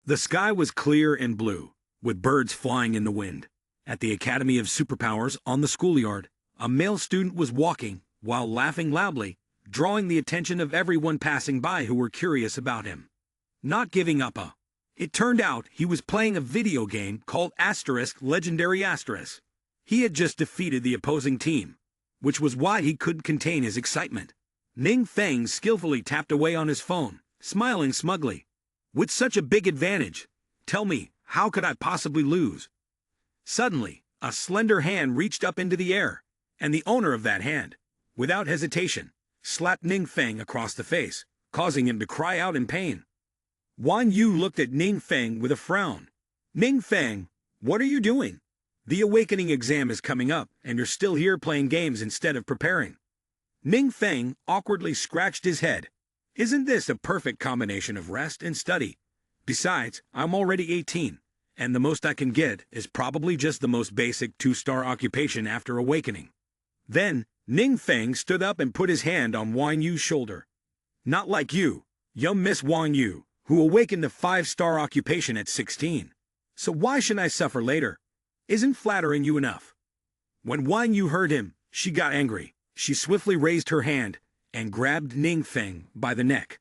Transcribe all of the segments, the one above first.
The sky was clear and blue, with birds flying in the wind. At the Academy of Superpowers on the schoolyard, a male student was walking, while laughing loudly, drawing the attention of everyone passing by who were curious about him. Not giving up It turned out he was playing a video game called Legendary Asterisk. He had just defeated the opposing team, which was why he couldn't contain his excitement. Ning Feng skillfully tapped away on his phone, smiling smugly. With such a big advantage, tell me, how could I possibly lose? Suddenly, a slender hand reached up into the air, and the owner of that hand, without hesitation, slapped Ning Feng across the face, causing him to cry out in pain. Wan Yu looked at Ning Feng with a frown. Ning Feng, what are you doing? The awakening exam is coming up, and you're still here playing games instead of preparing. Ning Feng awkwardly scratched his head. Isn't this a perfect combination of rest and study? Besides, I'm already 18, and the most I can get is probably just the most basic 2-star occupation after awakening. Then, Ning Feng stood up and put his hand on Wan Yu's shoulder. Not like you, young Miss Wan Yu, who awakened a 5-star occupation at 16. So why should I suffer later? Isn't flattering you enough? When Wan Yu heard him, she got angry. She swiftly raised her hand and grabbed Ning Feng by the neck.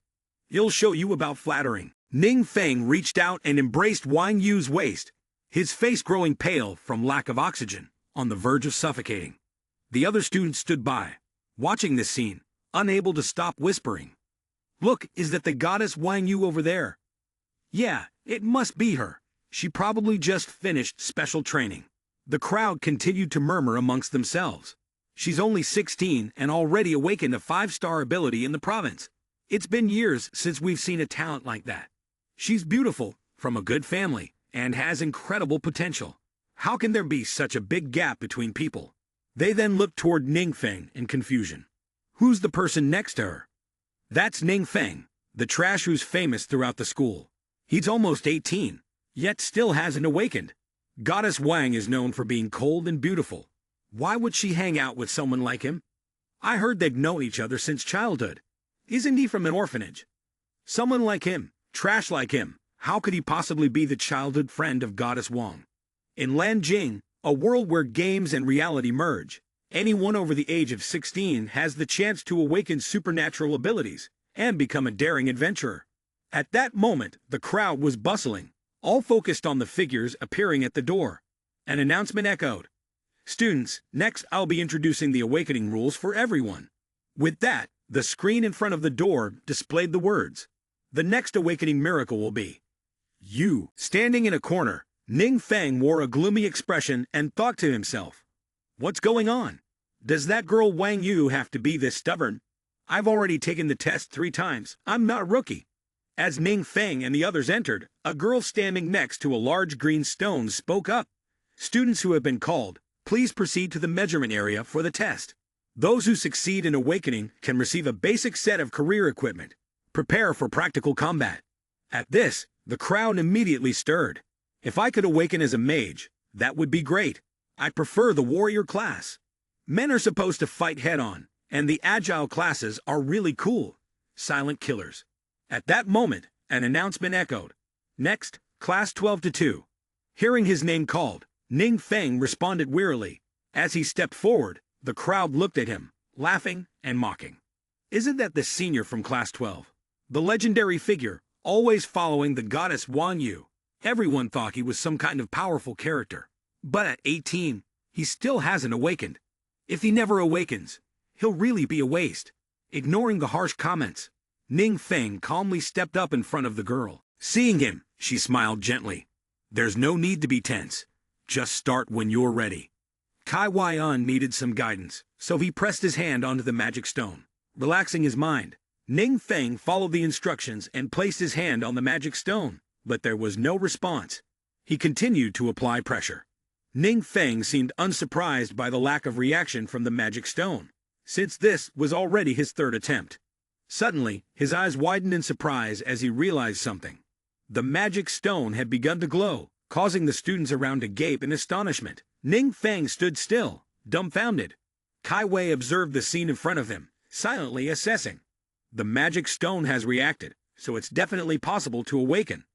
I'll show you about flattering. Ning Feng reached out and embraced Wan Yu's waist, his face growing pale from lack of oxygen, on the verge of suffocating. The other students stood by, watching this scene, unable to stop whispering. Look, is that the goddess Wan Yu over there? Yeah, it must be her. She probably just finished special training. The crowd continued to murmur amongst themselves. She's only 16 and already awakened a 5-star ability in the province. It's been years since we've seen a talent like that. She's beautiful, from a good family, and has incredible potential. How can there be such a big gap between people? They then looked toward Ning Feng in confusion. Who's the person next to her? That's Ning Feng, the trash who's famous throughout the school. He's almost 18, yet still hasn't awakened. Goddess Wang is known for being cold and beautiful. Why would she hang out with someone like him? I heard they've known each other since childhood. Isn't he from an orphanage? Someone like him, trash like him, how could he possibly be the childhood friend of Goddess Wang? In Lanjing, a world where games and reality merge, anyone over the age of 16 has the chance to awaken supernatural abilities and become a daring adventurer. At that moment, the crowd was bustling, all focused on the figures appearing at the door. An announcement echoed. Students, next I'll be introducing the awakening rules for everyone. With that, the screen in front of the door displayed the words. The next awakening miracle will be you. Standing in a corner, Ning Feng wore a gloomy expression and thought to himself, what's going on? Does that girl Wang Yu have to be this stubborn? I've already taken the test 3 times. I'm not a rookie. As Ning Feng and the others entered, a girl standing next to a large green stone spoke up. Students who have been called, please proceed to the measurement area for the test. Those who succeed in awakening can receive a basic set of career equipment. Prepare for practical combat. At this, the crowd immediately stirred. If I could awaken as a mage, that would be great. I prefer the warrior class. Men are supposed to fight head-on, and the agile classes are really cool. Silent killers. At that moment, an announcement echoed. Next, Class 12-2. Hearing his name called, Ning Feng responded wearily. As he stepped forward, the crowd looked at him, laughing and mocking. Isn't that the senior from Class 12? The legendary figure, always following the goddess Wan Yu. Everyone thought he was some kind of powerful character. But at 18, he still hasn't awakened. If he never awakens, he'll really be a waste. Ignoring the harsh comments, Ning Feng calmly stepped up in front of the girl. Seeing him, she smiled gently. There's no need to be tense. Just start when you're ready. Kai Wai'an needed some guidance, so he pressed his hand onto the magic stone. Relaxing his mind, Ning Feng followed the instructions and placed his hand on the magic stone, but there was no response. He continued to apply pressure. Ning Feng seemed unsurprised by the lack of reaction from the magic stone, since this was already his 3rd attempt. Suddenly, his eyes widened in surprise as he realized something. The magic stone had begun to glow, causing the students around to gape in astonishment. Ning Feng stood still, dumbfounded. Kai Wei observed the scene in front of him, silently assessing. The magic stone has reacted, so it's definitely possible to awaken.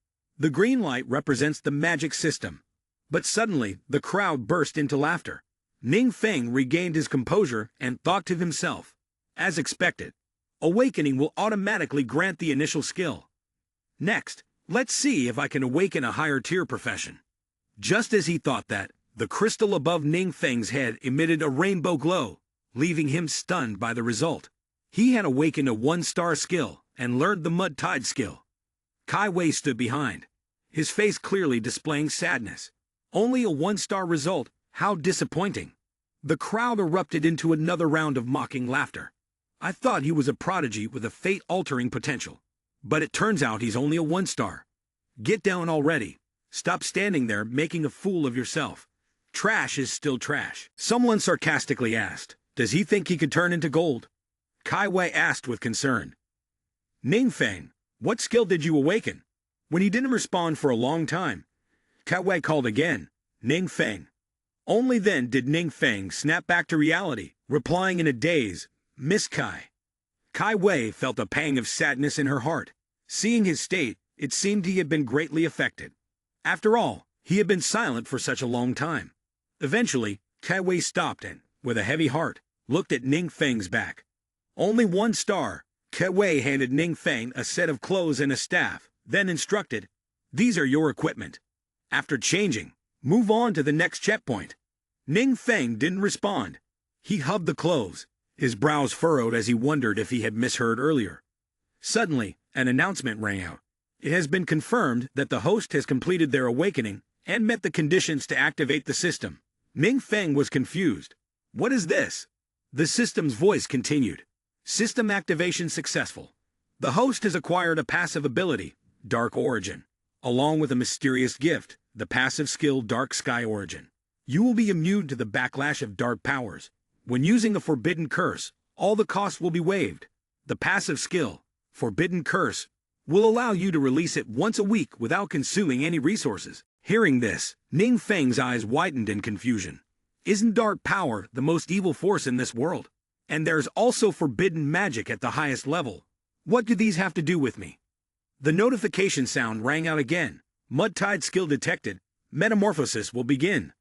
The green light represents the magic system. But suddenly, the crowd burst into laughter. Ning Feng regained his composure and thought to himself, as expected, awakening will automatically grant the initial skill. Next, let's see if I can awaken a higher tier profession. Just as he thought that, the crystal above Ning Feng's head emitted a rainbow glow, leaving him stunned by the result. He had awakened a 1-star skill and learned the Mud Tide skill. Kai Wei stood behind, his face clearly displaying sadness. Only a 1-star result, how disappointing. The crowd erupted into another round of mocking laughter. I thought he was a prodigy with a fate-altering potential. But it turns out he's only a 1-star. Get down already. Stop standing there making a fool of yourself. Trash is still trash. Someone sarcastically asked, does he think he could turn into gold? Kai Wei asked with concern. Ning Feng, what skill did you awaken? When he didn't respond for a long time, Kai Wei called again, Ning Feng. Only then did Ning Feng snap back to reality, replying in a daze, Miss Kai. Kai Wei felt a pang of sadness in her heart. Seeing his state, it seemed he had been greatly affected. After all, he had been silent for such a long time. Eventually, Kai Wei stopped and, with a heavy heart, looked at Ning Feng's back. Only 1 star. Kai Wei handed Ning Feng a set of clothes and a staff, then instructed, these are your equipment. After changing, move on to the next checkpoint. Ning Feng didn't respond. He hugged the clothes, his brows furrowed as he wondered if he had misheard earlier. Suddenly, an announcement rang out. It has been confirmed that the host has completed their awakening and met the conditions to activate the system. Ning Feng was confused. What is this? The system's voice continued. System activation successful. The host has acquired a passive ability, Dark Origin, along with a mysterious gift, the passive skill Dark Sky Origin. You will be immune to the backlash of dark powers. When using a forbidden curse, all the costs will be waived. The passive skill, Forbidden Curse, will allow you to release it once a week without consuming any resources. Hearing this, Ning Feng's eyes widened in confusion. Isn't dark power the most evil force in this world? And there's also forbidden magic at the highest level. What do these have to do with me? The notification sound rang out again. Mud Tide skill detected. Metamorphosis will begin.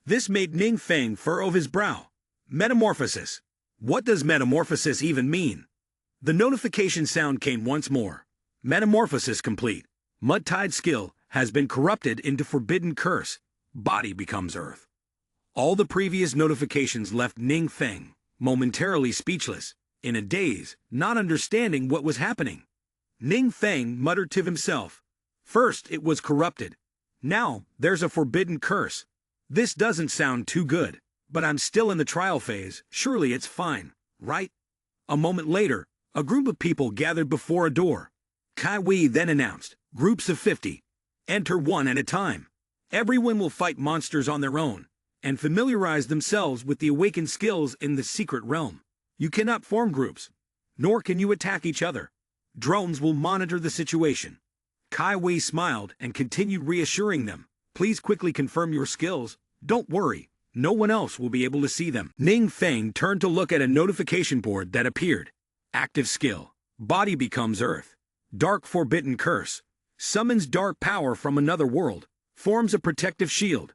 This made Ning Feng furrow his brow. Metamorphosis. What does metamorphosis even mean? The notification sound came once more. Metamorphosis complete. Mud Tide skill has been corrupted into Forbidden Curse. Body becomes earth. All the previous notifications left Ning Feng momentarily speechless, in a daze, not understanding what was happening. Ning Feng muttered to himself, first it was corrupted. Now there's a forbidden curse. This doesn't sound too good, but I'm still in the trial phase. Surely it's fine, right? A moment later, a group of people gathered before a door. Kai Wei then announced, groups of 50. Enter one at a time. Everyone will fight monsters on their own, and familiarize themselves with the awakened skills in the secret realm. You cannot form groups, nor can you attack each other. Drones will monitor the situation. Kai Wei smiled and continued reassuring them. Please quickly confirm your skills. Don't worry, no one else will be able to see them. Ning Feng turned to look at a notification board that appeared. Active skill. Body becomes earth. Dark Forbidden Curse. Summons dark power from another world. Forms a protective shield,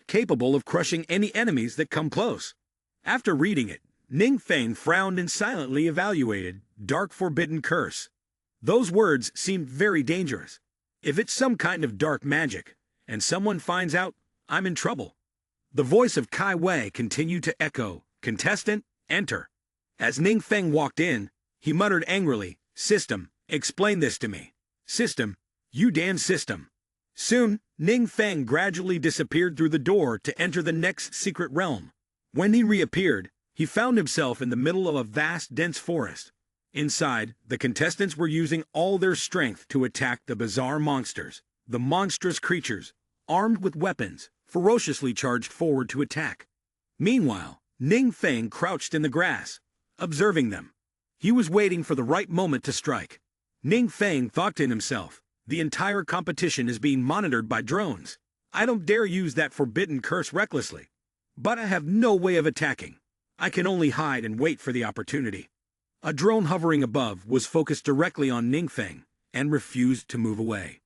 capable of crushing any enemies that come close. After reading it, Ning Feng frowned and silently evaluated Dark Forbidden Curse. Those words seemed very dangerous. If it's some kind of dark magic, and someone finds out, I'm in trouble. The voice of Kai Wei continued to echo, contestant, enter. As Ning Feng walked in, he muttered angrily, system, explain this to me. System, you damn system. Soon, Ning Feng gradually disappeared through the door to enter the next secret realm. When he reappeared, he found himself in the middle of a vast, dense forest. Inside, the contestants were using all their strength to attack the bizarre monsters. The monstrous creatures, armed with weapons, ferociously charged forward to attack. Meanwhile, Ning Feng crouched in the grass, observing them. He was waiting for the right moment to strike. Ning Feng thought to himself, the entire competition is being monitored by drones. I don't dare use that forbidden curse recklessly. But I have no way of attacking. I can only hide and wait for the opportunity. A drone hovering above was focused directly on Ning Feng and refused to move away.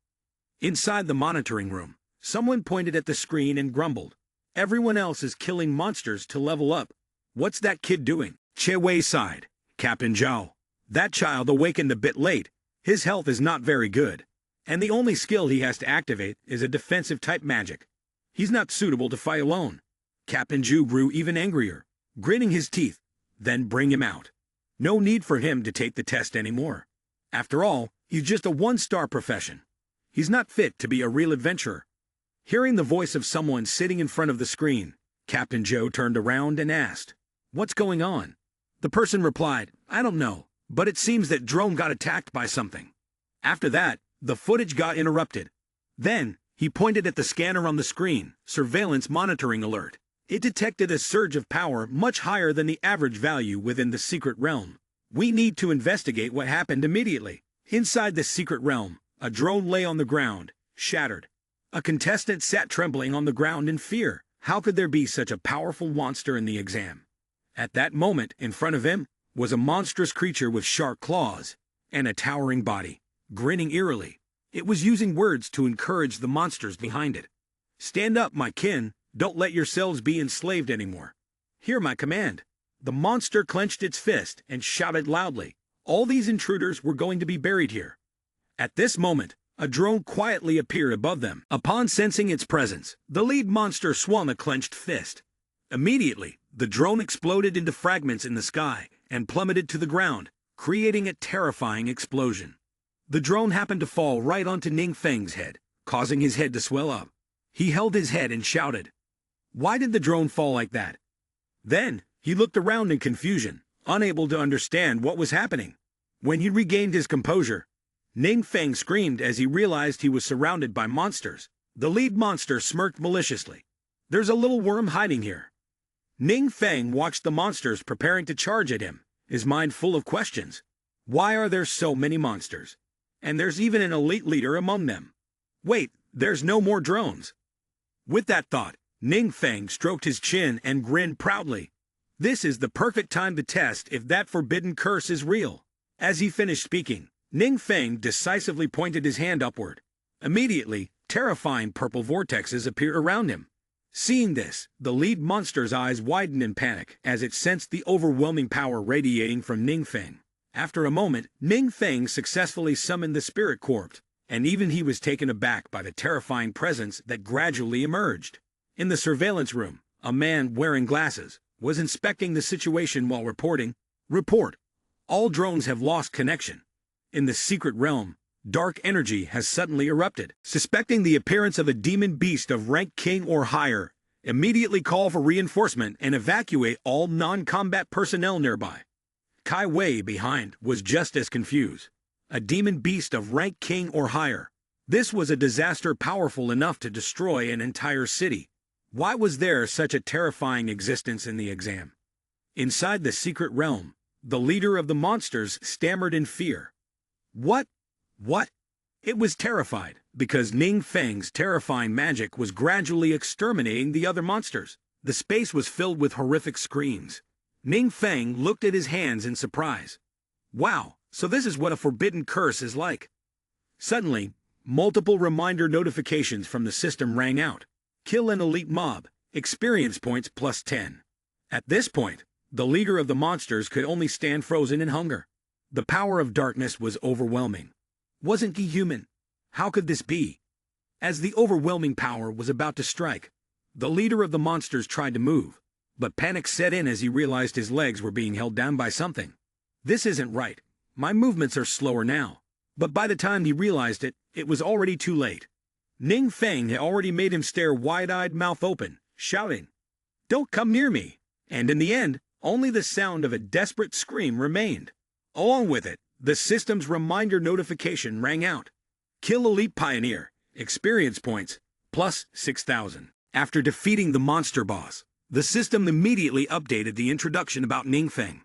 Inside the monitoring room, someone pointed at the screen and grumbled. Everyone else is killing monsters to level up. What's that kid doing? Che Wei sighed. Captain Zhao. That child awakened a bit late. His health is not very good. And the only skill he has to activate is a defensive type magic. He's not suitable to fight alone. Captain Zhu grew even angrier, gritting his teeth. Then bring him out. No need for him to take the test anymore. After all, he's just a one-star profession. He's not fit to be a real adventurer. Hearing the voice of someone sitting in front of the screen, Captain Zhou turned around and asked, "What's going on?" The person replied, "I don't know, but it seems that drone got attacked by something." After that, the footage got interrupted. Then, he pointed at the scanner on the screen, surveillance monitoring alert. It detected a surge of power much higher than the average value within the secret realm. We need to investigate what happened immediately. Inside the secret realm, a drone lay on the ground, shattered. A contestant sat trembling on the ground in fear. How could there be such a powerful monster in the exam? At that moment, in front of him, was a monstrous creature with sharp claws and a towering body, grinning eerily. It was using words to encourage the monsters behind it. "Stand up, my kin. Don't let yourselves be enslaved anymore. Hear my command." The monster clenched its fist and shouted loudly. All these intruders were going to be buried here. At this moment, a drone quietly appeared above them. Upon sensing its presence, the lead monster swung a clenched fist. Immediately, the drone exploded into fragments in the sky and plummeted to the ground, creating a terrifying explosion. The drone happened to fall right onto Ning Feng's head, causing his head to swell up. He held his head and shouted, "Why did the drone fall like that?" Then, he looked around in confusion, unable to understand what was happening. When he regained his composure, Ning Feng screamed as he realized he was surrounded by monsters. The lead monster smirked maliciously. "There's a little worm hiding here." Ning Feng watched the monsters preparing to charge at him, his mind full of questions. Why are there so many monsters? And there's even an elite leader among them. Wait, there's no more drones. With that thought, Ning Feng stroked his chin and grinned proudly. This is the perfect time to test if that forbidden curse is real. As he finished speaking, Ning Feng decisively pointed his hand upward. Immediately, terrifying purple vortexes appeared around him. Seeing this, the lead monster's eyes widened in panic as it sensed the overwhelming power radiating from Ning Feng. After a moment, Ning Feng successfully summoned the spirit corpse, and even he was taken aback by the terrifying presence that gradually emerged. In the surveillance room, a man wearing glasses was inspecting the situation while reporting, "Report. All drones have lost connection. In the secret realm, dark energy has suddenly erupted. Suspecting the appearance of a demon beast of rank king or higher, immediately call for reinforcement and evacuate all non-combat personnel nearby." Kai Wei behind was just as confused. A demon beast of rank king or higher. This was a disaster powerful enough to destroy an entire city. Why was there such a terrifying existence in the exam? Inside the secret realm, the leader of the monsters stammered in fear. What? It was terrified, because Ning Feng's terrifying magic was gradually exterminating the other monsters. The space was filled with horrific screams. Ning Feng looked at his hands in surprise. Wow, so this is what a forbidden curse is like. Suddenly, multiple reminder notifications from the system rang out. Kill an elite mob, experience points plus 10. At this point, the leader of the monsters could only stand frozen in hunger. The power of darkness was overwhelming. Wasn't he human? How could this be? As the overwhelming power was about to strike, the leader of the monsters tried to move, but panic set in as he realized his legs were being held down by something. This isn't right. My movements are slower now. But by the time he realized it, it was already too late. Ning Feng had already made him stare wide-eyed, mouth open, shouting, "Don't come near me!" And in the end, only the sound of a desperate scream remained. Along with it, the system's reminder notification rang out. Kill Elite Pioneer, experience points, plus 6,000. After defeating the monster boss, the system immediately updated the introduction about Ning Feng.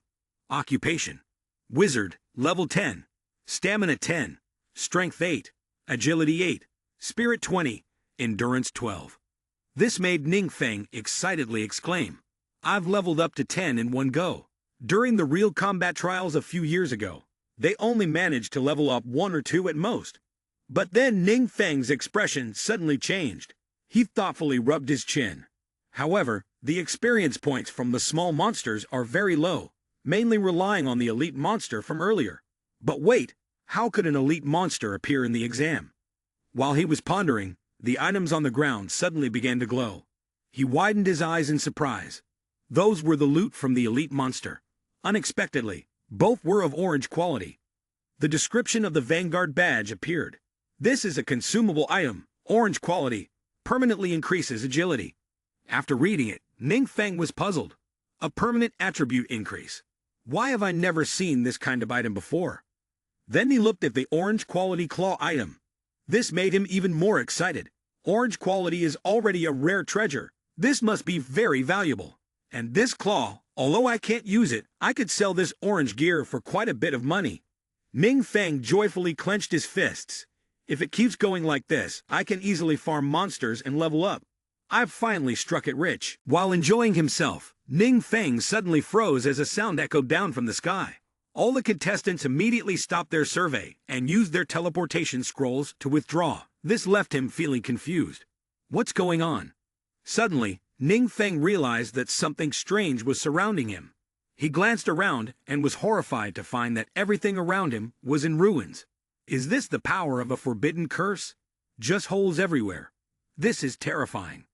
Occupation: Wizard, level 10, Stamina 10, Strength 8, Agility 8, Spirit 20, Endurance 12. This made Ning Feng excitedly exclaim, "I've leveled up to 10 in one go." During the real combat trials a few years ago, they only managed to level up 1 or 2 at most. But then Ning Feng's expression suddenly changed. He thoughtfully rubbed his chin. However, the experience points from the small monsters are very low, mainly relying on the elite monster from earlier. But wait, how could an elite monster appear in the exam? While he was pondering, the items on the ground suddenly began to glow. He widened his eyes in surprise. Those were the loot from the elite monster. Unexpectedly, both were of orange quality. The description of the Vanguard badge appeared. This is a consumable item, orange quality, permanently increases agility. After reading it, Ning Feng was puzzled. A permanent attribute increase. Why have I never seen this kind of item before? Then he looked at the orange quality claw item. This made him even more excited. Orange quality is already a rare treasure. This must be very valuable. And this claw, although I can't use it, I could sell this orange gear for quite a bit of money. Ning Feng joyfully clenched his fists. If it keeps going like this, I can easily farm monsters and level up. I've finally struck it rich. While enjoying himself, Ning Feng suddenly froze as a sound echoed down from the sky. All the contestants immediately stopped their survey and used their teleportation scrolls to withdraw. This left him feeling confused. What's going on? Suddenly, Ning Feng realized that something strange was surrounding him. He glanced around and was horrified to find that everything around him was in ruins. Is this the power of a forbidden curse? Just holes everywhere. This is terrifying.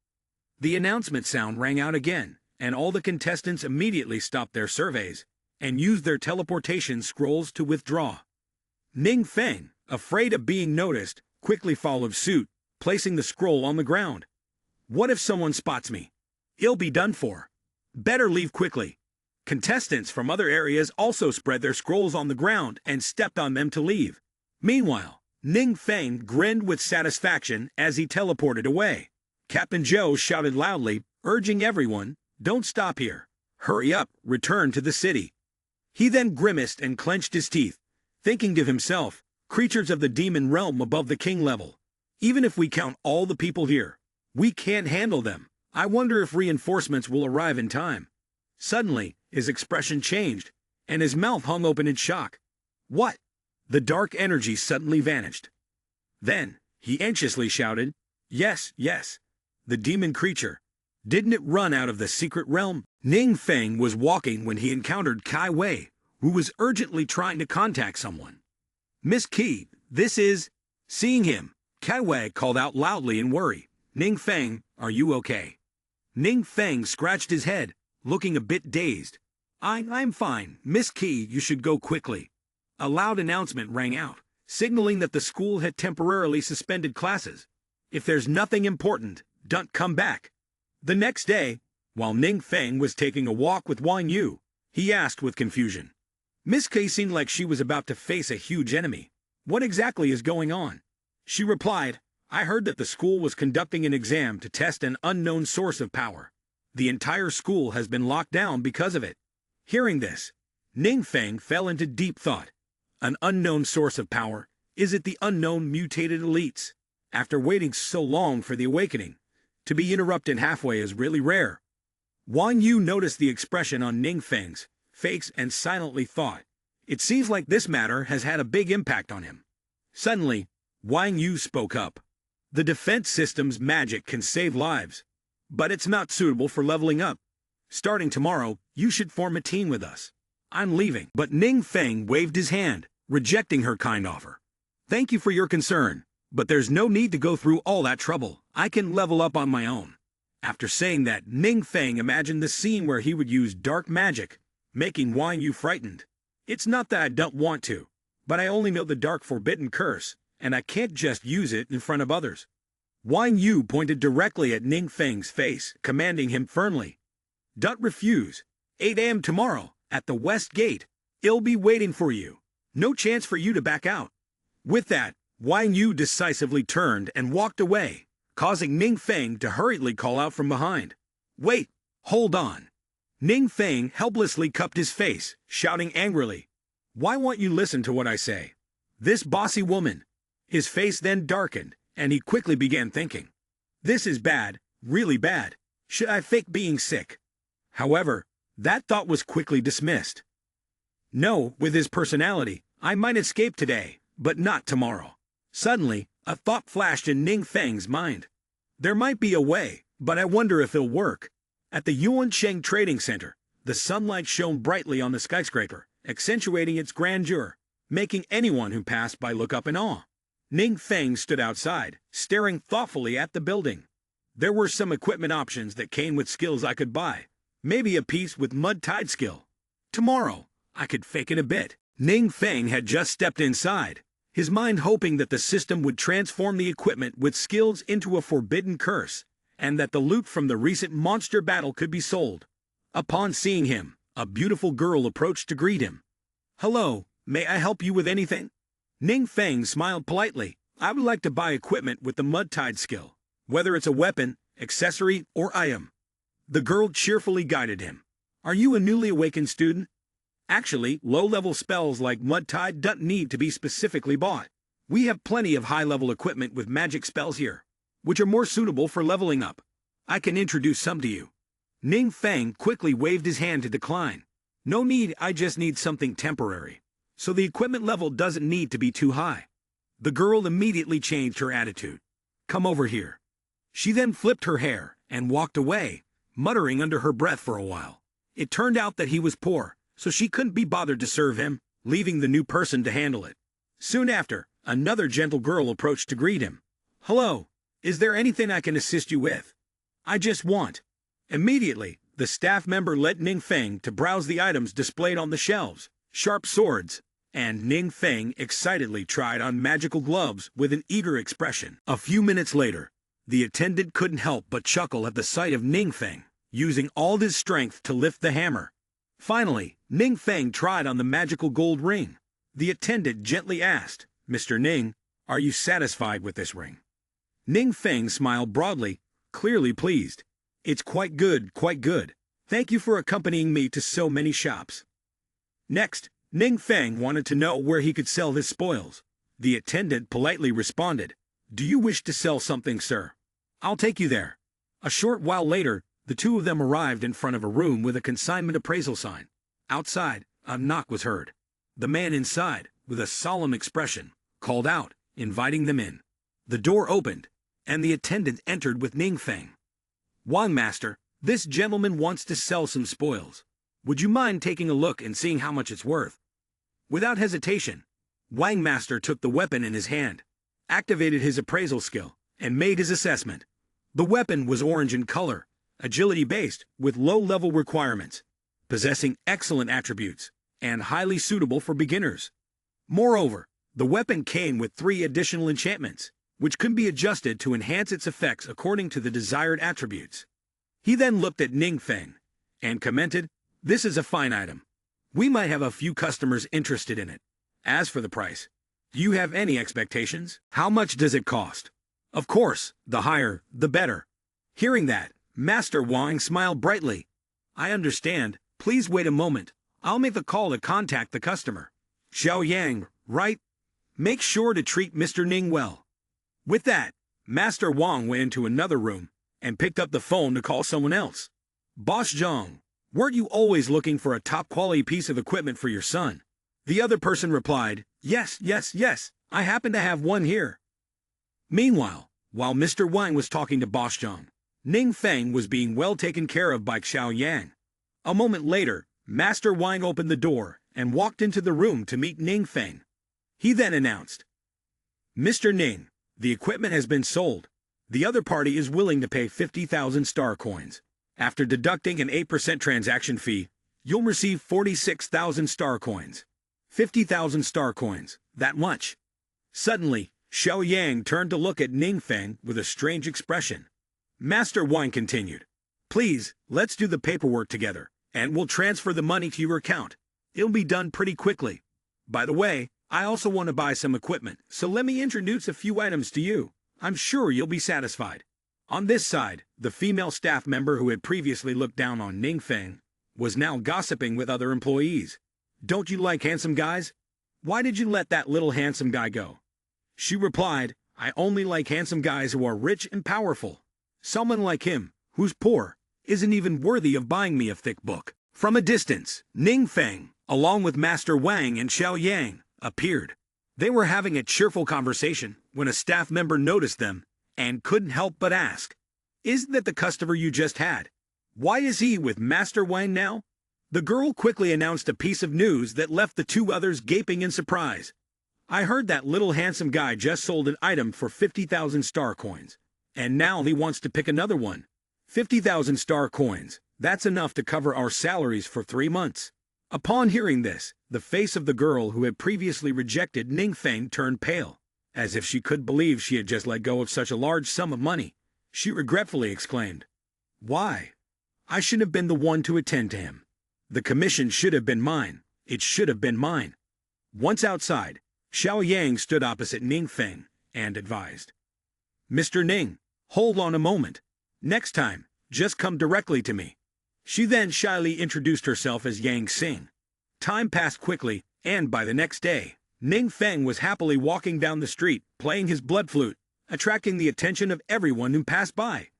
The announcement sound rang out again, and all the contestants immediately stopped their surveys and used their teleportation scrolls to withdraw. Ning Feng, afraid of being noticed, quickly followed suit, placing the scroll on the ground. What if someone spots me? I'll be done for. Better leave quickly. Contestants from other areas also spread their scrolls on the ground and stepped on them to leave. Meanwhile, Ning Feng grinned with satisfaction as he teleported away. Captain Joe shouted loudly, urging everyone, "Don't stop here. Hurry up, return to the city." He then grimaced and clenched his teeth, thinking to himself, creatures of the demon realm above the king level. Even if we count all the people here, we can't handle them. I wonder if reinforcements will arrive in time. Suddenly, his expression changed, and his mouth hung open in shock. What? The dark energy suddenly vanished. Then, he anxiously shouted, "Yes, yes, the demon creature. Didn't it run out of the secret realm?" Ning Feng was walking when he encountered Kai Wei, who was urgently trying to contact someone. "Miss Qi, this is..." Seeing him, Kai Wei called out loudly in worry, "Ning Feng, are you okay?" Ning Feng scratched his head, looking a bit dazed. I'm fine. Miss Qi, you should go quickly." A loud announcement rang out, signaling that the school had temporarily suspended classes. If there's nothing important, don't come back. The next day, while Ning Feng was taking a walk with Wang Yu, he asked with confusion. Miss Qi seemed like she was about to face a huge enemy. What exactly is going on? She replied, I heard that the school was conducting an exam to test an unknown source of power. The entire school has been locked down because of it. Hearing this, Ning Feng fell into deep thought. An unknown source of power? Is it the unknown mutated elites? After waiting so long for the awakening, to be interrupted halfway is really rare. Wang Yu noticed the expression on Ning Feng's face and silently thought, it seems like this matter has had a big impact on him. Suddenly, Wang Yu spoke up. The defense system's magic can save lives, but it's not suitable for leveling up. Starting tomorrow, you should form a team with us. I'm leaving. But Ning Feng waved his hand, rejecting her kind offer. Thank you for your concern, but there's no need to go through all that trouble. I can level up on my own. After saying that, Ning Feng imagined the scene where he would use dark magic, making Wang Yu frightened. It's not that I don't want to, but I only know the dark forbidden curse, and I can't just use it in front of others. Wang Yu pointed directly at Ning Feng's face, commanding him firmly. Don't refuse. 8 a.m. tomorrow, at the West Gate. I'll be waiting for you. No chance for you to back out. With that, Wang Yu decisively turned and walked away, causing Ning Feng to hurriedly call out from behind. Wait, hold on. Ning Feng helplessly cupped his face, shouting angrily. Why won't you listen to what I say? This bossy woman. His face then darkened, and he quickly began thinking. This is bad, really bad. Should I fake being sick? However, that thought was quickly dismissed. No, with his personality, I might escape today, but not tomorrow. Suddenly, A thought flashed in Ning Feng's mind. There might be a way, but I wonder if it'll work. At the Yuancheng Trading Center, the sunlight shone brightly on the skyscraper, accentuating its grandeur, making anyone who passed by look up in awe. Ning Feng stood outside, staring thoughtfully at the building. There were some equipment options that came with skills I could buy. Maybe a piece with mud tide skill. Tomorrow, I could fake it a bit. Ning Feng had just stepped inside, his mind hoping that the system would transform the equipment with skills into a forbidden curse, and that the loot from the recent monster battle could be sold. Upon seeing him, a beautiful girl approached to greet him. "Hello, may I help you with anything?" Ning Feng smiled politely. "I would like to buy equipment with the mud tide skill, whether it's a weapon, accessory, or item." The girl cheerfully guided him. "Are you a newly awakened student?" "Actually, low-level spells like mud tide don't need to be specifically bought. We have plenty of high-level equipment with magic spells here, which are more suitable for leveling up. I can introduce some to you." Ning Feng quickly waved his hand to decline. "No need, I just need something temporary. So the equipment level doesn't need to be too high." The girl immediately changed her attitude. "Come over here." She then flipped her hair and walked away, muttering under her breath for a while. It turned out that he was poor, so she couldn't be bothered to serve him, leaving the new person to handle it. Soon after, another gentle girl approached to greet him. "Hello, is there anything I can assist you with?" "I just want." Immediately, the staff member led Ning Feng to browse the items displayed on the shelves, sharp swords, and Ning Feng excitedly tried on magical gloves with an eager expression. A few minutes later, the attendant couldn't help but chuckle at the sight of Ning Feng, using all his strength to lift the hammer. Finally, Ning Feng tried on the magical gold ring. The attendant gently asked, "Mr. Ning, are you satisfied with this ring?" Ning Feng smiled broadly, clearly pleased. "It's quite good, quite good. Thank you for accompanying me to so many shops." Next, Ning Feng wanted to know where he could sell his spoils. The attendant politely responded, "Do you wish to sell something, sir? I'll take you there." A short while later, the two of them arrived in front of a room with a consignment appraisal sign. Outside, a knock was heard. The man inside, with a solemn expression, called out, inviting them in. The door opened, and the attendant entered with Ning Feng. "Wang Master, this gentleman wants to sell some spoils. Would you mind taking a look and seeing how much it's worth?" Without hesitation, Wang Master took the weapon in his hand, activated his appraisal skill, and made his assessment. The weapon was orange in color, agility-based, with low-level requirements, possessing excellent attributes, and highly suitable for beginners. Moreover, the weapon came with 3 additional enchantments, which could be adjusted to enhance its effects according to the desired attributes. He then looked at Ning Feng and commented, "This is a fine item. We might have a few customers interested in it. As for the price, do you have any expectations? How much does it cost?" Of course, the higher, the better. Hearing that, Master Wang smiled brightly. "I understand. Please wait a moment. I'll make the call to contact the customer. Xiao Yang, right? Make sure to treat Mr. Ning well." With that, Master Wang went into another room and picked up the phone to call someone else. "Boss Zhang, weren't you always looking for a top-quality piece of equipment for your son?" The other person replied, Yes, I happen to have one here." Meanwhile, while Mr. Wang was talking to Boss Zhang, Ning Feng was being well taken care of by Xiao Yang. A moment later, Master Wang opened the door and walked into the room to meet Ning Feng. He then announced, "Mr. Ning, the equipment has been sold. The other party is willing to pay 50,000 star coins. After deducting an 8% transaction fee, you'll receive 46,000 star coins. 50,000 star coins, that much." Suddenly, Xiao Yang turned to look at Ning Feng with a strange expression. Master Wang continued, "Please, let's do the paperwork together, and we'll transfer the money to your account. It'll be done pretty quickly. By the way, I also want to buy some equipment, so let me introduce a few items to you. I'm sure you'll be satisfied." On this side, the female staff member who had previously looked down on Ning Feng was now gossiping with other employees. "Don't you like handsome guys? Why did you let that little handsome guy go?" She replied, "I only like handsome guys who are rich and powerful. Someone like him, who's poor, isn't even worthy of buying me a thick book." From a distance, Ning Feng, along with Master Wang and Xiao Yang, appeared. They were having a cheerful conversation when a staff member noticed them and couldn't help but ask, "Isn't that the customer you just had? Why is he with Master Wang now?" The girl quickly announced a piece of news that left the two others gaping in surprise. "I heard that little handsome guy just sold an item for 50,000 star coins. And now he wants to pick another one. 50,000 star coins, that's enough to cover our salaries for 3 months. Upon hearing this, the face of the girl who had previously rejected Ningfeng turned pale, as if she couldn't believe she had just let go of such a large sum of money. She regretfully exclaimed, "Why? I should have been the one to attend to him. The commission should have been mine. It should have been mine." Once outside, Xiao Yang stood opposite Ningfeng and advised, "Mr. Ning, hold on a moment. Next time, just come directly to me." She then shyly introduced herself as Yang Xing. Time passed quickly, and by the next day, Ningfeng was happily walking down the street, playing his blood flute, attracting the attention of everyone who passed by.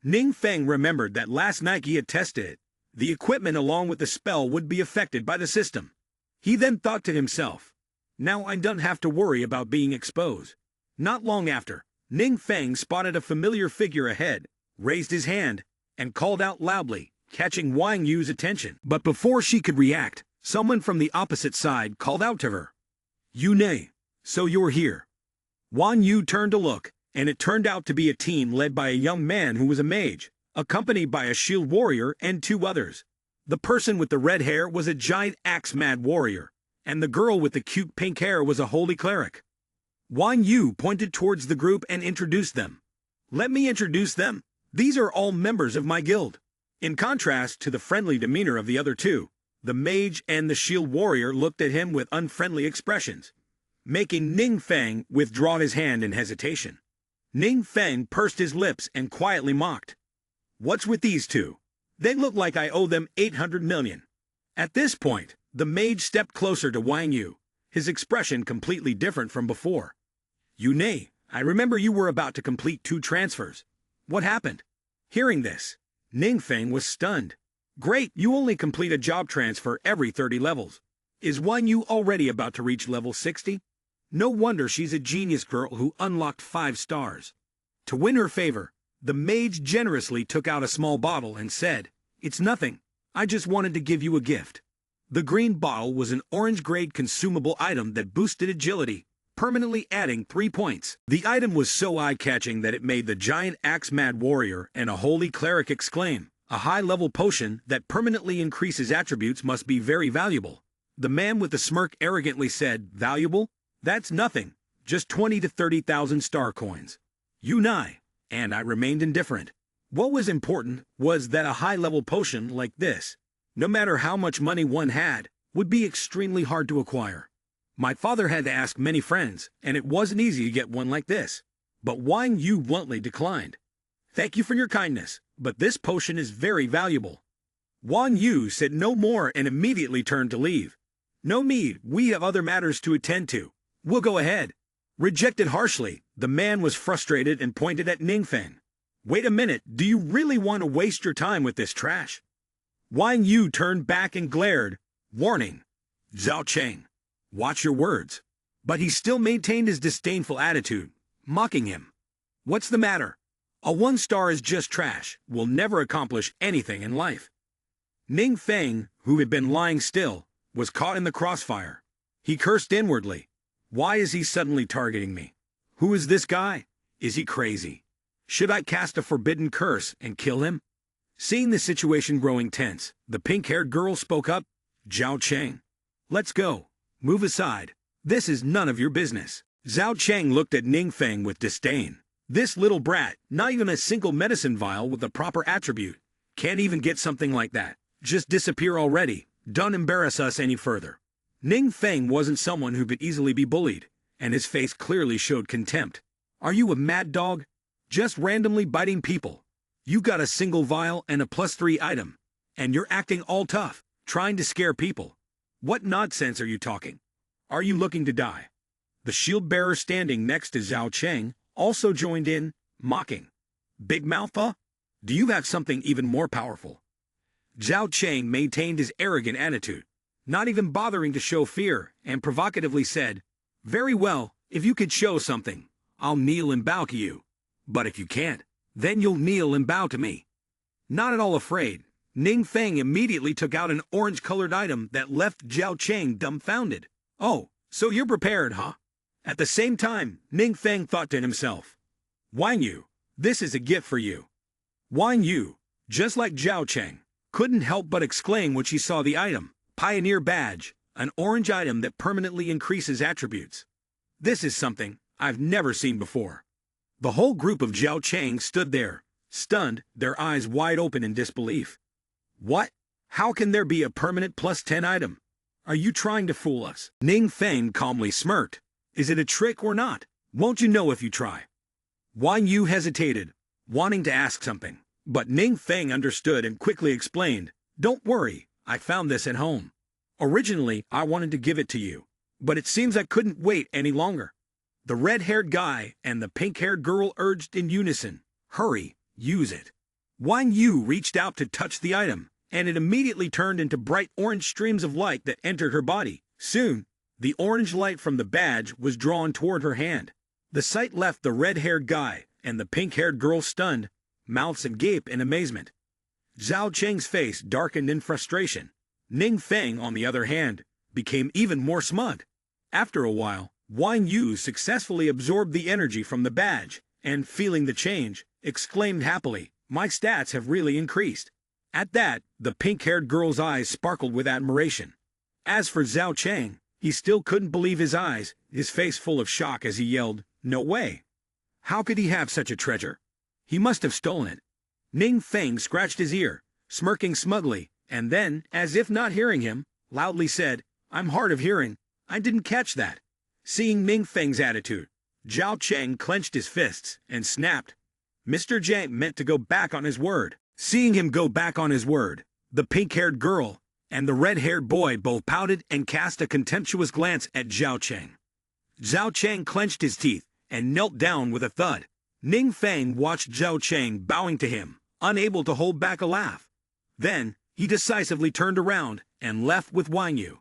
Ningfeng remembered that last night he had tested it. The equipment along with the spell would be affected by the system. He then thought to himself, "Now I don't have to worry about being exposed." Not long after, Ningfeng spotted a familiar figure ahead, raised his hand, and called out loudly, catching Wang Yu's attention. But before she could react, someone from the opposite side called out to her, "Yu Nei, so you're here." Wang Yu turned to look, and it turned out to be a team led by a young man who was a mage, accompanied by a shield warrior and 2 others. The person with the red hair was a giant axe-mad warrior, and the girl with the cute pink hair was a holy cleric. Wang Yu pointed towards the group and introduced them. "Let me introduce them. These are all members of my guild." In contrast to the friendly demeanor of the other two, the mage and the shield warrior looked at him with unfriendly expressions, making Ningfeng withdraw his hand in hesitation. Ningfeng pursed his lips and quietly mocked, "What's with these two? They look like I owe them 800 million. At this point, the mage stepped closer to Wang Yu, his expression completely different from before. "Yu Nei, I remember you were about to complete 2 transfers. What happened?" Hearing this, Ningfeng was stunned. "Great, you only complete a job transfer every 30 levels. Is Wang Yu already about to reach level 60? No wonder she's a genius girl who unlocked 5 stars." To win her favor, the mage generously took out a small bottle and said, "It's nothing. I just wanted to give you a gift." The green bottle was an orange-grade consumable item that boosted agility, permanently adding 3 points. The item was so eye-catching that it made the giant axe-mad warrior and a holy cleric exclaim, "A high-level potion that permanently increases attributes must be very valuable." The man with the smirk arrogantly said, "Valuable? That's nothing. Just 20 to 30,000 star coins." "Yu Nei," and I remained indifferent. What was important was that a high-level potion like this, no matter how much money one had, would be extremely hard to acquire. My father had to ask many friends, and it wasn't easy to get one like this. But Wang Yu bluntly declined. "Thank you for your kindness, but this potion is very valuable." Wang Yu said no more and immediately turned to leave. "No need, we have other matters to attend to. We'll go ahead." Rejected harshly, the man was frustrated and pointed at Ningfeng. "Wait a minute, do you really want to waste your time with this trash?" Wang Yu turned back and glared, warning, "Zhao Cheng, watch your words." But he still maintained his disdainful attitude, mocking him. "What's the matter? A 1 star is just trash, will never accomplish anything in life." Ningfeng, who had been lying still, was caught in the crossfire. He cursed inwardly. Why is he suddenly targeting me? Who is this guy? Is he crazy? Should I cast a forbidden curse and kill him? Seeing the situation growing tense, the pink-haired girl spoke up, "Zhao Cheng, let's go. Move aside. This is none of your business." Zhao Cheng looked at Ningfeng with disdain. This little brat, not even a single medicine vial with a proper attribute. Can't even get something like that. Just disappear already. Don't embarrass us any further. Ningfeng wasn't someone who could easily be bullied, and his face clearly showed contempt. "Are you a mad dog? Just randomly biting people? You got a single vial and a +3 item, and you're acting all tough, trying to scare people. What nonsense are you talking? Are you looking to die?" The shield bearer standing next to Zhao Cheng also joined in, mocking. "Big mouth, huh? Do you have something even more powerful?" Zhao Cheng maintained his arrogant attitude, not even bothering to show fear, and provocatively said, Very well, if you could show something, I'll kneel and bow to you. But if you can't, then you'll kneel and bow to me. Not at all afraid, Ning Feng immediately took out an orange-colored item that left Zhao Cheng dumbfounded. Oh, so you're prepared, huh? At the same time, Ning Feng thought to himself, Wang Yu, this is a gift for you. Wang Yu, just like Zhao Cheng, couldn't help but exclaim when she saw the item, Pioneer Badge, an orange item that permanently increases attributes. This is something I've never seen before. The whole group of Zhao Cheng stood there, stunned, their eyes wide open in disbelief. What? How can there be a permanent +10 item? Are you trying to fool us? Ning Feng calmly smirked. Is it a trick or not? Won't you know if you try? Wang Yu hesitated, wanting to ask something, but Ning Feng understood and quickly explained, Don't worry, I found this at home. Originally, I wanted to give it to you, but it seems I couldn't wait any longer. The red-haired guy and the pink-haired girl urged in unison, Hurry, use it. Wang Yu reached out to touch the item, and it immediately turned into bright orange streams of light that entered her body. Soon, the orange light from the badge was drawn toward her hand. The sight left the red-haired guy and the pink-haired girl stunned, mouths agape in amazement. Zhao Cheng's face darkened in frustration. Ning Feng, on the other hand, became even more smug. After a while, Wang Yu successfully absorbed the energy from the badge, and feeling the change, exclaimed happily, My stats have really increased. At that, the pink-haired girl's eyes sparkled with admiration. As for Zhao Cheng, he still couldn't believe his eyes, his face full of shock as he yelled, No way! How could he have such a treasure? He must have stolen it. Ning Feng scratched his ear, smirking smugly, and then, as if not hearing him, loudly said, I'm hard of hearing. I didn't catch that. Seeing Ning Feng's attitude, Zhao Cheng clenched his fists and snapped. Mr. Zhang meant to go back on his word. Seeing him go back on his word, the pink-haired girl and the red-haired boy both pouted and cast a contemptuous glance at Zhao Cheng. Zhao Cheng clenched his teeth and knelt down with a thud. Ning Feng watched Zhao Cheng bowing to him, unable to hold back a laugh. Then, he decisively turned around and left with Wang Yu.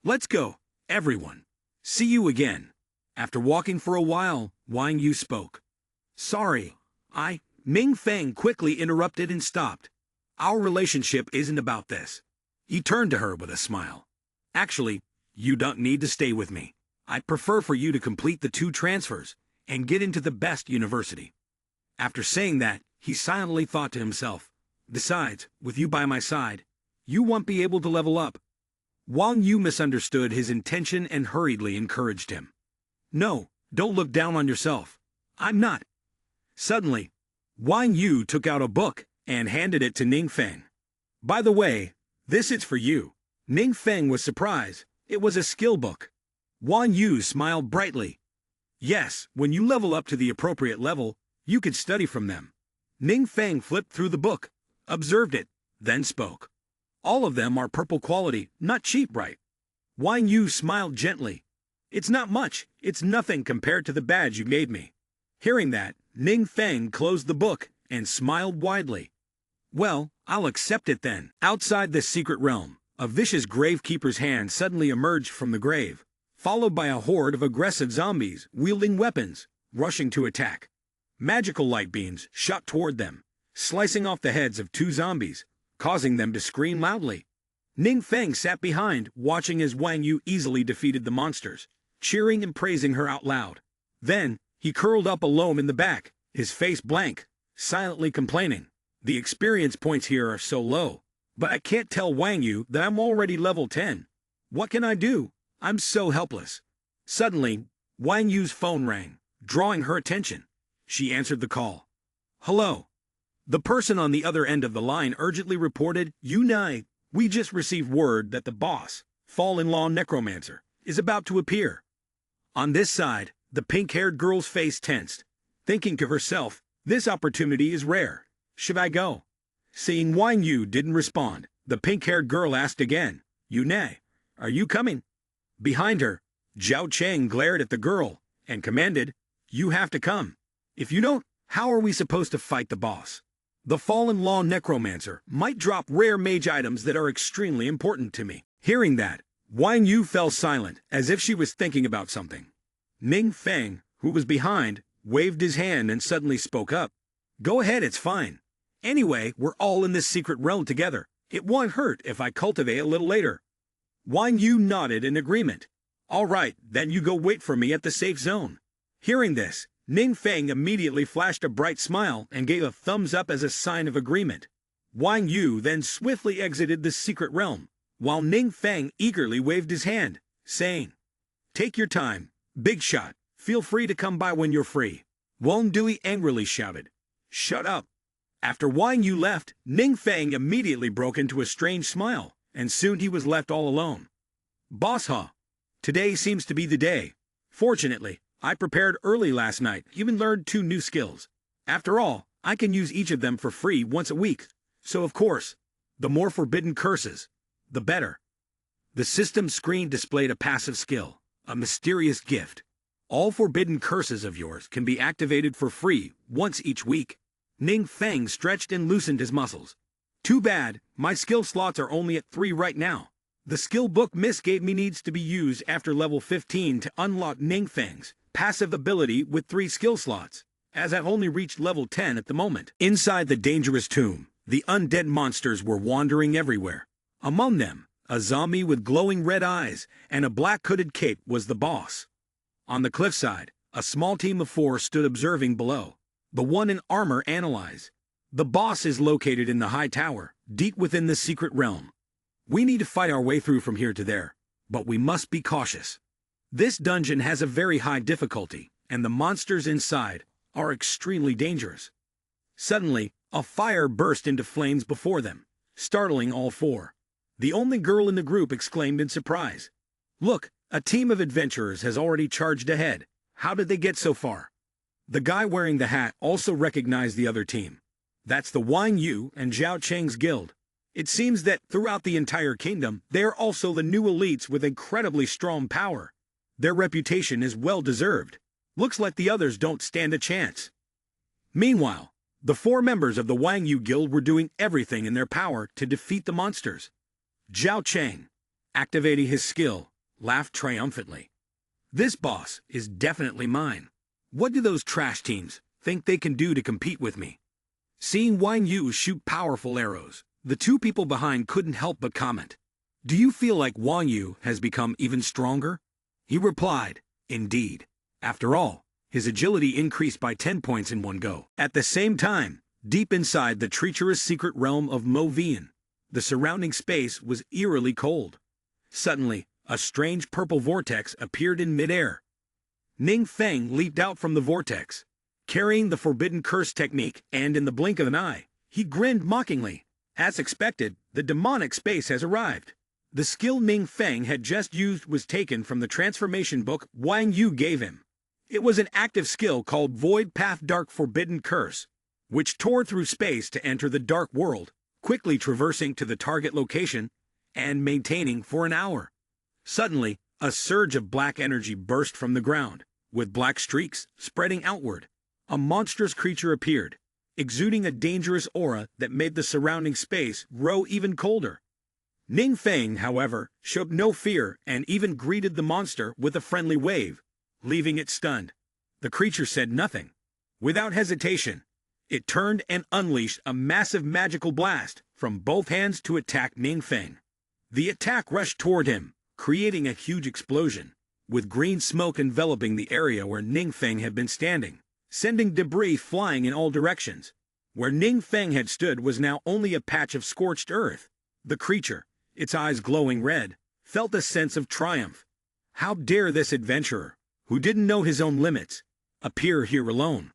Let's go, everyone. See you again. After walking for a while, Wang Yu spoke. Sorry, Ning Feng quickly interrupted and stopped. Our relationship isn't about this. He turned to her with a smile. Actually, you don't need to stay with me. I'd prefer for you to complete the 2 transfers and get into the best university. After saying that, he silently thought to himself, Besides, with you by my side, you won't be able to level up. Wang Yu misunderstood his intention and hurriedly encouraged him. No, don't look down on yourself. I'm not. Suddenly, Wang Yu took out a book and handed it to Ning Feng. By the way, this is for you. Ning Feng was surprised. It was a skill book. Wang Yu smiled brightly. Yes, when you level up to the appropriate level, you could study from them. Ning Feng flipped through the book, observed it, then spoke. All of them are purple quality, not cheap, right? Wang Yu smiled gently. It's not much, it's nothing compared to the badge you gave me. Hearing that, Ning Feng closed the book and smiled widely. Well, I'll accept it then. Outside the secret realm, a vicious gravekeeper's hand suddenly emerged from the grave, followed by a horde of aggressive zombies wielding weapons, rushing to attack. Magical light beams shot toward them, slicing off the heads of 2 zombies, causing them to scream loudly. Ning Feng sat behind, watching as Wang Yu easily defeated the monsters, cheering and praising her out loud. Then, he curled up alone in the back, his face blank, silently complaining. The experience points here are so low, but I can't tell Wang Yu that I'm already level 10. What can I do? I'm so helpless. Suddenly, Wang Yu's phone rang, drawing her attention. She answered the call. Hello. The person on the other end of the line urgently reported, Yunai, we just received word that the boss, Fall-in-Law Necromancer, is about to appear. On this side, the pink-haired girl's face tensed, thinking to herself, this opportunity is rare. Should I go? Seeing Wang Yu didn't respond, the pink-haired girl asked again, Yunai, are you coming? Behind her, Zhao Cheng glared at the girl and commanded, You have to come. If you don't, how are we supposed to fight the boss? The Fallen-Law Necromancer might drop rare mage items that are extremely important to me. Hearing that, Wang Yu fell silent, as if she was thinking about something. Ning Feng, who was behind, waved his hand and suddenly spoke up. Go ahead, it's fine. Anyway, we're all in this secret realm together. It won't hurt if I cultivate a little later. Wang Yu nodded in agreement. All right, then you go wait for me at the safe zone. Hearing this, Ning Feng immediately flashed a bright smile and gave a thumbs up as a sign of agreement. Wang Yu then swiftly exited the secret realm, while Ning Feng eagerly waved his hand, saying, Take your time, big shot, feel free to come by when you're free. Wang Dui angrily shouted, Shut up. After Wang Yu left, Ning Feng immediately broke into a strange smile, and soon he was left all alone. Boss huh? Today seems to be the day. Fortunately, I prepared early last night, even learned 2 new skills. After all, I can use each of them for free once a week. So of course, the more forbidden curses, the better. The system screen displayed a passive skill, a mysterious gift. All forbidden curses of yours can be activated for free once each week. Ning Feng stretched and loosened his muscles. Too bad, my skill slots are only at 3 right now. The skill book Miss gave me needs to be used after level 15 to unlock Ning Feng's passive ability with 3 skill slots, as I've only reached level 10 at the moment. Inside the dangerous tomb, the undead monsters were wandering everywhere. Among them, a zombie with glowing red eyes and a black hooded cape was the boss. On the cliffside, a small team of 4 stood observing below. The one in armor analyzed. The boss is located in the high tower, deep within the secret realm. We need to fight our way through from here to there, but we must be cautious. This dungeon has a very high difficulty, and the monsters inside are extremely dangerous. Suddenly, a fire burst into flames before them, startling all 4. The only girl in the group exclaimed in surprise. Look, a team of adventurers has already charged ahead. How did they get so far? The guy wearing the hat also recognized the other team. That's the Wang Yu and Zhao Cheng's guild. It seems that throughout the entire kingdom, they are also the new elites with incredibly strong power. Their reputation is well deserved. Looks like the others don't stand a chance. Meanwhile, the 4 members of the Wang Yu guild were doing everything in their power to defeat the monsters. Zhao Cheng, activating his skill, laughed triumphantly. This boss is definitely mine. What do those trash teams think they can do to compete with me? Seeing Wang Yu shoot powerful arrows, the 2 people behind couldn't help but comment. Do you feel like Wang Yu has become even stronger? He replied, Indeed. After all, his agility increased by 10 points in one go. At the same time, deep inside the treacherous secret realm of Mo Vian, the surrounding space was eerily cold. Suddenly, a strange purple vortex appeared in midair. Ning Feng leaped out from the vortex, carrying the forbidden curse technique, and in the blink of an eye, he grinned mockingly. As expected, the demonic space has arrived. The skill Ning Feng had just used was taken from the transformation book Wang Yu gave him. It was an active skill called Void Path Dark Forbidden Curse, which tore through space to enter the dark world, quickly traversing to the target location and maintaining for an hour. Suddenly, a surge of black energy burst from the ground, with black streaks spreading outward. A monstrous creature appeared, exuding a dangerous aura that made the surrounding space grow even colder. Ning Feng, however, showed no fear and even greeted the monster with a friendly wave, leaving it stunned. The creature said nothing. Without hesitation, it turned and unleashed a massive magical blast from both hands to attack Ning Feng. The attack rushed toward him, creating a huge explosion, with green smoke enveloping the area where Ning Feng had been standing, sending debris flying in all directions. Where Ning Feng had stood was now only a patch of scorched earth. The creature, its eyes glowing red, felt a sense of triumph. How dare this adventurer, who didn't know his own limits, appear here alone?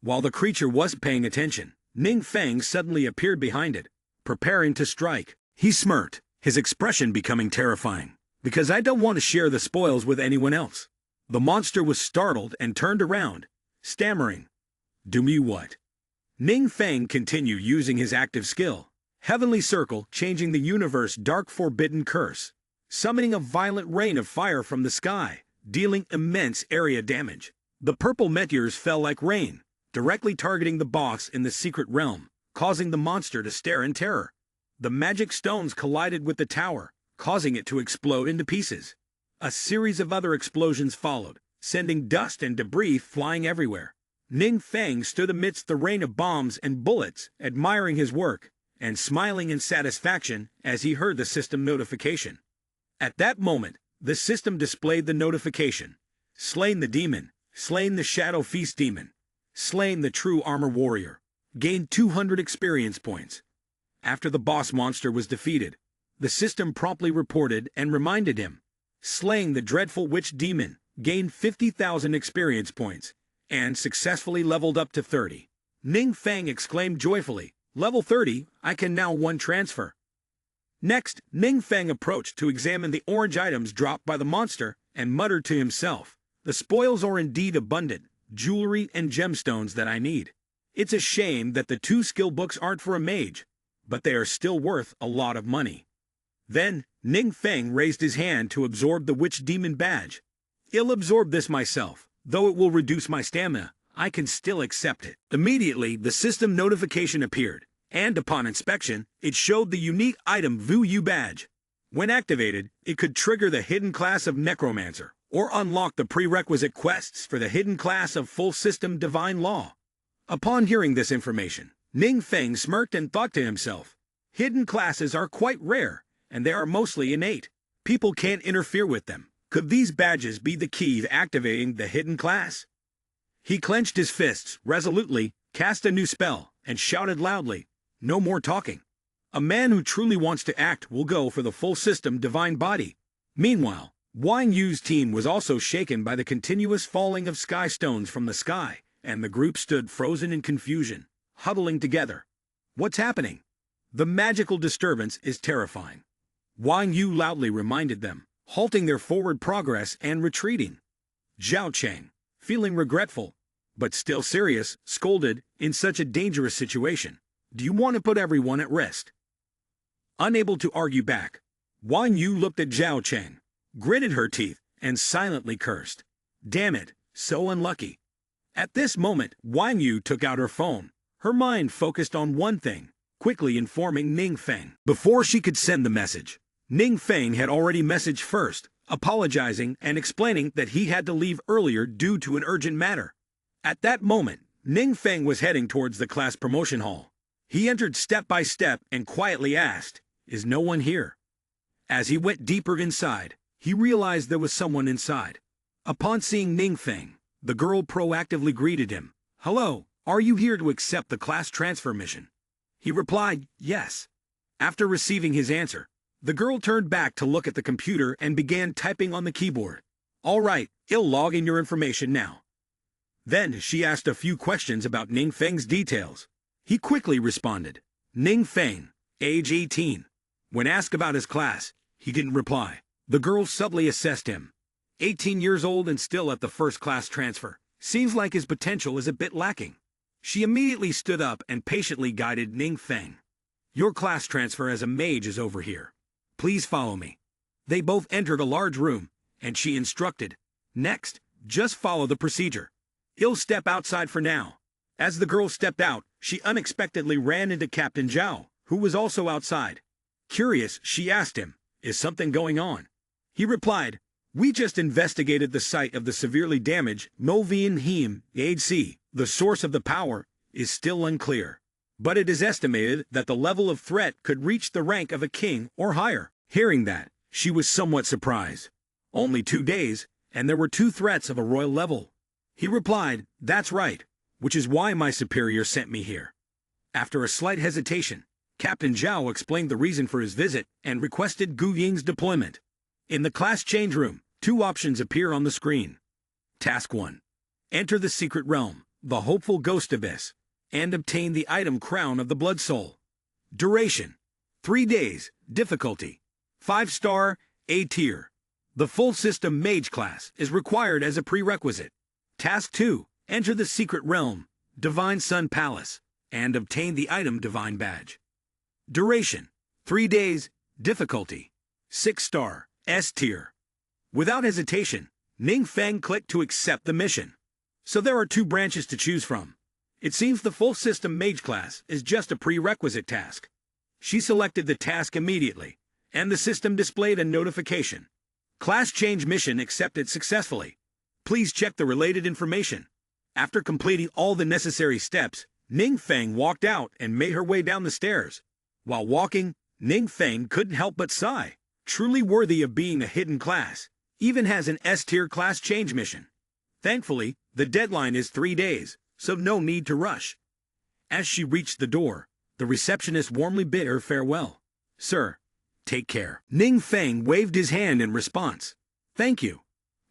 While the creature was paying attention, Ning Feng suddenly appeared behind it, preparing to strike. He smirked, his expression becoming terrifying. Because I don't want to share the spoils with anyone else. The monster was startled and turned around, stammering. Do me what? Ning Feng continued using his active skill. Heavenly Circle, changing the universe dark forbidden curse, summoning a violent rain of fire from the sky, dealing immense area damage. The purple meteors fell like rain, directly targeting the boss in the secret realm, causing the monster to stare in terror. The magic stones collided with the tower, causing it to explode into pieces. A series of other explosions followed, sending dust and debris flying everywhere. Ning Feng stood amidst the rain of bombs and bullets, admiring his work, and smiling in satisfaction as he heard the system notification. At that moment, the system displayed the notification. Slain the demon, slain the Shadow Feast demon, slain the true armor warrior, gained 200 experience points. After the boss monster was defeated, the system promptly reported and reminded him. Slaying the dreadful witch demon, gained 50,000 experience points, and successfully leveled up to 30. Ning Feng exclaimed joyfully, "Level 30, I can now one transfer." Next, Ning Feng approached to examine the orange items dropped by the monster and muttered to himself, "The spoils are indeed abundant, jewelry and gemstones that I need. It's a shame that the 2 skill books aren't for a mage, but they are still worth a lot of money." Then, Ning Feng raised his hand to absorb the witch demon badge. "I'll absorb this myself, though it will reduce my stamina. I can still accept it." Immediately, the system notification appeared, and upon inspection, it showed the unique item Vu Yu badge. When activated, it could trigger the hidden class of Necromancer, or unlock the prerequisite quests for the hidden class of full system Divine Law. Upon hearing this information, Ning Feng smirked and thought to himself, "Hidden classes are quite rare, and they are mostly innate. People can't interfere with them. Could these badges be the key to activating the hidden class?" He clenched his fists resolutely, cast a new spell, and shouted loudly, "No more talking. A man who truly wants to act will go for the full system divine body." Meanwhile, Wang Yu's team was also shaken by the continuous falling of sky stones from the sky, and the group stood frozen in confusion, huddling together. "What's happening? The magical disturbance is terrifying," Wang Yu loudly reminded them, halting their forward progress and retreating. Zhao Cheng, feeling regretful, but still serious, scolded, "In such a dangerous situation, do you want to put everyone at rest?" Unable to argue back, Wang Yu looked at Zhao Cheng, gritted her teeth, and silently cursed. "Damn it, so unlucky." At this moment, Wang Yu took out her phone, her mind focused on one thing, quickly informing Ning Feng. Before she could send the message, Ning Feng had already messaged first, apologizing and explaining that he had to leave earlier due to an urgent matter. At that moment, Ning Feng was heading towards the class promotion hall. He entered step by step and quietly asked, "Is no one here?" As he went deeper inside, he realized there was someone inside. Upon seeing Ning Feng, the girl proactively greeted him. "Hello, are you here to accept the class transfer mission?" He replied, "Yes." After receiving his answer, the girl turned back to look at the computer and began typing on the keyboard. "All right, I'll log in your information now." Then she asked a few questions about Ning Feng's details. He quickly responded, "Ning Feng, age 18. When asked about his class, he didn't reply. The girl subtly assessed him. 18 years old and still at the first class transfer. Seems like his potential is a bit lacking. She immediately stood up and patiently guided Ning Feng. "Your class transfer as a mage is over here. Please follow me." They both entered a large room, and she instructed, "Next, just follow the procedure. I'll step outside for now." As the girl stepped out, she unexpectedly ran into Captain Zhao, who was also outside. Curious, she asked him, "Is something going on?" He replied, "We just investigated the site of the severely damaged Novian Heem, age C. The source of the power is still unclear, but it is estimated that the level of threat could reach the rank of a king or higher." Hearing that, she was somewhat surprised. Only 2 days, and there were 2 threats of a royal level. He replied, "That's right, which is why my superior sent me here." After a slight hesitation, Captain Zhao explained the reason for his visit and requested Gu Ying's deployment. In the class change room, 2 options appear on the screen. Task 1. Enter the secret realm, the hopeful ghost abyss, and obtain the item Crown of the Blood Soul. Duration: 3 days. Difficulty: 5-star, A tier. The full system mage class is required as a prerequisite. Task 2. Enter the secret realm, Divine Sun Palace, and obtain the item Divine Badge. Duration: 3 days. Difficulty: 6-star, S tier. Without hesitation, Ning Feng clicked to accept the mission. So there are 2 branches to choose from. It seems the full system mage class is just a prerequisite task. She selected the task immediately, and the system displayed a notification. Class change mission accepted successfully. Please check the related information. After completing all the necessary steps, Ning Feng walked out and made her way down the stairs. While walking, Ning Feng couldn't help but sigh. Truly worthy of being a hidden class. Even has an S-tier class change mission. Thankfully, the deadline is 3 days, so no need to rush. As she reached the door, the receptionist warmly bid her farewell. Sir, take care. Ning Feng waved his hand in response. Thank you.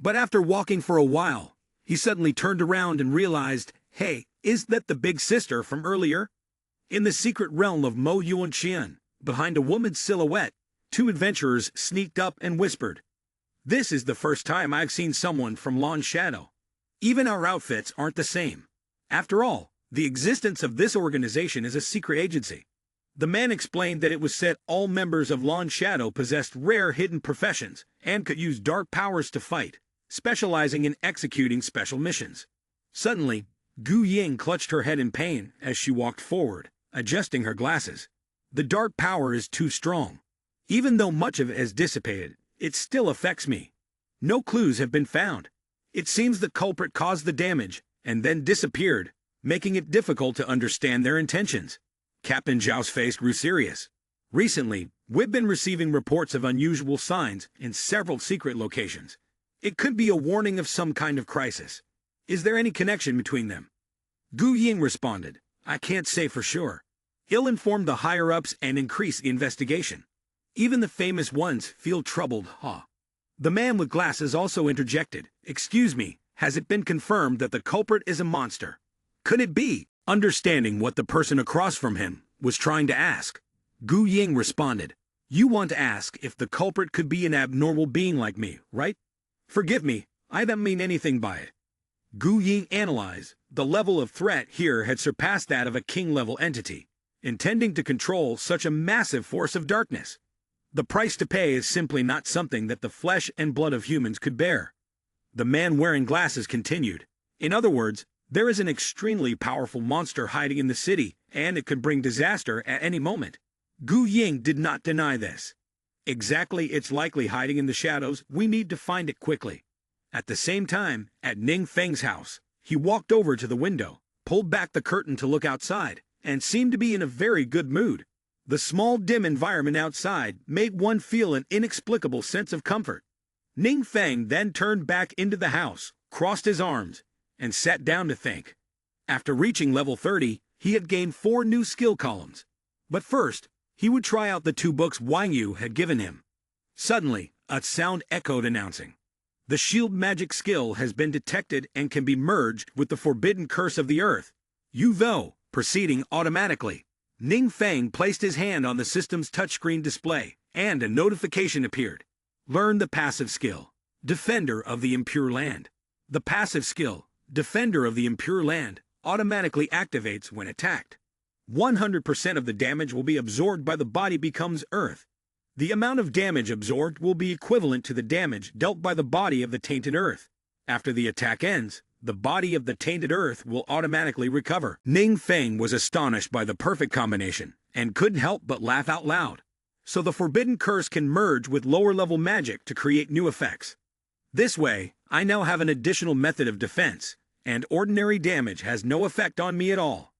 But after walking for a while, he suddenly turned around and realized, hey, is that the big sister from earlier? In the secret realm of Mo Yuanxian, behind a woman's silhouette, 2 adventurers sneaked up and whispered. This is the first time I've seen someone from Lawn Shadow. Even our outfits aren't the same. After all, the existence of this organization is a secret agency. The man explained that it was said all members of Lawn Shadow possessed rare hidden professions and could use dark powers to fight, specializing in executing special missions. Suddenly, Gu Ying clutched her head in pain as she walked forward, adjusting her glasses. The dark power is too strong. Even though much of it has dissipated, it still affects me. No clues have been found. It seems the culprit caused the damage and then disappeared, making it difficult to understand their intentions. Captain Zhao's face grew serious. Recently, we've been receiving reports of unusual signs in several secret locations. It could be a warning of some kind of crisis. Is there any connection between them? Gu Ying responded, I can't say for sure. He'll inform the higher-ups and increase the investigation. Even the famous ones feel troubled, huh? The man with glasses also interjected, excuse me, has it been confirmed that the culprit is a monster? Could it be? Understanding what the person across from him was trying to ask, Gu Ying responded, you want to ask if the culprit could be an abnormal being like me, right? Forgive me, I don't mean anything by it. Gu Ying analyzed, the level of threat here had surpassed that of a king-level entity, intending to control such a massive force of darkness. The price to pay is simply not something that the flesh and blood of humans could bear. The man wearing glasses continued, in other words, there is an extremely powerful monster hiding in the city, and it could bring disaster at any moment. Gu Ying did not deny this. Exactly, it's likely hiding in the shadows, we need to find it quickly. At the same time, at Ning Feng's house, he walked over to the window, pulled back the curtain to look outside, and seemed to be in a very good mood. The small, dim environment outside made one feel an inexplicable sense of comfort. Ning Feng then turned back into the house, crossed his arms, and sat down to think. After reaching level 30, he had gained 4 new skill columns. But first, he would try out the 2 books Wang Yu had given him. Suddenly, a sound echoed announcing, the shield magic skill has been detected and can be merged with the forbidden curse of the earth. Yu Vo, proceeding automatically. Ning Feng placed his hand on the system's touchscreen display, and a notification appeared. Learn the passive skill, Defender of the Impure Land. The passive skill, Defender of the Impure Land, automatically activates when attacked. 100% of the damage will be absorbed by the body becomes earth. The amount of damage absorbed will be equivalent to the damage dealt by the body of the tainted earth. After the attack ends, the body of the tainted earth will automatically recover. Ning Feng was astonished by the perfect combination, and couldn't help but laugh out loud. So the forbidden curse can merge with lower-level magic to create new effects. This way, I now have an additional method of defense, and ordinary damage has no effect on me at all.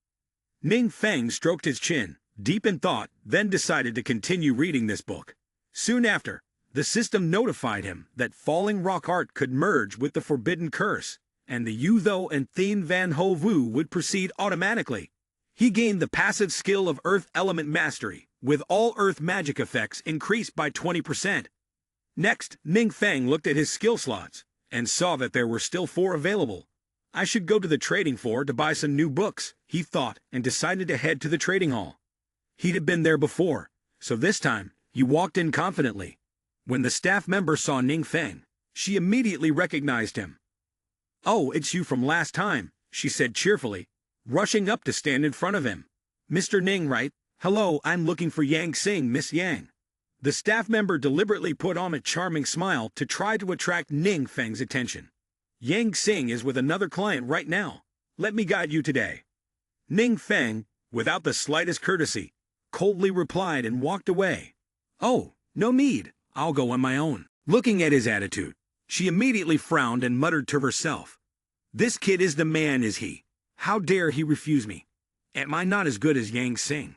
Ning Feng stroked his chin, deep in thought, then decided to continue reading this book. Soon after, the system notified him that falling rock art could merge with the forbidden curse, and the Yu Tho and Thien Van Ho Vu would proceed automatically. He gained the passive skill of Earth Element Mastery, with all Earth magic effects increased by 20%. Next, Ning Feng looked at his skill slots, and saw that there were still 4 available. I should go to the trading floor to buy some new books, he thought, and decided to head to the trading hall. He had been there before, so this time, he walked in confidently. When the staff member saw Ning Feng, she immediately recognized him. Oh, it's you from last time, she said cheerfully, rushing up to stand in front of him. Mr. Ning, right? Hello, I'm looking for Yang Xing, Miss Yang. The staff member deliberately put on a charming smile to try to attract Ning Feng's attention. Yang Xing is with another client right now. Let me guide you today. Ning Feng, without the slightest courtesy, coldly replied and walked away. Oh, No need, I'll go on my own. Looking at his attitude, she immediately frowned and muttered to herself. This kid is the man, is he? How dare he refuse me? Am I not as good as Yang Xing?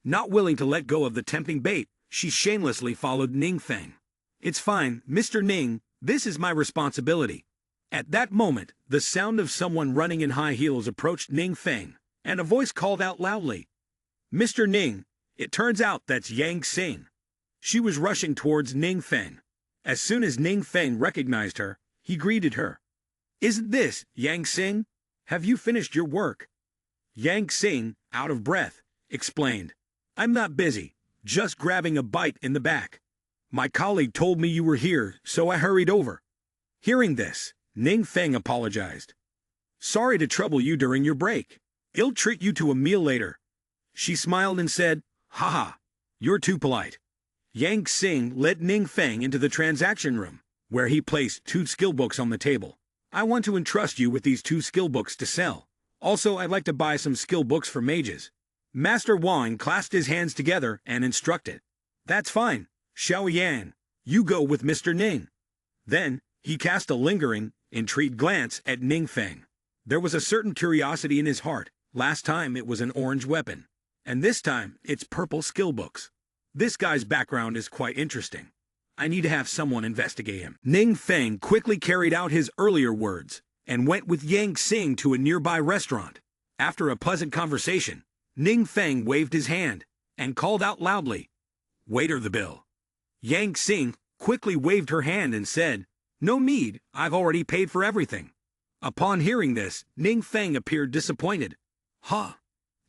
Not willing to let go of the tempting bait, she shamelessly followed Ning Feng. It's fine, Mr. Ning, this is my responsibility. At that moment, the sound of someone running in high heels approached Ning Feng, and a voice called out loudly, Mr. Ning, it turns out that's Yang Xing. She was rushing towards Ning Feng. As soon as Ning Feng recognized her, he greeted her. Isn't this Yang Xing? Have you finished your work? Yang Xing, out of breath, explained, I'm not busy, just grabbing a bite in the back. My colleague told me you were here, so I hurried over. Hearing this, Ning Feng apologized. Sorry to trouble you during your break. I'll treat you to a meal later. She smiled and said, Haha, you're too polite. Yang Xing led Ning Feng into the transaction room, where he placed 2 skill books on the table. I want to entrust you with these 2 skill books to sell. Also, I'd like to buy some skill books for mages. Master Wang clasped his hands together and instructed. That's fine, Xiao Yan. You go with Mr. Ning. Then, he cast a lingering, intrigued glance at Ning Feng. There was a certain curiosity in his heart. Last time it was an orange weapon, and this time it's purple skill books. This guy's background is quite interesting. I need to have someone investigate him. Ning Feng quickly carried out his earlier words and went with Yang Xing to a nearby restaurant. After a pleasant conversation, Ning Feng waved his hand and called out loudly, Waiter, the bill. Yang Xing quickly waved her hand and said, No need, I've already paid for everything. Upon hearing this, Ning Feng appeared disappointed. Huh?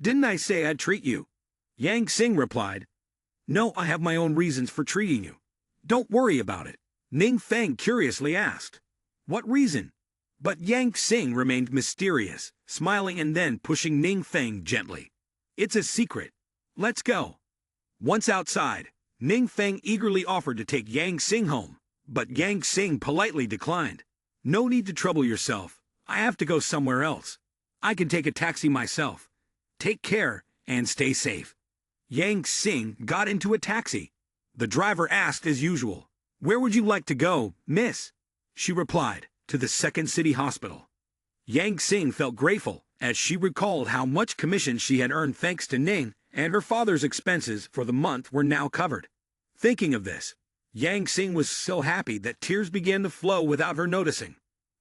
Didn't I say I'd treat you? Yang Xing replied, No, I have my own reasons for treating you. Don't worry about it. Ning Feng curiously asked, What reason? But Yang Xing remained mysterious, smiling and then pushing Ning Feng gently. It's a secret. Let's go. Once outside, Ning Feng eagerly offered to take Yang Xing home, but Yang Xing politely declined. No need to trouble yourself. I have to go somewhere else. I can take a taxi myself. Take care and stay safe. Yang Xing got into a taxi. The driver asked as usual, Where would you like to go, miss? She replied, To the second city hospital. Yang Xing felt grateful as she recalled how much commission she had earned thanks to Ning, and her father's expenses for the month were now covered. Thinking of this, Yang Xing was so happy that tears began to flow without her noticing.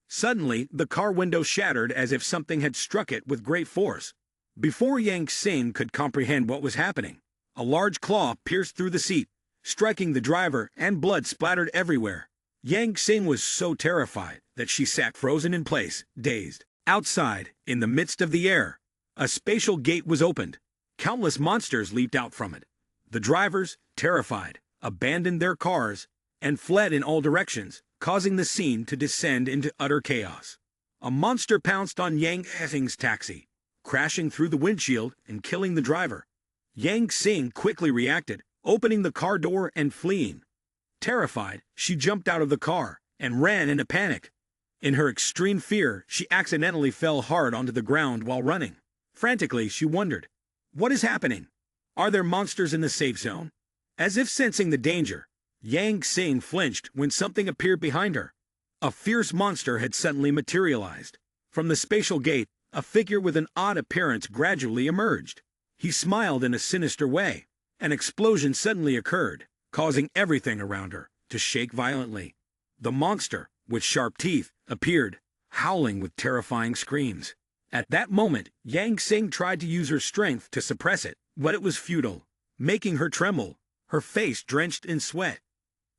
Suddenly, the car window shattered as if something had struck it with great force. Before Yang Xing could comprehend what was happening, a large claw pierced through the seat, striking the driver, and blood splattered everywhere. Yang Xing was so terrified that she sat frozen in place, dazed. Outside, in the midst of the air, a spatial gate was opened. Countless monsters leaped out from it. The drivers, terrified, abandoned their cars and fled in all directions, causing the scene to descend into utter chaos. A monster pounced on Yang Xing's taxi, crashing through the windshield and killing the driver. Yang Xing quickly reacted, opening the car door and fleeing. Terrified, she jumped out of the car and ran in a panic. In her extreme fear, she accidentally fell hard onto the ground while running. Frantically, she wondered, What is happening? Are there monsters in the safe zone? As if sensing the danger, Yang Xing flinched when something appeared behind her. A fierce monster had suddenly materialized. From the spatial gate, a figure with an odd appearance gradually emerged. He smiled in a sinister way. An explosion suddenly occurred, causing everything around her to shake violently. The monster, with sharp teeth, appeared, howling with terrifying screams. At that moment, Yang Xing tried to use her strength to suppress it, but it was futile, making her tremble, her face drenched in sweat.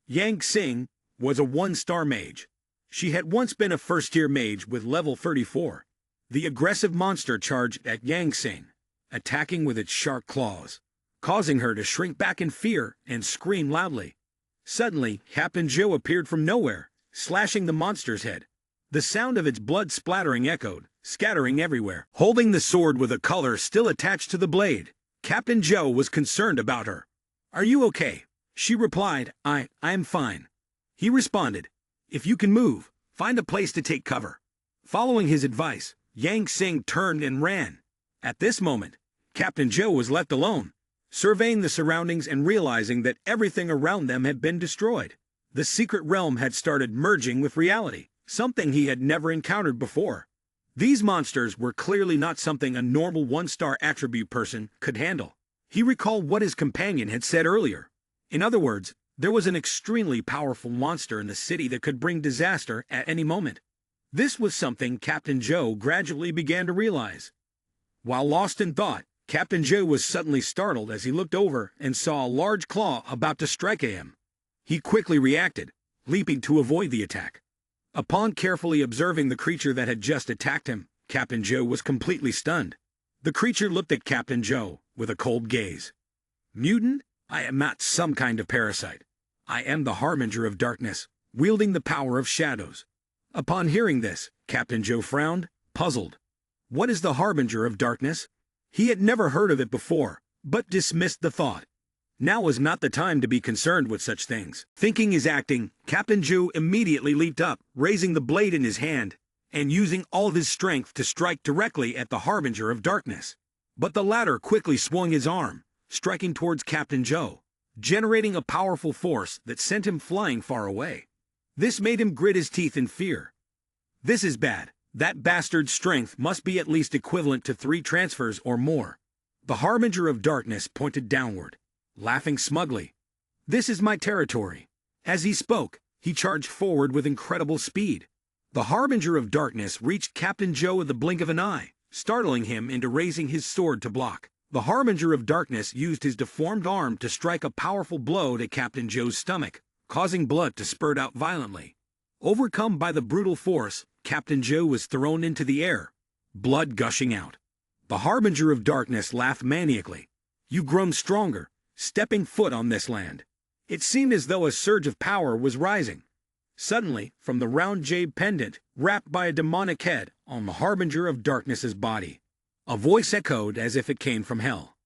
Yang Xing was a 1-star mage. She had once been a first-tier mage with level 34. The aggressive monster charged at Yang Xing, attacking with its sharp claws, causing her to shrink back in fear and scream loudly. Suddenly, Captain Joe appeared from nowhere, slashing the monster's head. The sound of its blood splattering echoed, scattering everywhere. Holding the sword with a collar still attached to the blade, Captain Joe was concerned about her. Are you okay? She replied, I'm fine. He responded, If you can move, find a place to take cover. Following his advice, Yang Xing turned and ran. At this moment, Captain Joe was left alone. surveying the surroundings and realizing that everything around them had been destroyed. The secret realm had started merging with reality, something he had never encountered before. These monsters were clearly not something a normal one-star attribute person could handle. He recalled what his companion had said earlier. In other words, there was an extremely powerful monster in the city that could bring disaster at any moment. This was something Captain Joe gradually began to realize. While lost in thought, Captain Joe was suddenly startled as he looked over and saw a large claw about to strike at him. He quickly reacted, leaping to avoid the attack. Upon carefully observing the creature that had just attacked him, Captain Joe was completely stunned. The creature looked at Captain Joe with a cold gaze. "Mutant? I am not some kind of parasite. I am the Harbinger of Darkness, wielding the power of shadows." Upon hearing this, Captain Joe frowned, puzzled. What is the Harbinger of Darkness? He had never heard of it before, but dismissed the thought. Now was not the time to be concerned with such things. Thinking is acting, Captain Joe immediately leaped up, raising the blade in his hand, and using all of his strength to strike directly at the Harbinger of Darkness. But the latter quickly swung his arm, striking towards Captain Joe, generating a powerful force that sent him flying far away. This made him grit his teeth in fear. This is bad. That bastard's strength must be at least equivalent to 3 transfers or more. The Harbinger of Darkness pointed downward, laughing smugly. "This is my territory." As he spoke, he charged forward with incredible speed. The Harbinger of Darkness reached Captain Joe at the blink of an eye, startling him into raising his sword to block. The Harbinger of Darkness used his deformed arm to strike a powerful blow to Captain Joe's stomach, causing blood to spurt out violently. Overcome by the brutal force, Captain Joe was thrown into the air, blood gushing out. The Harbinger of Darkness laughed maniacally. "You grown stronger, stepping foot on this land." It seemed as though a surge of power was rising. Suddenly, from the round jade pendant, wrapped by a demonic head on the Harbinger of Darkness's body, a voice echoed as if it came from hell.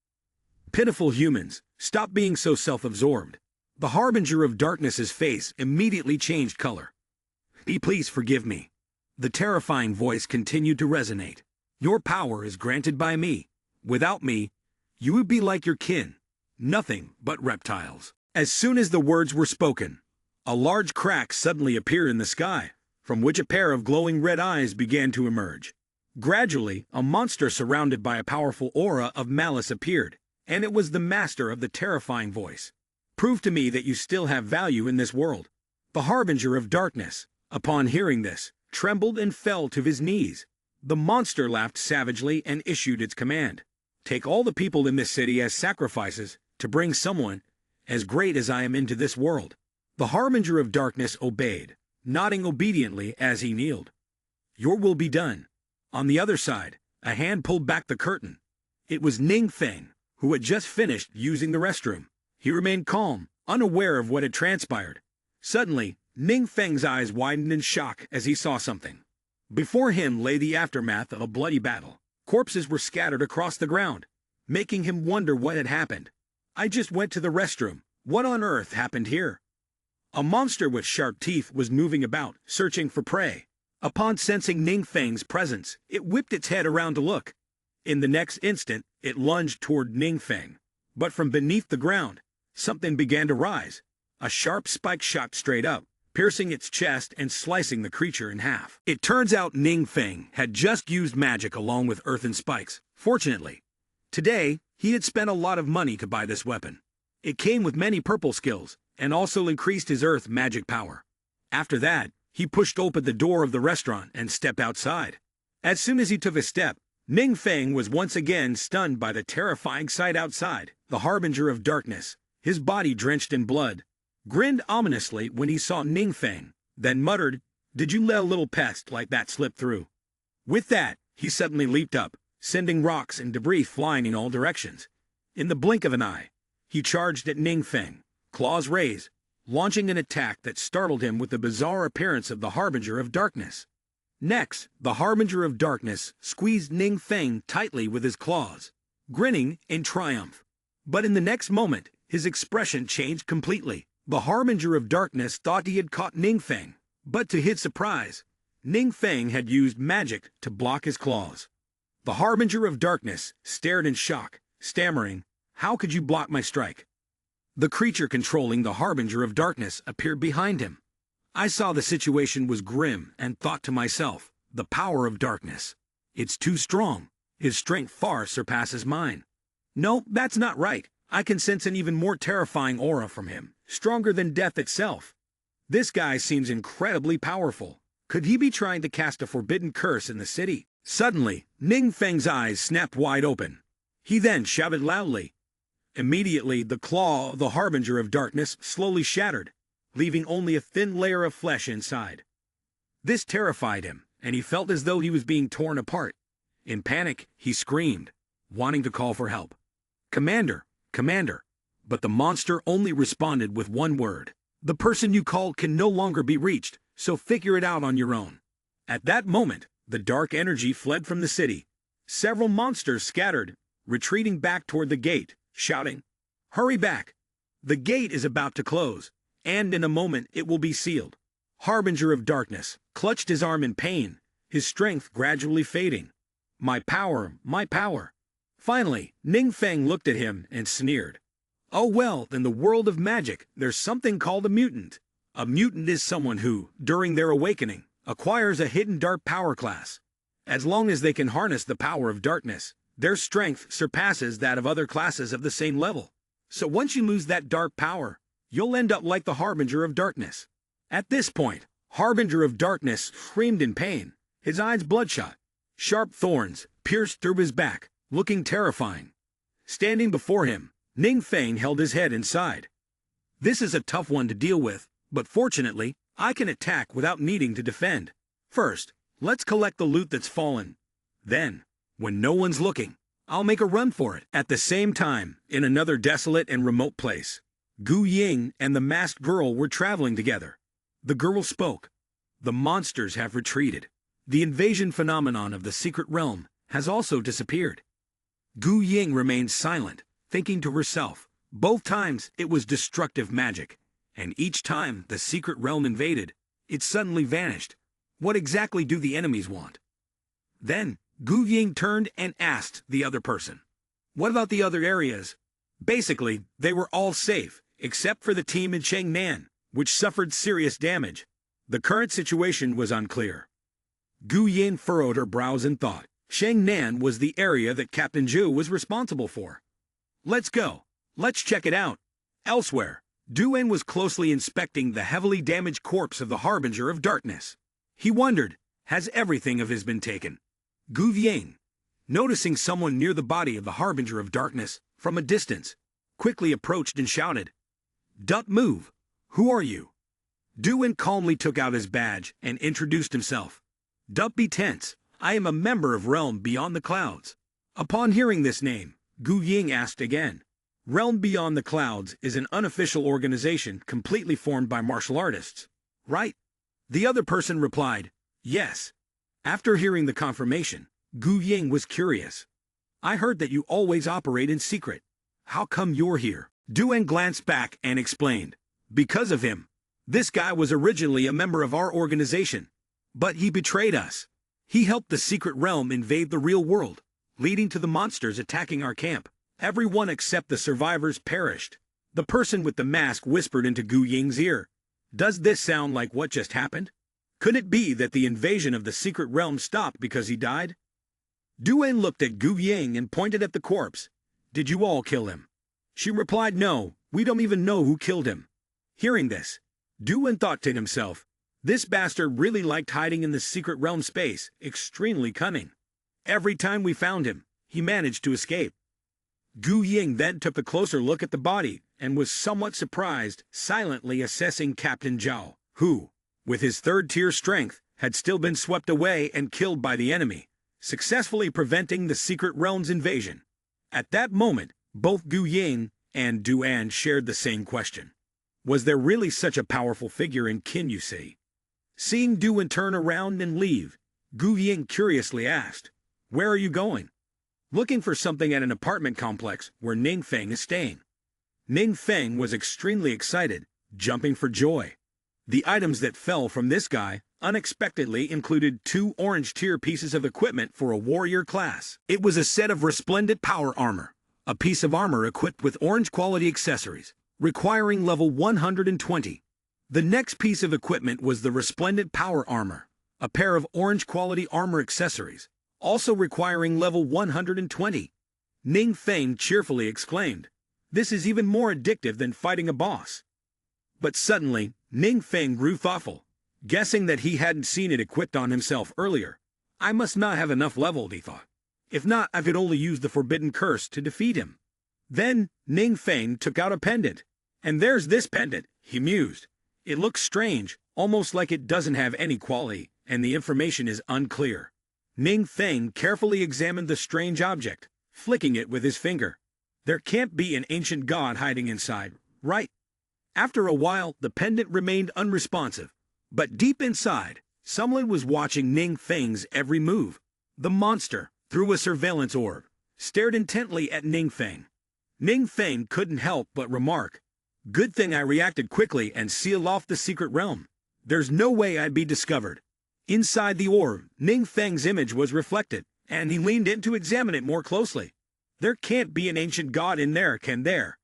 "Pitiful humans, stop being so self-absorbed." The Harbinger of Darkness's face immediately changed color. Please forgive me." The terrifying voice continued to resonate. "Your power is granted by me. Without me, you would be like your kin, nothing but reptiles." As soon as the words were spoken, a large crack suddenly appeared in the sky, from which a pair of glowing red eyes began to emerge. Gradually, a monster surrounded by a powerful aura of malice appeared, and it was the master of the terrifying voice. "Prove to me that you still have value in this world." The Harbinger of Darkness, upon hearing this, trembled and fell to his knees. The monster laughed savagely and issued its command. "Take all the people in this city as sacrifices to bring someone as great as I am into this world." The Harbinger of Darkness obeyed, nodding obediently as he kneeled. "Your will be done." On the other side, a hand pulled back the curtain. It was Ning Feng, who had just finished using the restroom. He remained calm, unaware of what had transpired. Suddenly, Ning Feng's eyes widened in shock as he saw something. Before him lay the aftermath of a bloody battle. Corpses were scattered across the ground, making him wonder what had happened. "I just went to the restroom. What on earth happened here?" A monster with sharp teeth was moving about, searching for prey. Upon sensing Ning Feng's presence, it whipped its head around to look. In the next instant, it lunged toward Ning Feng. But from beneath the ground, something began to rise. A sharp spike shot straight up, piercing its chest and slicing the creature in half. It turns out Ning Feng had just used magic along with earthen spikes. Fortunately, today, he had spent a lot of money to buy this weapon. It came with many purple skills, and also increased his earth magic power. After that, he pushed open the door of the restaurant and stepped outside. As soon as he took a step, Ning Feng was once again stunned by the terrifying sight outside. The Harbinger of Darkness, his body drenched in blood, grinned ominously when he saw Ning Feng, then muttered, "Did you let a little pest like that slip through?" With that, he suddenly leaped up, sending rocks and debris flying in all directions. In the blink of an eye, he charged at Ning Feng, claws raised, launching an attack that startled him with the bizarre appearance of the Harbinger of Darkness. Next, the Harbinger of Darkness squeezed Ning Feng tightly with his claws, grinning in triumph. But in the next moment, his expression changed completely. The Harbinger of Darkness thought he had caught Ning Feng, but to his surprise, Ning Feng had used magic to block his claws. The Harbinger of Darkness stared in shock, stammering, How could you block my strike? The creature controlling the Harbinger of Darkness appeared behind him. I saw the situation was grim and thought to myself, the power of darkness. It's too strong. His strength far surpasses mine. No, that's not right. I can sense an even more terrifying aura from him, stronger than death itself. This guy seems incredibly powerful. Could he be trying to cast a forbidden curse in the city? Suddenly, Ning Feng's eyes snapped wide open. He then shouted loudly. Immediately, the claw of the Harbinger of Darkness slowly shattered, leaving only a thin layer of flesh inside. This terrified him, and he felt as though he was being torn apart. In panic, he screamed, wanting to call for help. "Commander, Commander!" But the monster only responded with one word. "The person you called can no longer be reached, so figure it out on your own." At that moment, the dark energy fled from the city. Several monsters scattered, retreating back toward the gate, shouting, "Hurry back! The gate is about to close, and in a moment it will be sealed." Harbinger of Darkness clutched his arm in pain, his strength gradually fading. My power, my power." Finally, Ning Feng looked at him and sneered. "Oh well, in the world of magic, there's something called a mutant. A mutant is someone who, during their awakening, acquires a hidden dark power class. As long as they can harness the power of darkness, their strength surpasses that of other classes of the same level. So once you lose that dark power, you'll end up like the Harbinger of Darkness." At this point, Harbinger of Darkness screamed in pain, his eyes bloodshot. Sharp thorns pierced through his back, looking terrifying. Standing before him, Ning Feng held his head inside. "This is a tough one to deal with, but fortunately, I can attack without needing to defend. First, let's collect the loot that's fallen. Then, when no one's looking, I'll make a run for it." At the same time, in another desolate and remote place, Gu Ying and the masked girl were traveling together. The girl spoke. "The monsters have retreated. The invasion phenomenon of the secret realm has also disappeared." Gu Ying remained silent, thinking to herself. Both times it was destructive magic, and each time the secret realm invaded, it suddenly vanished. What exactly do the enemies want? Then Gu Ying turned and asked the other person, "What about the other areas?" Basically, they were all safe, except for the team in Chengnan, which suffered serious damage. The current situation was unclear. Gu Ying furrowed her brows in thought. Chengnan was the area that Captain Zhu was responsible for. "Let's go. Let's check it out." Elsewhere, Duan was closely inspecting the heavily damaged corpse of the Harbinger of Darkness. He wondered, has everything of his been taken? Gu Ying, noticing someone near the body of the Harbinger of Darkness from a distance, quickly approached and shouted, "Don't move. Who are you?" Duan calmly took out his badge and introduced himself. "Don't be tense. I am a member of Realm Beyond the Clouds." Upon hearing this name, Gu Ying asked again. Realm Beyond the Clouds is an unofficial organization completely formed by martial artists, right? The other person replied, "Yes." After hearing the confirmation, Gu Ying was curious. "I heard that you always operate in secret. How come you're here?" Duan glanced back and explained, "Because of him. This guy was originally a member of our organization, but he betrayed us. He helped the secret realm invade the real world, leading to the monsters attacking our camp. Everyone except the survivors perished." The person with the mask whispered into Gu Ying's ear, "Does this sound like what just happened? Could it be that the invasion of the secret realm stopped because he died?" Duan looked at Gu Ying and pointed at the corpse. "Did you all kill him?" She replied, "No, we don't even know who killed him." Hearing this, Duan thought to himself, this bastard really liked hiding in the secret realm space, extremely cunning. Every time we found him, he managed to escape. Gu Ying then took a closer look at the body and was somewhat surprised, silently assessing Captain Zhao, who, with his third-tier strength, had still been swept away and killed by the enemy, successfully preventing the secret realm's invasion. At that moment, both Gu Ying and Duan shared the same question. Was there really such a powerful figure in Qin, you see? Seeing Duan turn around and leave, Gu Ying curiously asked, "Where are you going?" "Looking for something at an apartment complex where Ning Feng is staying." Ning Feng was extremely excited, jumping for joy. The items that fell from this guy unexpectedly included 2 orange-tier pieces of equipment for a warrior class. It was a set of resplendent power armor, a piece of armor equipped with orange-quality accessories, requiring level 120. The next piece of equipment was the resplendent power armor, a pair of orange-quality armor accessories, also requiring level 120. Ning Feng cheerfully exclaimed, "This is even more addictive than fighting a boss." But suddenly, Ning Feng grew thoughtful, guessing that he hadn't seen it equipped on himself earlier. "I must not have enough level," he thought. "If not, I could only use the forbidden curse to defeat him." Then, Ning Feng took out a pendant. "And there's this pendant," he mused. "It looks strange, almost like it doesn't have any quality, and the information is unclear." Ning Feng carefully examined the strange object, flicking it with his finger. "There can't be an ancient god hiding inside, right?" After a while, the pendant remained unresponsive. But deep inside, someone was watching Ning Feng's every move. The monster, through a surveillance orb, stared intently at Ning Feng. Ning Feng couldn't help but remark, "Good thing I reacted quickly and sealed off the secret realm. There's no way I'd be discovered." Inside the orb, Ning Feng's image was reflected, and he leaned in to examine it more closely. "There can't be an ancient god in there, can there?"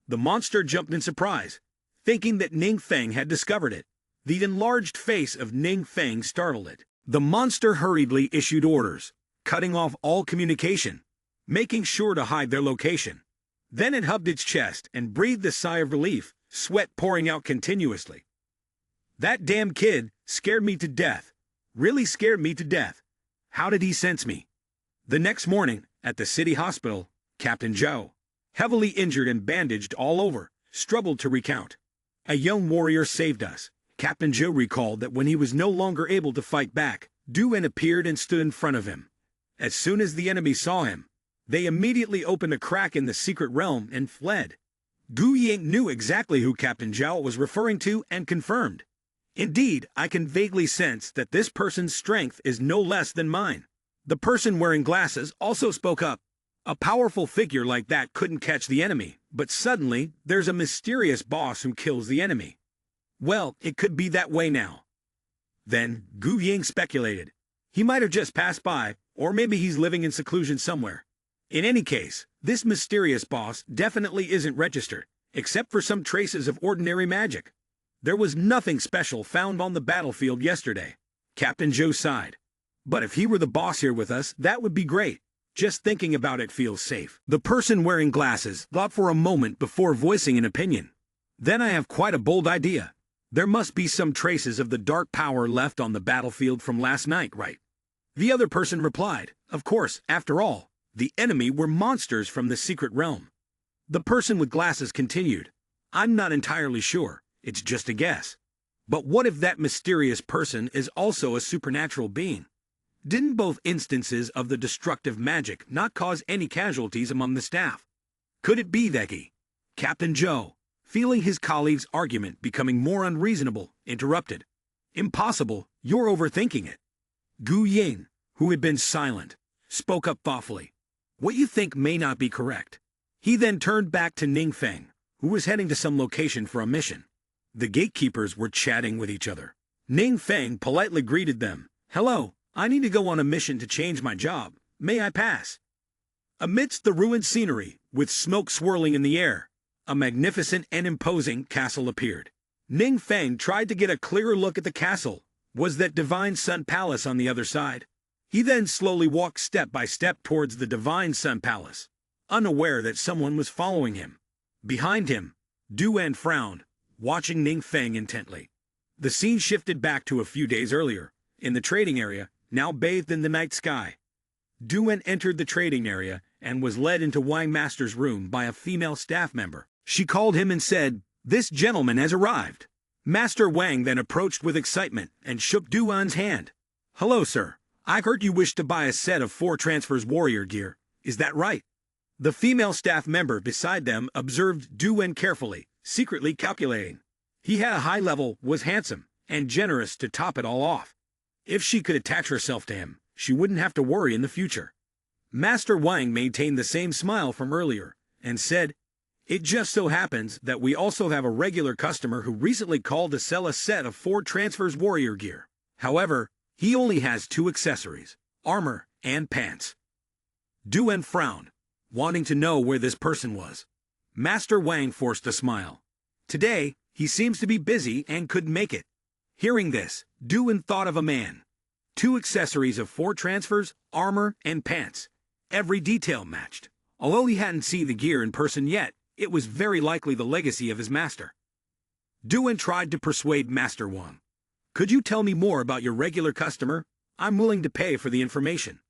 The monster jumped in surprise, thinking that Ning Feng had discovered it. The enlarged face of Ning Feng startled it. The monster hurriedly issued orders, cutting off all communication, making sure to hide their location. Then it hugged its chest and breathed a sigh of relief, sweat pouring out continuously. "That damn kid scared me to death. Really scared me to death. How did he sense me?" The next morning, at the city hospital, Captain Zhou, heavily injured and bandaged all over, struggled to recount. "A young warrior saved us." Captain Zhou recalled that when he was no longer able to fight back, Duan appeared and stood in front of him. As soon as the enemy saw him, they immediately opened a crack in the secret realm and fled. Gu Ying knew exactly who Captain Zhao was referring to and confirmed. "Indeed, I can vaguely sense that this person's strength is no less than mine." The person wearing glasses also spoke up. "A powerful figure like that couldn't catch the enemy, but suddenly there's a mysterious boss who kills the enemy. Well, it could be that way now." Then Gu Ying speculated, "He might have just passed by, or maybe he's living in seclusion somewhere. In any case, this mysterious boss definitely isn't registered, except for some traces of ordinary magic. There was nothing special found on the battlefield yesterday." Captain Zhou sighed. "But if he were the boss here with us, that would be great. Just thinking about it feels safe." The person wearing glasses thought for a moment before voicing an opinion. "Then I have quite a bold idea. There must be some traces of the dark power left on the battlefield from last night, right?" The other person replied, "Of course, after all, the enemy were monsters from the secret realm." The person with glasses continued, "I'm not entirely sure, it's just a guess. But what if that mysterious person is also a supernatural being? Didn't both instances of the destructive magic not cause any casualties among the staff? Could it be that he?" Captain Zhou, feeling his colleague's argument becoming more unreasonable, interrupted, "Impossible, you're overthinking it." Gu Ying, who had been silent, spoke up thoughtfully, "What you think may not be correct." He then turned back to Ning Feng, who was heading to some location for a mission. The gatekeepers were chatting with each other. Ning Feng politely greeted them. "Hello, I need to go on a mission to change my job. May I pass?" Amidst the ruined scenery, with smoke swirling in the air, a magnificent and imposing castle appeared. Ning Feng tried to get a clearer look at the castle. Was that Divine Sun Palace on the other side? He then slowly walked step by step towards the Divine Sun Palace, unaware that someone was following him. Behind him, Duan frowned, watching Ning Feng intently. The scene shifted back to a few days earlier, in the trading area, now bathed in the night sky. Duan entered the trading area and was led into Wang Master's room by a female staff member. She called him and said, "This gentleman has arrived." Master Wang then approached with excitement and shook Duan's hand. "Hello, sir. I heard you wish to buy a set of 4 transfers warrior gear. Is that right?" The female staff member beside them observed Duan carefully, secretly calculating. He had a high level, was handsome, and generous to top it all off. If she could attach herself to him, she wouldn't have to worry in the future. Master Wang maintained the same smile from earlier, and said, "It just so happens that we also have a regular customer who recently called to sell a set of 4 transfers warrior gear. However, he only has 2 accessories, armor and pants." Duan frowned. wanting to know where this person was. Master Wang forced a smile. Today, he seems to be busy and couldn't make it. Hearing this, Duan thought of a man. 2 accessories of 4 transfers, armor, and pants. Every detail matched. Although he hadn't seen the gear in person yet, it was very likely the legacy of his master. Duan tried to persuade Master Wang. Could you tell me more about your regular customer? I'm willing to pay for the information.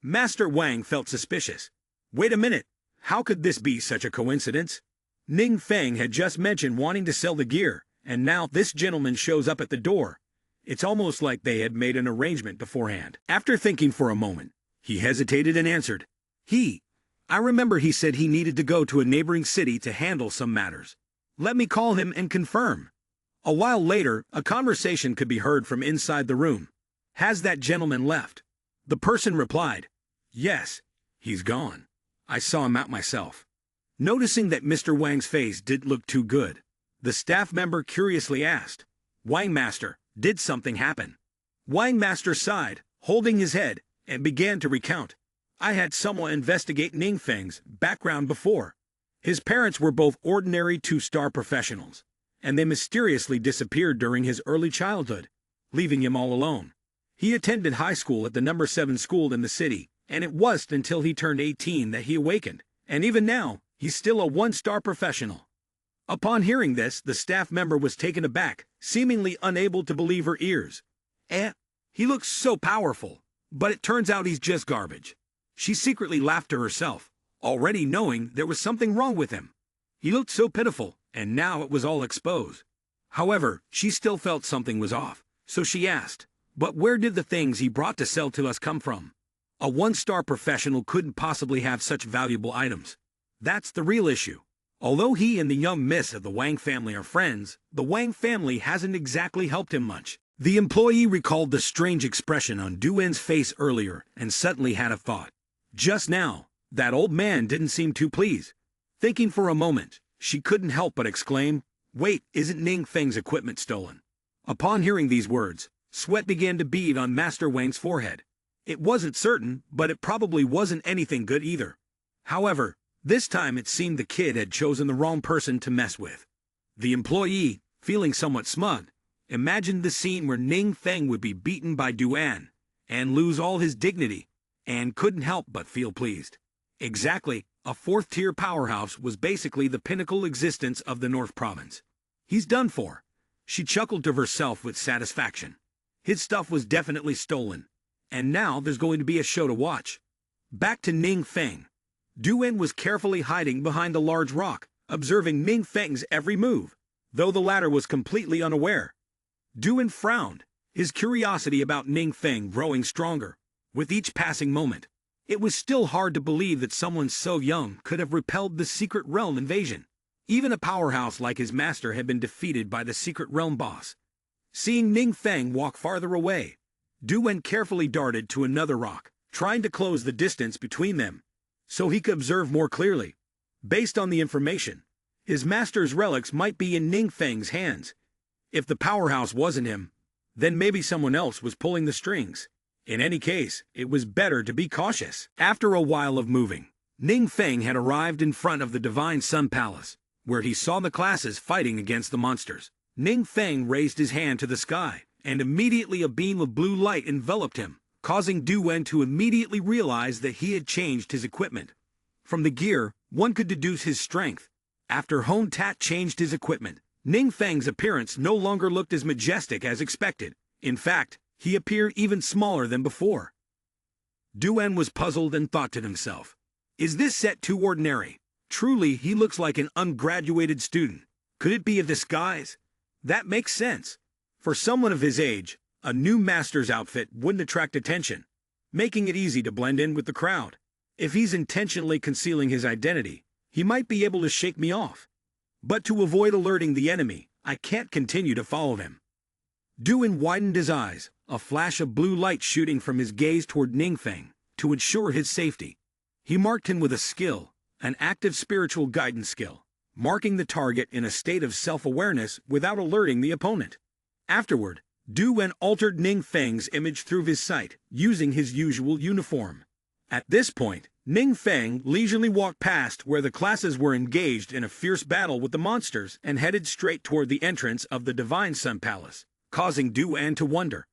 Master Wang felt suspicious. Wait a minute, how could this be such a coincidence? Ning Feng had just mentioned wanting to sell the gear, and now this gentleman shows up at the door. It's almost like they had made an arrangement beforehand. After thinking for a moment, he hesitated and answered. I remember he said he needed to go to a neighboring city to handle some matters. Let me call him and confirm. A while later, a conversation could be heard from inside the room. Has that gentleman left? The person replied. Yes, he's gone. I saw him out myself. Noticing that Mr. Wang's face didn't look too good, the staff member curiously asked, Wang Master, did something happen? Wang Master sighed, holding his head, and began to recount. I had someone investigate Ning Feng's background before. His parents were both ordinary 2-star professionals, and they mysteriously disappeared during his early childhood, leaving him all alone. He attended high school at the number 7 school in the city, and it wasn't until he turned 18 that he awakened, and even now, he's still a 1-star professional. Upon hearing this, the staff member was taken aback, seemingly unable to believe her ears. He looks so powerful, but it turns out he's just garbage. She secretly laughed to herself, already knowing there was something wrong with him. He looked so pitiful, and now it was all exposed. However, she still felt something was off, so she asked, but where did the things he brought to sell to us come from? A 1-star professional couldn't possibly have such valuable items. That's the real issue. Although he and the young miss of the Wang family are friends, the Wang family hasn't exactly helped him much. The employee recalled the strange expression on Duan's face earlier and suddenly had a thought. Just now, that old man didn't seem too pleased. Thinking for a moment, she couldn't help but exclaim, Wait, isn't Ning Feng's equipment stolen? Upon hearing these words, sweat began to bead on Master Wang's forehead. It wasn't certain, but it probably wasn't anything good either. However, this time it seemed the kid had chosen the wrong person to mess with. The employee, feeling somewhat smug, imagined the scene where Ning Feng would be beaten by Duan and lose all his dignity, and couldn't help but feel pleased. Exactly, a 4th-tier powerhouse was basically the pinnacle existence of the North Province. He's done for. She chuckled to herself with satisfaction. His stuff was definitely stolen, and now there's going to be a show to watch. Back to Ning Feng. Duan was carefully hiding behind a large rock, observing Ning Feng's every move, though the latter was completely unaware. Duan frowned, his curiosity about Ning Feng growing stronger. With each passing moment, it was still hard to believe that someone so young could have repelled the Secret Realm invasion. Even a powerhouse like his master had been defeated by the Secret Realm boss. Seeing Ning Feng walk farther away, Duan carefully darted to another rock, trying to close the distance between them, so he could observe more clearly. Based on the information, his master's relics might be in Ning Feng's hands. If the powerhouse wasn't him, then maybe someone else was pulling the strings. In any case, it was better to be cautious. After a while of moving, Ning Feng had arrived in front of the Divine Sun Palace, where he saw the classes fighting against the monsters. Ning Feng raised his hand to the sky, and immediately a beam of blue light enveloped him, causing Duan to immediately realize that he had changed his equipment. From the gear, one could deduce his strength. After Hon Tat changed his equipment, Ning Feng's appearance no longer looked as majestic as expected. In fact, he appeared even smaller than before. Duan was puzzled and thought to himself, is this set too ordinary? Truly, he looks like an ungraduated student. Could it be a disguise? That makes sense. For someone of his age, a new master's outfit wouldn't attract attention, making it easy to blend in with the crowd. If he's intentionally concealing his identity, he might be able to shake me off. But to avoid alerting the enemy, I can't continue to follow him. Duan widened his eyes, a flash of blue light shooting from his gaze toward Ning Feng, to ensure his safety. He marked him with a skill, an active spiritual guidance skill, marking the target in a state of self-awareness without alerting the opponent. Afterward, Duan altered Ning Feng's image through his sight, using his usual uniform. At this point, Ning Feng leisurely walked past where the classes were engaged in a fierce battle with the monsters and headed straight toward the entrance of the Divine Sun Palace, causing Du-An to wonder.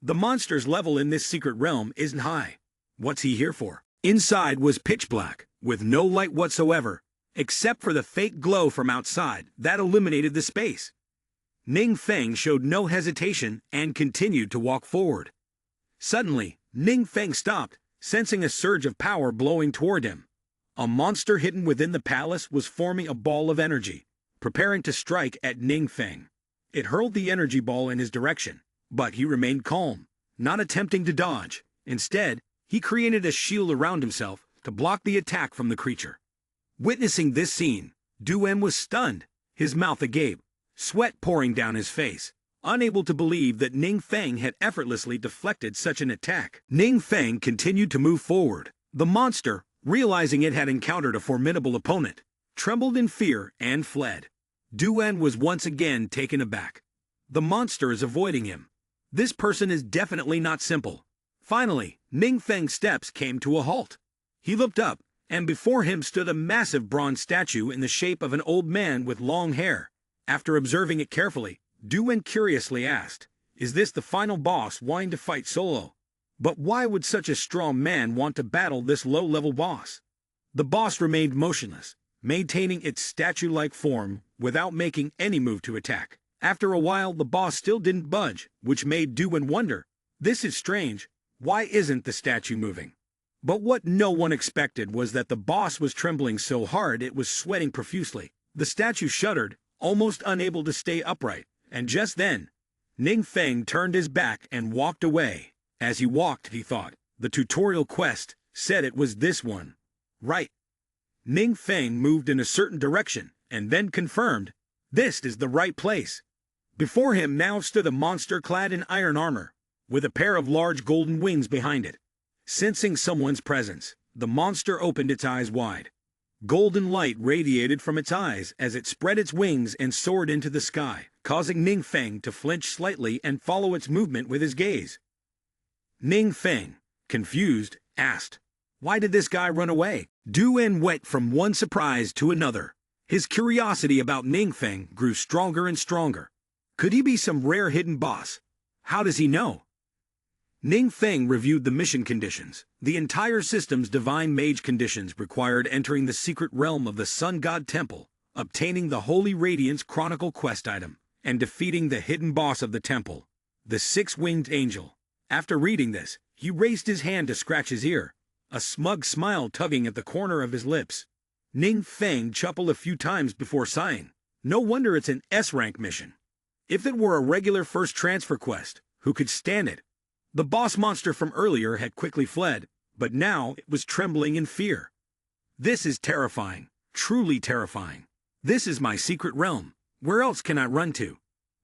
The monster's level in this secret realm isn't high. What's he here for? Inside was pitch black, with no light whatsoever, except for the fake glow from outside that illuminated the space. Ning Feng showed no hesitation and continued to walk forward. Suddenly, Ning Feng stopped, sensing a surge of power blowing toward him. A monster hidden within the palace was forming a ball of energy, preparing to strike at Ning Feng. It hurled the energy ball in his direction, but he remained calm, not attempting to dodge. Instead, he created a shield around himself to block the attack from the creature. Witnessing this scene, Du-En was stunned, his mouth agape, sweat pouring down his face, unable to believe that Ning Feng had effortlessly deflected such an attack. Ning Feng continued to move forward. The monster, realizing it had encountered a formidable opponent, trembled in fear and fled. Du-En was once again taken aback. The monster is avoiding him. This person is definitely not simple. Finally, Ning Feng's steps came to a halt. He looked up, and before him stood a massive bronze statue in the shape of an old man with long hair. After observing it carefully, Du-En curiously asked, "Is this the final boss wanting to fight solo? But why would such a strong man want to battle this low-level boss?" The boss remained motionless, maintaining its statue-like form without making any move to attack. After a while, the boss still didn't budge, which made Du-En wonder, "This is strange. Why isn't the statue moving?" But what no one expected was that the boss was trembling so hard it was sweating profusely. The statue shuddered, almost unable to stay upright, and just then, Ning Feng turned his back and walked away. As he walked, he thought, the tutorial quest said it was this one. Right. Ning Feng moved in a certain direction, and then confirmed, "This is the right place." Before him now stood a monster clad in iron armor, with a pair of large golden wings behind it. Sensing someone's presence, the monster opened its eyes wide. Golden light radiated from its eyes as it spread its wings and soared into the sky, causing Ning Feng to flinch slightly and follow its movement with his gaze. Ning Feng, confused, asked, "Why did this guy run away?" Du-En went from one surprise to another. His curiosity about Ning Feng grew stronger and stronger. Could he be some rare hidden boss? How does he know? Ning Feng reviewed the mission conditions. The entire system's divine mage conditions required entering the secret realm of the Sun God Temple, obtaining the Holy Radiance Chronicle quest item, and defeating the hidden boss of the temple, the six-winged angel. After reading this, he raised his hand to scratch his ear, a smug smile tugging at the corner of his lips. Ning Feng chuckled a few times before sighing. No wonder it's an S-rank mission. If it were a regular first transfer quest, who could stand it? The boss monster from earlier had quickly fled, but now it was trembling in fear. This is terrifying, truly terrifying. This is my secret realm. Where else can I run to?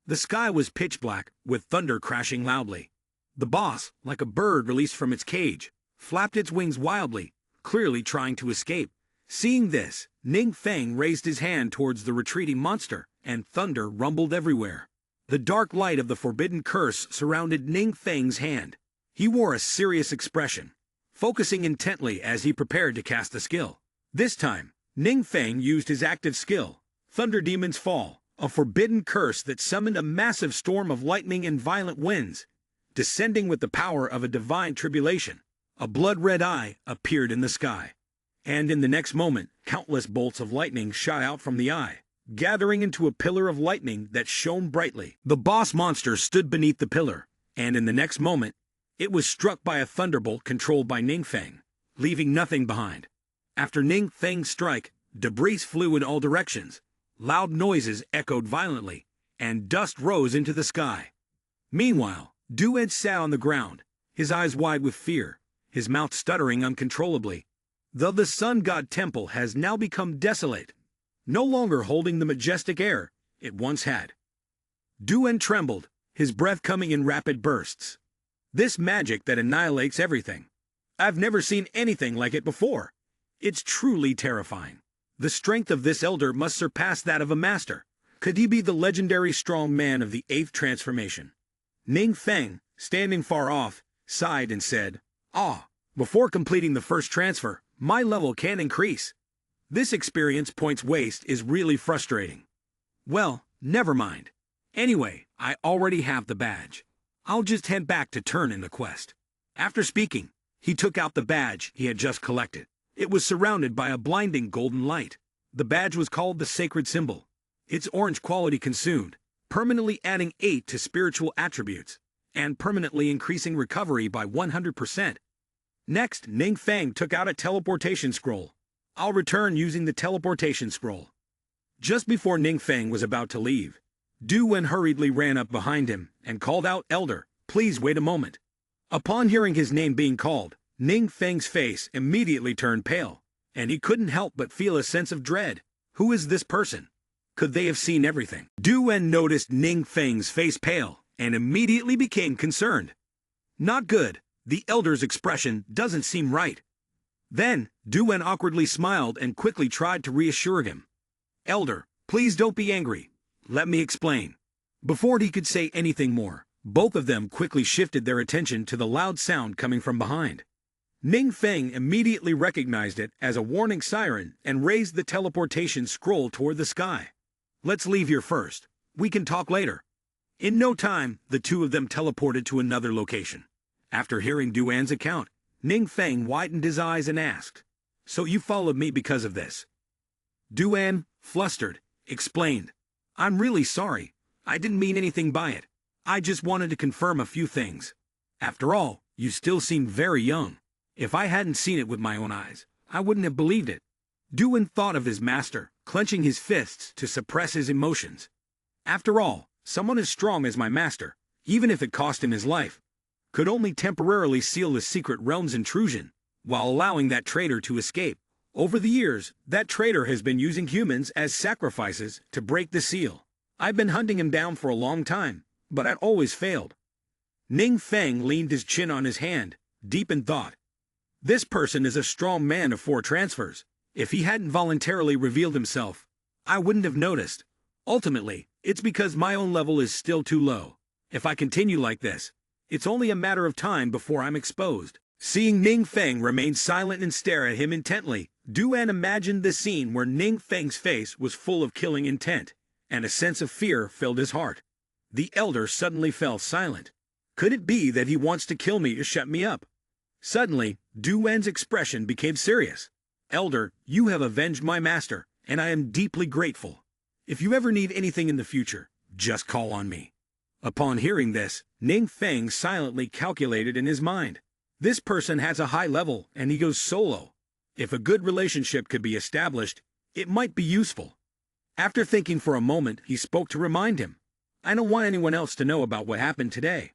The sky was pitch black, with thunder crashing loudly. The boss, like a bird released from its cage, flapped its wings wildly, clearly trying to escape. Seeing this, Ning Feng raised his hand towards the retreating monster, and thunder rumbled everywhere. The dark light of the forbidden curse surrounded Ning Feng's hand. He wore a serious expression, focusing intently as he prepared to cast the skill. This time, Ning Feng used his active skill, Thunder Demon's Fall, a forbidden curse that summoned a massive storm of lightning and violent winds. Descending with the power of a divine tribulation, a blood-red eye appeared in the sky. And in the next moment, countless bolts of lightning shot out from the eye, gathering into a pillar of lightning that shone brightly. The boss monster stood beneath the pillar, and in the next moment, it was struck by a thunderbolt controlled by Ning Feng, leaving nothing behind. After Ning Feng's strike, debris flew in all directions, loud noises echoed violently, and dust rose into the sky. Meanwhile, Du-En sat on the ground, his eyes wide with fear, his mouth stuttering uncontrollably. Though the Sun God Temple has now become desolate, no longer holding the majestic air it once had. Du-En trembled, his breath coming in rapid bursts. This magic that annihilates everything. I've never seen anything like it before. It's truly terrifying. The strength of this elder must surpass that of a master. Could he be the legendary strong man of the 8th transformation? Ning Feng, standing far off, sighed and said, "Ah, before completing the first transfer, my level can increase. This experience points waste is really frustrating. Well, never mind. Anyway, I already have the badge. I'll just head back to turn in the quest. After speaking, he took out the badge he had just collected. It was surrounded by a blinding golden light. The badge was called the Sacred Symbol. Its orange quality consumed, permanently adding 8 to spiritual attributes, and permanently increasing recovery by 100%. Next, Ning Feng took out a teleportation scroll. I'll return using the teleportation scroll. Just before Ning Feng was about to leave, Du Wen hurriedly ran up behind him and called out, "Elder, please wait a moment." Upon hearing his name being called, Ning Feng's face immediately turned pale, and he couldn't help but feel a sense of dread. Who is this person? Could they have seen everything? Du Wen noticed Ning Feng's face pale and immediately became concerned. Not good. The elder's expression doesn't seem right. Then, Du Wen awkwardly smiled and quickly tried to reassure him. "Elder, please don't be angry. Let me explain." Before he could say anything more, both of them quickly shifted their attention to the loud sound coming from behind. Ning Feng immediately recognized it as a warning siren and raised the teleportation scroll toward the sky. "Let's leave here first. We can talk later." In no time, the two of them teleported to another location. After hearing Duan's account, Ning Feng widened his eyes and asked, "So you followed me because of this?" Duan, flustered, explained, "I'm really sorry. I didn't mean anything by it. I just wanted to confirm a few things. After all, you still seem very young. If I hadn't seen it with my own eyes, I wouldn't have believed it." Duan thought of his master, clenching his fists to suppress his emotions. After all, someone as strong as my master, even if it cost him his life, could only temporarily seal the secret realm's intrusion, while allowing that traitor to escape. Over the years, that traitor has been using humans as sacrifices to break the seal. I've been hunting him down for a long time, but I'd always failed. Ning Feng leaned his chin on his hand, deep in thought. This person is a strong man of 4 transfers. If he hadn't voluntarily revealed himself, I wouldn't have noticed. Ultimately, it's because my own level is still too low. If I continue like this, it's only a matter of time before I'm exposed. Seeing Ning Feng remain silent and stare at him intently, Duan imagined the scene where Ning Feng's face was full of killing intent, and a sense of fear filled his heart. The elder suddenly fell silent. Could it be that he wants to kill me to shut me up? Suddenly, Duan's expression became serious. "Elder, you have avenged my master, and I am deeply grateful. If you ever need anything in the future, just call on me." Upon hearing this, Ning Feng silently calculated in his mind. This person has a high level, and he goes solo. If a good relationship could be established, it might be useful. After thinking for a moment, he spoke to remind him. "I don't want anyone else to know about what happened today.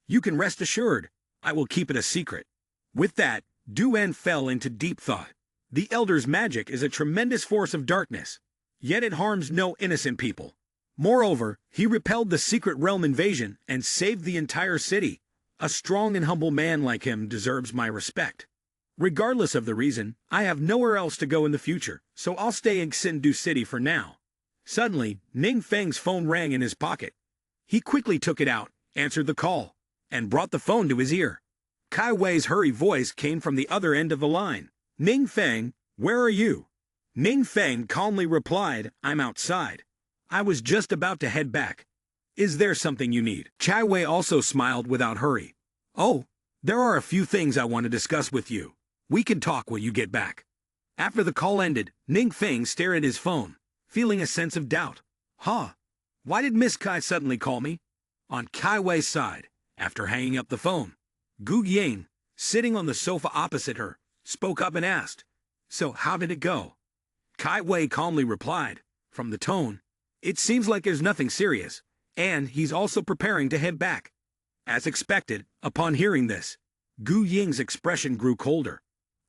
You can rest assured, I will keep it a secret." With that, Duan fell into deep thought. The elder's magic is a tremendous force of darkness, yet it harms no innocent people. Moreover, he repelled the secret realm invasion and saved the entire city. A strong and humble man like him deserves my respect. Regardless of the reason, I have nowhere else to go in the future, so I'll stay in Xindu City for now. Suddenly, Ning Feng's phone rang in his pocket. He quickly took it out, answered the call, and brought the phone to his ear. Kai Wei's hurried voice came from the other end of the line. "Ning Feng, where are you?" Ning Feng calmly replied, "I'm outside. I was just about to head back. Is there something you need?" Kai Wei also smiled without hurry. "Oh, there are a few things I want to discuss with you. We can talk when you get back." After the call ended, Ning Feng stared at his phone, feeling a sense of doubt. Huh? Why did Miss Kai suddenly call me? On Kai Wei's side, after hanging up the phone, Gu Ying, sitting on the sofa opposite her, spoke up and asked, "So how did it go?" Kai Wei calmly replied, from the tone, "It seems like there's nothing serious, and he's also preparing to head back." As expected, upon hearing this, Gu Ying's expression grew colder.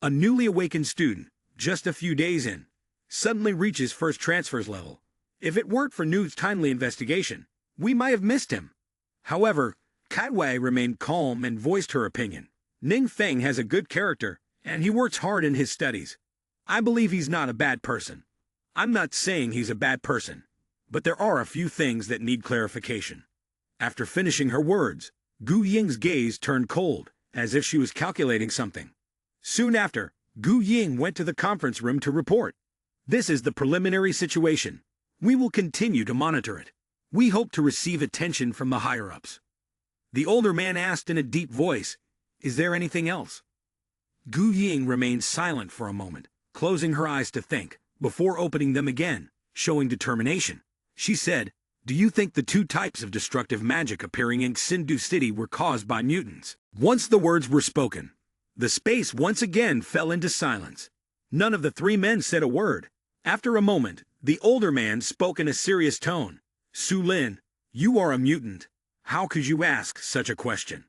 A newly awakened student, just a few days in, suddenly reaches first transfers level. If it weren't for Nu's timely investigation, we might have missed him. However, Kai Wei remained calm and voiced her opinion. Ning Feng has a good character, and he works hard in his studies. I believe he's not a bad person. I'm not saying he's a bad person, but there are a few things that need clarification. After finishing her words, Gu Ying's gaze turned cold, as if she was calculating something. Soon after, Gu Ying went to the conference room to report. This is the preliminary situation. We will continue to monitor it. We hope to receive attention from the higher-ups. The older man asked in a deep voice, "Is there anything else?" Gu Ying remained silent for a moment, closing her eyes to think, before opening them again, showing determination. She said, "Do you think the two types of destructive magic appearing in Xindu City were caused by mutants?" Once the words were spoken, the space once again fell into silence. None of the three men said a word. After a moment, the older man spoke in a serious tone. "Su Lin, you are a mutant. How could you ask such a question?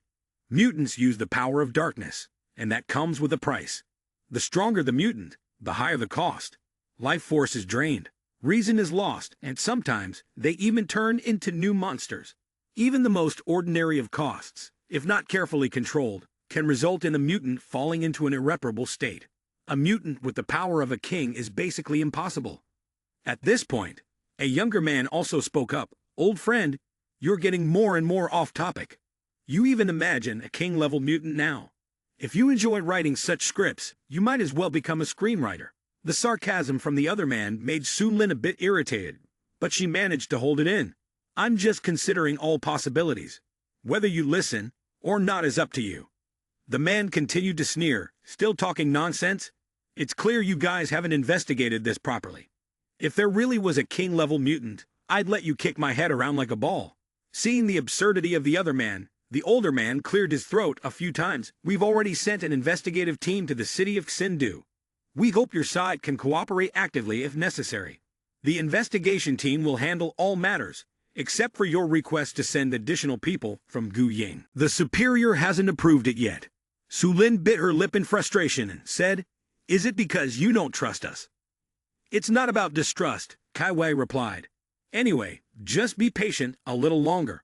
Mutants use the power of darkness, and that comes with a price. The stronger the mutant, the higher the cost. Life force is drained, reason is lost, and sometimes they even turn into new monsters. Even the most ordinary of costs, if not carefully controlled, can result in a mutant falling into an irreparable state. A mutant with the power of a king is basically impossible." At this point, a younger man also spoke up. "Old friend, you're getting more and more off topic. You even imagine a king-level mutant now. If you enjoy writing such scripts, you might as well become a screenwriter." The sarcasm from the other man made Su Lin a bit irritated, but she managed to hold it in. "I'm just considering all possibilities. Whether you listen or not is up to you." The man continued to sneer, still talking nonsense. "It's clear you guys haven't investigated this properly. If there really was a king-level mutant, I'd let you kick my head around like a ball." Seeing the absurdity of the other man, the older man cleared his throat a few times. "We've already sent an investigative team to the city of Xindu. We hope your side can cooperate actively if necessary. The investigation team will handle all matters, except for your request to send additional people from Gu Ying. The superior hasn't approved it yet." Su Lin bit her lip in frustration and said, "Is it because you don't trust us?" "It's not about distrust," Kai Wei replied. "Anyway, just be patient a little longer."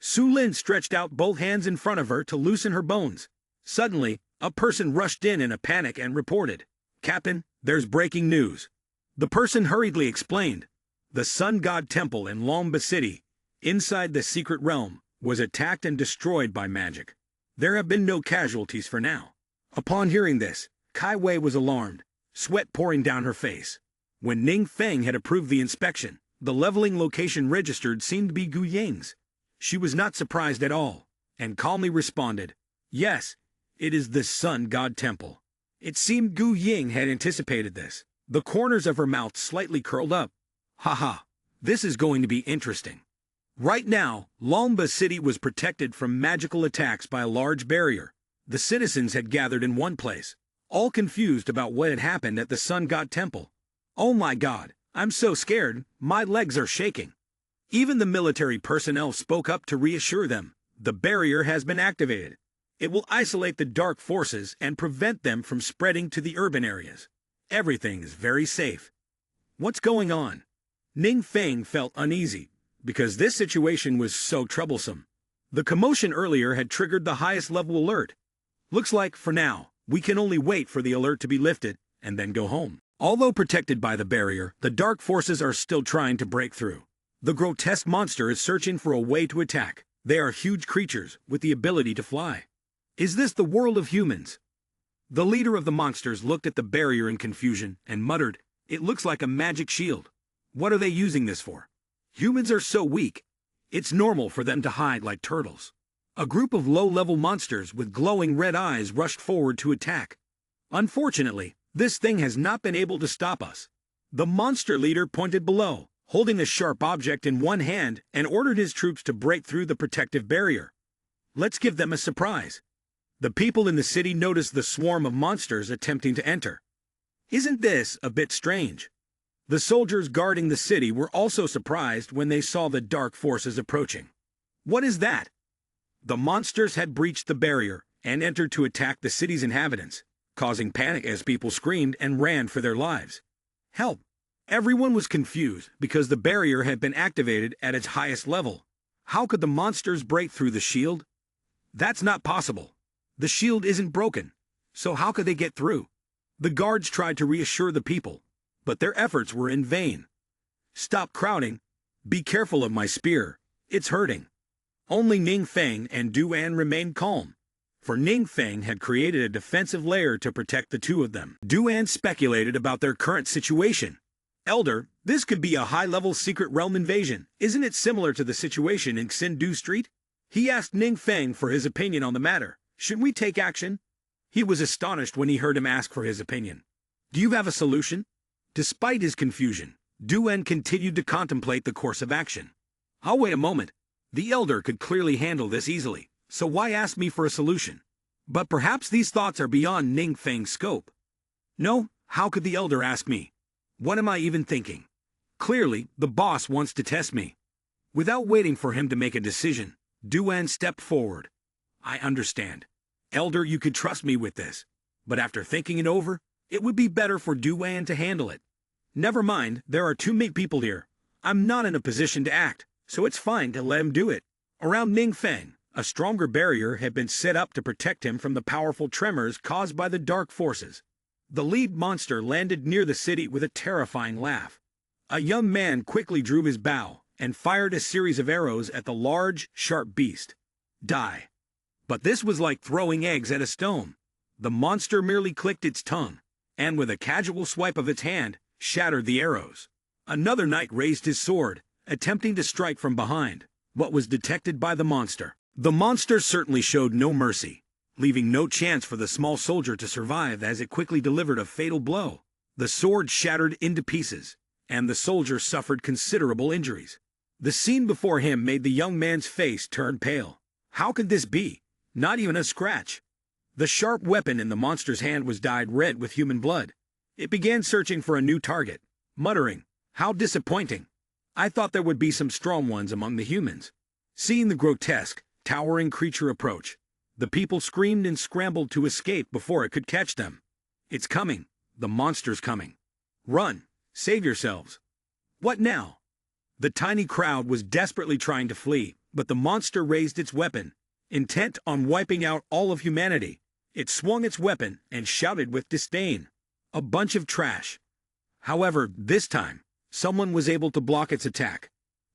Su Lin stretched out both hands in front of her to loosen her bones. Suddenly, a person rushed in a panic and reported, "Captain, there's breaking news." The person hurriedly explained. The Sun God Temple in Lomba City, inside the secret realm, was attacked and destroyed by magic. There have been no casualties for now. Upon hearing this, Kai Wei was alarmed, sweat pouring down her face. When Ning Feng had approved the inspection, the leveling location registered seemed to be Gu Ying's. She was not surprised at all, and calmly responded, "Yes, it is the Sun God Temple." It seemed Gu Ying had anticipated this. The corners of her mouth slightly curled up. "Haha, this is going to be interesting." Right now, Lomba City was protected from magical attacks by a large barrier. The citizens had gathered in one place, all confused about what had happened at the Sun God Temple. "Oh my God, I'm so scared, my legs are shaking." Even the military personnel spoke up to reassure them. "The barrier has been activated. It will isolate the dark forces and prevent them from spreading to the urban areas. Everything is very safe." "What's going on?" Ning Feng felt uneasy, because this situation was so troublesome. The commotion earlier had triggered the highest level alert. "Looks like, for now, we can only wait for the alert to be lifted, and then go home." Although protected by the barrier, the dark forces are still trying to break through. The grotesque monster is searching for a way to attack. They are huge creatures with the ability to fly. Is this the world of humans? The leader of the monsters looked at the barrier in confusion and muttered, "It looks like a magic shield. What are they using this for? Humans are so weak. It's normal for them to hide like turtles." A group of low-level monsters with glowing red eyes rushed forward to attack. "Unfortunately, this thing has not been able to stop us." The monster leader pointed below, holding a sharp object in one hand, and ordered his troops to break through the protective barrier. "Let's give them a surprise." The people in the city noticed the swarm of monsters attempting to enter. Isn't this a bit strange? The soldiers guarding the city were also surprised when they saw the dark forces approaching. What is that? The monsters had breached the barrier and entered to attack the city's inhabitants, causing panic as people screamed and ran for their lives. Help! Everyone was confused because the barrier had been activated at its highest level. How could the monsters break through the shield? That's not possible. The shield isn't broken, so how could they get through? The guards tried to reassure the people, but their efforts were in vain. "Stop crowding. Be careful of my spear. It's hurting." Only Ning Feng and Duan remained calm. for Ning Feng had created a defensive layer to protect the two of them. Duan speculated about their current situation. Elder, this could be a high-level secret realm invasion. Isn't it similar to the situation in Xindu Street? He asked Ning Feng for his opinion on the matter. Should we take action? He was astonished when he heard him ask for his opinion. Do you have a solution? Despite his confusion, Duan continued to contemplate the course of action. I'll wait a moment. The elder could clearly handle this easily, so why ask me for a solution? But perhaps these thoughts are beyond Ning Feng's scope. No, how could the elder ask me? What am I even thinking? Clearly, the boss wants to test me. Without waiting for him to make a decision, Duan stepped forward. I understand. Elder, you could trust me with this. But after thinking it over, it would be better for Duan to handle it. Never mind, there are too many people here. I'm not in a position to act, so it's fine to let him do it. Around Ning Feng, a stronger barrier had been set up to protect him from the powerful tremors caused by the dark forces. The lead monster landed near the city with a terrifying laugh. A young man quickly drew his bow and fired a series of arrows at the large, sharp beast. Die. But this was like throwing eggs at a stone. The monster merely clicked its tongue, and with a casual swipe of its hand, shattered the arrows. Another knight raised his sword, attempting to strike from behind, but was detected by the monster. The monster certainly showed no mercy, leaving no chance for the small soldier to survive as it quickly delivered a fatal blow. The sword shattered into pieces, and the soldier suffered considerable injuries. The scene before him made the young man's face turn pale. How could this be? Not even a scratch. The sharp weapon in the monster's hand was dyed red with human blood. It began searching for a new target, muttering, "How disappointing. I thought there would be some strong ones among the humans." Seeing the grotesque, towering creature approach, the people screamed and scrambled to escape before it could catch them. It's coming. The monster's coming. Run. Save yourselves. What now? The tiny crowd was desperately trying to flee, but the monster raised its weapon, intent on wiping out all of humanity. It swung its weapon and shouted with disdain. A bunch of trash. However, this time, someone was able to block its attack.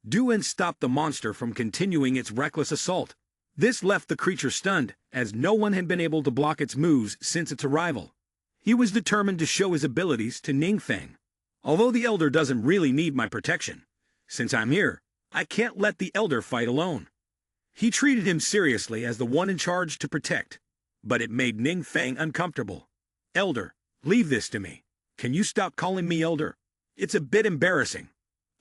Duan stopped the monster from continuing its reckless assault. This left the creature stunned, as no one had been able to block its moves since its arrival. He was determined to show his abilities to Ning Feng. Although the elder doesn't really need my protection, since I'm here, I can't let the elder fight alone. He treated him seriously as the one in charge to protect, but it made Ning Feng uncomfortable. Elder, leave this to me. Can you stop calling me elder? It's a bit embarrassing.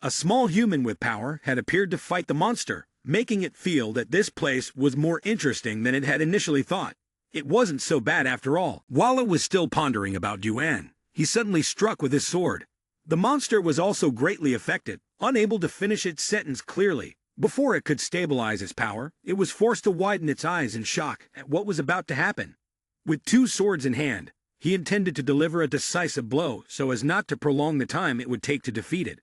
A small human with power had appeared to fight the monster, making it feel that this place was more interesting than it had initially thought. It wasn't so bad after all. While it was still pondering about Duan, he suddenly struck with his sword. The monster was also greatly affected, unable to finish its sentence clearly. Before it could stabilize its power, it was forced to widen its eyes in shock at what was about to happen. With two swords in hand, he intended to deliver a decisive blow so as not to prolong the time it would take to defeat it.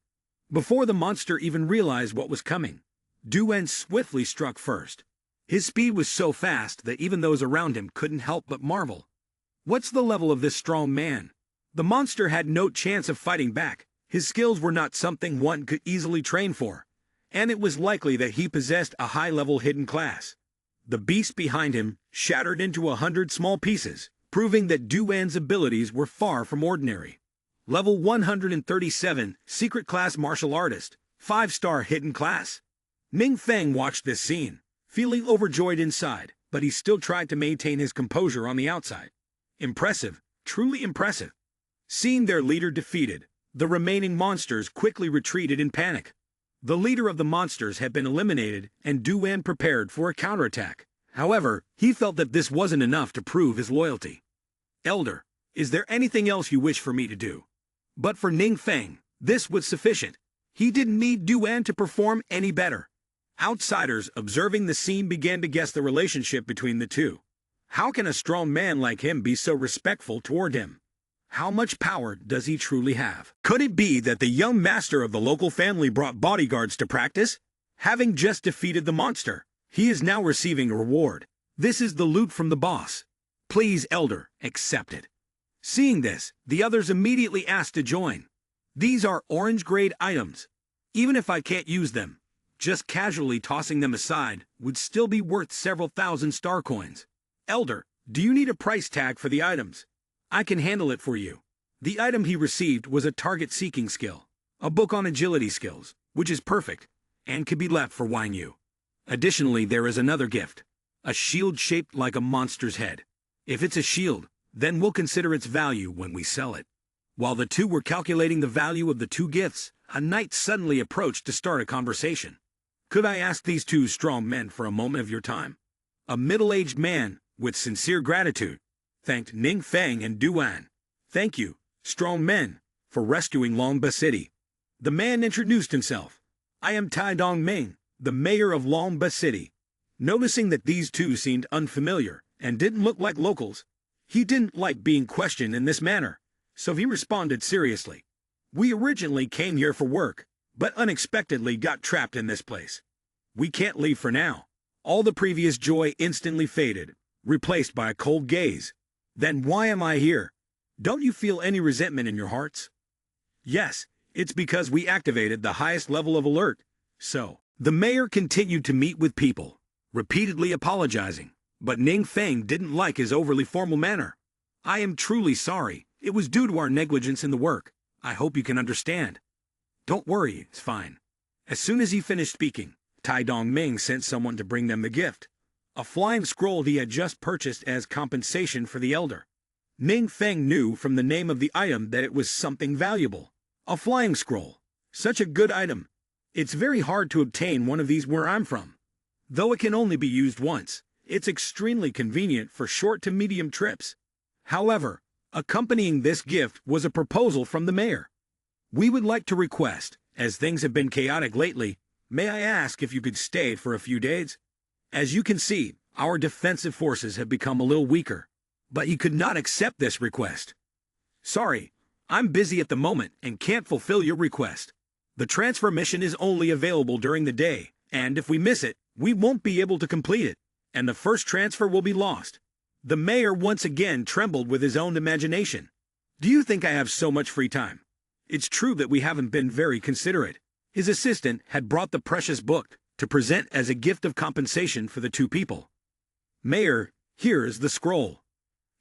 Before the monster even realized what was coming, Duan swiftly struck first. His speed was so fast that even those around him couldn't help but marvel. What's the level of this strong man? The monster had no chance of fighting back. His skills were not something one could easily train for, and it was likely that he possessed a high-level hidden class. The beast behind him shattered into 100 small pieces, proving that Duan's abilities were far from ordinary. Level 137, Secret Class Martial Artist, 5-star Hidden Class. Ning Feng watched this scene, feeling overjoyed inside, but he still tried to maintain his composure on the outside. Impressive, truly impressive. Seeing their leader defeated, the remaining monsters quickly retreated in panic. The leader of the monsters had been eliminated, and Duan prepared for a counterattack. However, he felt that this wasn't enough to prove his loyalty. Elder, is there anything else you wish for me to do? But for Ning Feng, this was sufficient. He didn't need Duan to perform any better. Outsiders observing the scene began to guess the relationship between the two. How can a strong man like him be so respectful toward him? How much power does he truly have? Could it be that the young master of the local family brought bodyguards to practice? Having just defeated the monster, he is now receiving a reward. This is the loot from the boss. Please, Elder, accept it. Seeing this, the others immediately asked to join. These are orange-grade items. Even if I can't use them, just casually tossing them aside would still be worth several thousand star coins. Elder, do you need a price tag for the items? I can handle it for you. The item he received was a target-seeking skill, a book on agility skills, which is perfect, and could be left for Wang Yu. Additionally, there is another gift, a shield shaped like a monster's head. If it's a shield, then we'll consider its value when we sell it. While the two were calculating the value of the two gifts, a knight suddenly approached to start a conversation. Could I ask these two strong men for a moment of your time? A middle-aged man, with sincere gratitude, thanked Ning Feng and Duan. Thank you, strong men, for rescuing Longba City. The man introduced himself. I am Tai Dong Ming, the mayor of Longba City. Noticing that these two seemed unfamiliar and didn't look like locals, he didn't like being questioned in this manner, so he responded seriously. We originally came here for work, but unexpectedly got trapped in this place. We can't leave for now. All the previous joy instantly faded, replaced by a cold gaze. Then why am I here? Don't you feel any resentment in your hearts? Yes, it's because we activated the highest level of alert. So, the mayor continued to meet with people, repeatedly apologizing, but Ning Feng didn't like his overly formal manner. I am truly sorry. It was due to our negligence in the work. I hope you can understand. Don't worry, it's fine. As soon as he finished speaking, Tai Dong Ming sent someone to bring them the gift, a flying scroll he had just purchased as compensation for the elder. Ning Feng knew from the name of the item that it was something valuable. A flying scroll. Such a good item. It's very hard to obtain one of these where I'm from. Though it can only be used once, it's extremely convenient for short to medium trips. However, accompanying this gift was a proposal from the mayor. We would like to request, as things have been chaotic lately, may I ask if you could stay for a few days? As you can see, our defensive forces have become a little weaker, but he could not accept this request. Sorry, I'm busy at the moment and can't fulfill your request. The transfer mission is only available during the day, and if we miss it, we won't be able to complete it, and the first transfer will be lost. The mayor once again trembled with his own imagination. Do you think I have so much free time? It's true that we haven't been very considerate. His assistant had brought the precious book to present as a gift of compensation for the two people. Mayor, here is the scroll.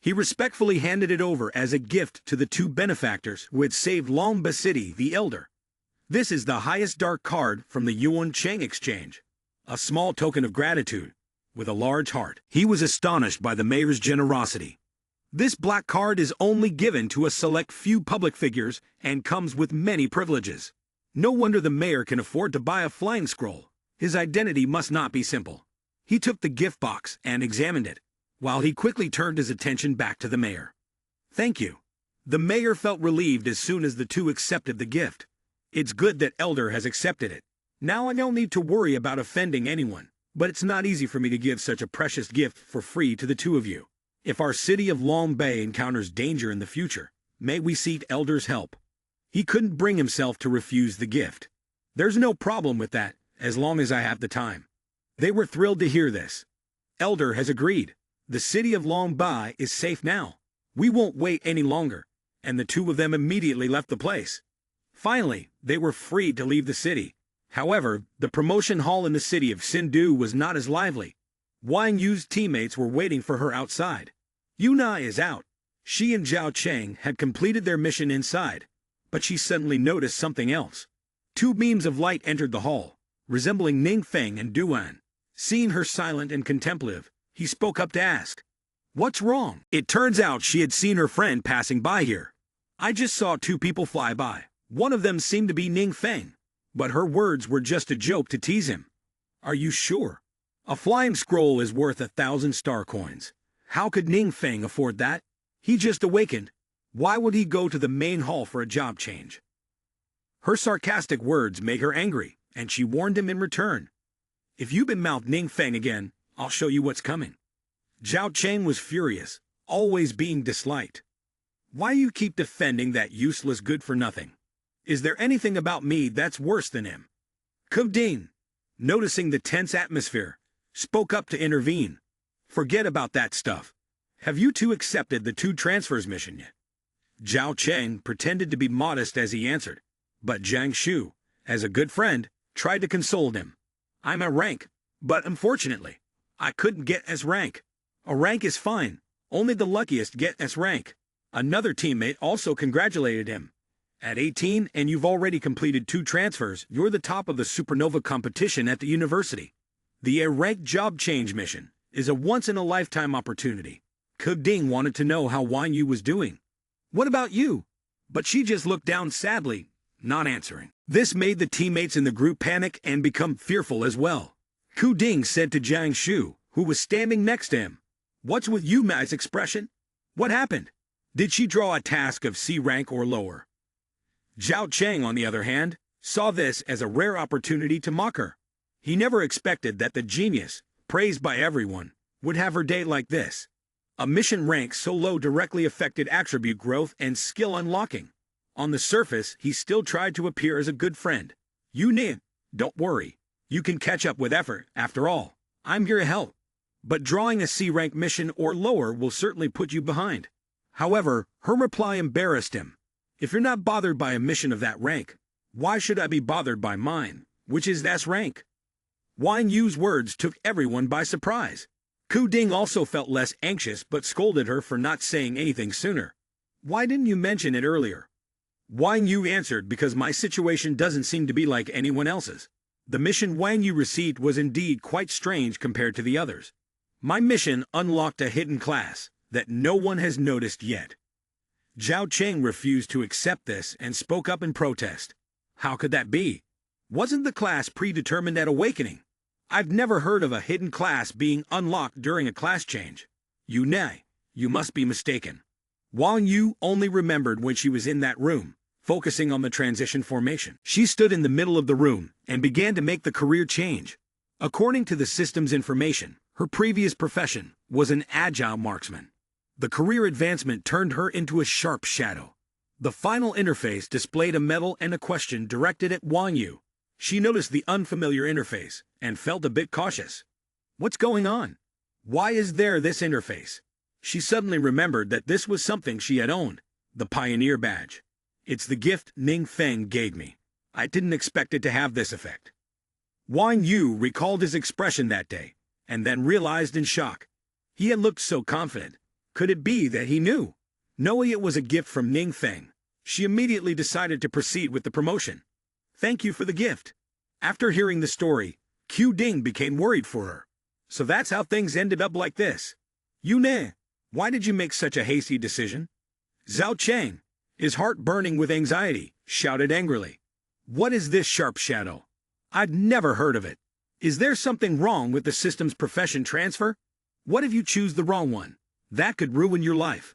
He respectfully handed it over as a gift to the two benefactors who had saved Longba City, the Elder. This is the highest dark card from the Yuan Cheng exchange, a small token of gratitude, with a large heart. He was astonished by the mayor's generosity. This black card is only given to a select few public figures and comes with many privileges. No wonder the mayor can afford to buy a flying scroll. His identity must not be simple. He took the gift box and examined it, while he quickly turned his attention back to the mayor. Thank you. The mayor felt relieved as soon as the two accepted the gift. It's good that Elder has accepted it. Now I don't need to worry about offending anyone, but it's not easy for me to give such a precious gift for free to the two of you. If our city of Long Bay encounters danger in the future, may we seek Elder's help. He couldn't bring himself to refuse the gift. There's no problem with that, as long as I have the time. They were thrilled to hear this. Elder has agreed. The city of Long Bai is safe now. We won't wait any longer, and the two of them immediately left the place. Finally, they were free to leave the city. However, the promotion hall in the city of Sindu was not as lively. Wang Yu's teammates were waiting for her outside. Yuna is out. She and Zhao Cheng had completed their mission inside, but she suddenly noticed something else. Two beams of light entered the hall, resembling Ning Feng and Duan. Seeing her silent and contemplative, he spoke up to ask, "What's wrong?" It turns out she had seen her friend passing by here. I just saw two people fly by. One of them seemed to be Ning Feng, but her words were just a joke to tease him. Are you sure? A flying scroll is worth 1,000 star coins. How could Ning Feng afford that? He just awakened. Why would he go to the main hall for a job change? Her sarcastic words made her angry, and she warned him in return. If you badmouth Ning Feng again, I'll show you what's coming. Zhao Cheng was furious, always being disliked. Why you keep defending that useless good-for-nothing? Is there anything about me that's worse than him? Kubdin, noticing the tense atmosphere, spoke up to intervene. Forget about that stuff. Have you two accepted the two transfers mission yet? Zhao Cheng pretended to be modest as he answered, but Jiang Shu, as a good friend, tried to console him. I'm a rank, but unfortunately, I couldn't get as rank. A rank is fine. Only the luckiest get S rank. Another teammate also congratulated him. At 18 and you've already completed 2 transfers, you're the top of the supernova competition at the university. The A-rank job change mission is a once-in-a-lifetime opportunity. Ding wanted to know how Wang Yu was doing. What about you? But she just looked down sadly, not answering. This made the teammates in the group panic and become fearful as well. Ding said to Jiang Shu, who was standing next to him, "What's with you, Mai's expression? What happened? Did she draw a task of C rank or lower?" Zhao Cheng, on the other hand, saw this as a rare opportunity to mock her. He never expected that the genius, praised by everyone, would have her day like this. A mission rank so low directly affected attribute growth and skill unlocking. On the surface, he still tried to appear as a good friend. "You Nin, don't worry. You can catch up with effort. After all, I'm here to help. But drawing a C rank mission or lower will certainly put you behind." However, her reply embarrassed him. "If you're not bothered by a mission of that rank, why should I be bothered by mine, which is S rank?" Wang Yu's words took everyone by surprise. Ding also felt less anxious but scolded her for not saying anything sooner. "Why didn't you mention it earlier?" Wang Yu answered, "Because my situation doesn't seem to be like anyone else's." The mission Wang Yu received was indeed quite strange compared to the others. "My mission unlocked a hidden class that no one has noticed yet." Zhao Cheng refused to accept this and spoke up in protest. "How could that be? Wasn't the class predetermined at awakening? I've never heard of a hidden class being unlocked during a class change." "You nay, you must be mistaken." Wang Yu only remembered when she was in that room, focusing on the transition formation. She stood in the middle of the room and began to make the career change. According to the system's information, her previous profession was an agile marksman. The career advancement turned her into a sharp shadow. The final interface displayed a medal and a question directed at Wang Yu. She noticed the unfamiliar interface and felt a bit cautious. What's going on? Why is there this interface? She suddenly remembered that this was something she had owned, the Pioneer Badge. It's the gift Ning Feng gave me. I didn't expect it to have this effect. Wang Yu recalled his expression that day, and then realized in shock. He had looked so confident. Could it be that he knew? Knowing it was a gift from Ning Feng, she immediately decided to proceed with the promotion. "Thank you for the gift." After hearing the story, Ding became worried for her. "So that's how things ended up like this. You ne, why did you make such a hasty decision?" Zhao Cheng, his heart burning with anxiety, shouted angrily. "What is this sharp shadow? I've never heard of it. Is there something wrong with the system's profession transfer? What if you choose the wrong one? That could ruin your life."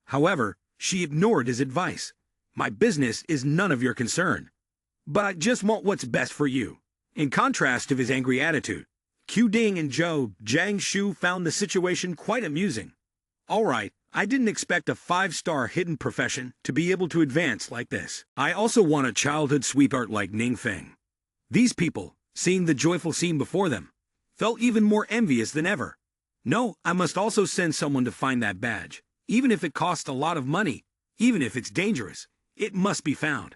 However, she ignored his advice. "My business is none of your concern. But I just want what's best for you." In contrast to his angry attitude, Ding and Jiang Shu found the situation quite amusing. "All right, I didn't expect a 5-star hidden profession to be able to advance like this. I also want a childhood sweetheart like Ning Feng." These people, seeing the joyful scene before them, felt even more envious than ever. "No, I must also send someone to find that badge. Even if it costs a lot of money, even if it's dangerous, it must be found."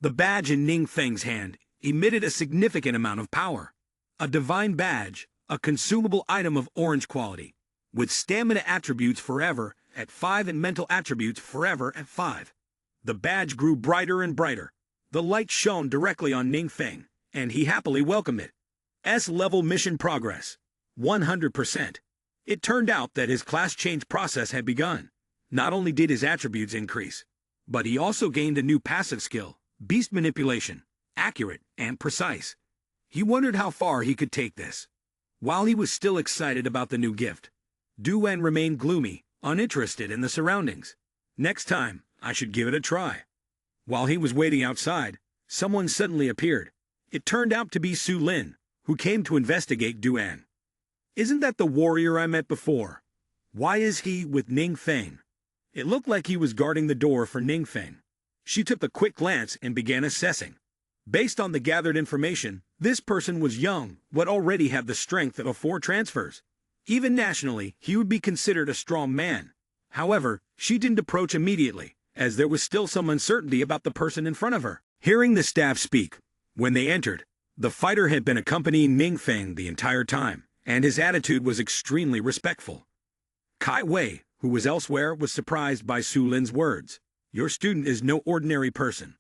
The badge in Ning Feng's hand emitted a significant amount of power. A divine badge, a consumable item of orange quality, with stamina attributes forever at 5 and mental attributes forever at 5. The badge grew brighter and brighter. The light shone directly on Ning Feng, and he happily welcomed it. S-level mission progress, 100%. It turned out that his class change process had begun. Not only did his attributes increase, but he also gained a new passive skill, beast manipulation, accurate and precise. He wondered how far he could take this. While he was still excited about the new gift, Duan remained gloomy, uninterested in the surroundings. "Next time, I should give it a try." While he was waiting outside, someone suddenly appeared. It turned out to be Su Lin, who came to investigate Duan. "Isn't that the warrior I met before? Why is he with Ning Feng?" It looked like he was guarding the door for Ning Feng. She took a quick glance and began assessing. Based on the gathered information, this person was young, but already had the strength of 4 transfers. Even nationally, he would be considered a strong man. However, she didn't approach immediately, as there was still some uncertainty about the person in front of her. Hearing the staff speak, when they entered, the fighter had been accompanying Ning Feng the entire time, and his attitude was extremely respectful. Kai Wei, who was elsewhere, was surprised by Su Lin's words. Your student is no ordinary person.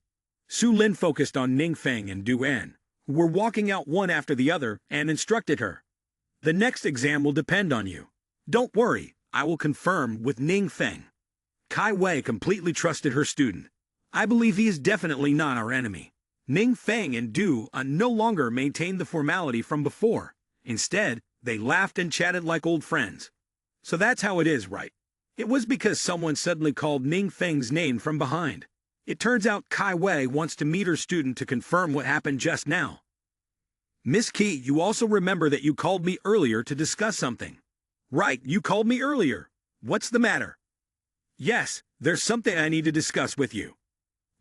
Su Lin focused on Ning Feng and Du An, who were walking out one after the other, and instructed her. The next exam will depend on you. Don't worry, I will confirm with Ning Feng. Kai Wei completely trusted her student. I believe he is definitely not our enemy. Ning Feng and Du An no longer maintained the formality from before. Instead, they laughed and chatted like old friends. So that's how it is, right? It was because someone suddenly called Ning Feng's name from behind. It turns out Kai Wei wants to meet her student to confirm what happened just now. Miss Qi, you also remember that you called me earlier to discuss something. Right, you called me earlier. What's the matter? Yes, there's something I need to discuss with you.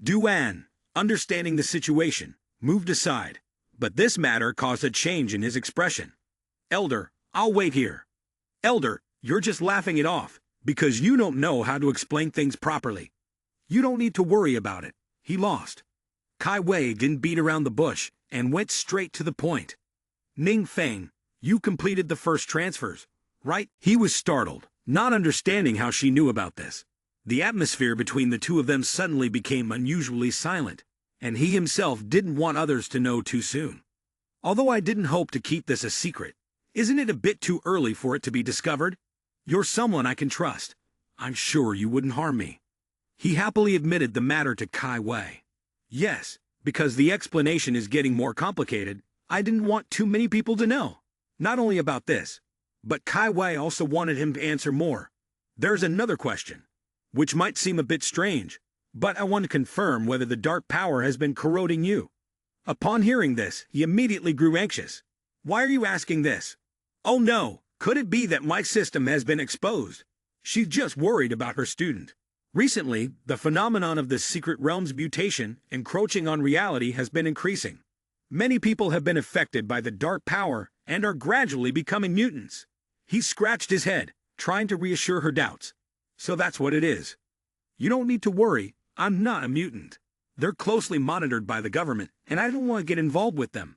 Du An, understanding the situation, moved aside, but this matter caused a change in his expression. Elder, I'll wait here. Elder, you're just laughing it off, because you don't know how to explain things properly. You don't need to worry about it. He lost. Kai Wei didn't beat around the bush and went straight to the point. Ning Feng, you completed the first transfers, right? He was startled, not understanding how she knew about this. The atmosphere between the two of them suddenly became unusually silent, and he himself didn't want others to know too soon. Although I didn't hope to keep this a secret, isn't it a bit too early for it to be discovered? You're someone I can trust. I'm sure you wouldn't harm me. He happily admitted the matter to Kai Wei. Yes, because the explanation is getting more complicated, I didn't want too many people to know. Not only about this, but Kai Wei also wanted him to answer more. There's another question, which might seem a bit strange, but I want to confirm whether the dark power has been corroding you. Upon hearing this, he immediately grew anxious. Why are you asking this? Oh no, could it be that my system has been exposed? She's just worried about her student. Recently, the phenomenon of the secret realm's mutation encroaching on reality has been increasing. Many people have been affected by the dark power and are gradually becoming mutants. He scratched his head, trying to reassure her doubts. So that's what it is. You don't need to worry, I'm not a mutant. They're closely monitored by the government, and I don't want to get involved with them.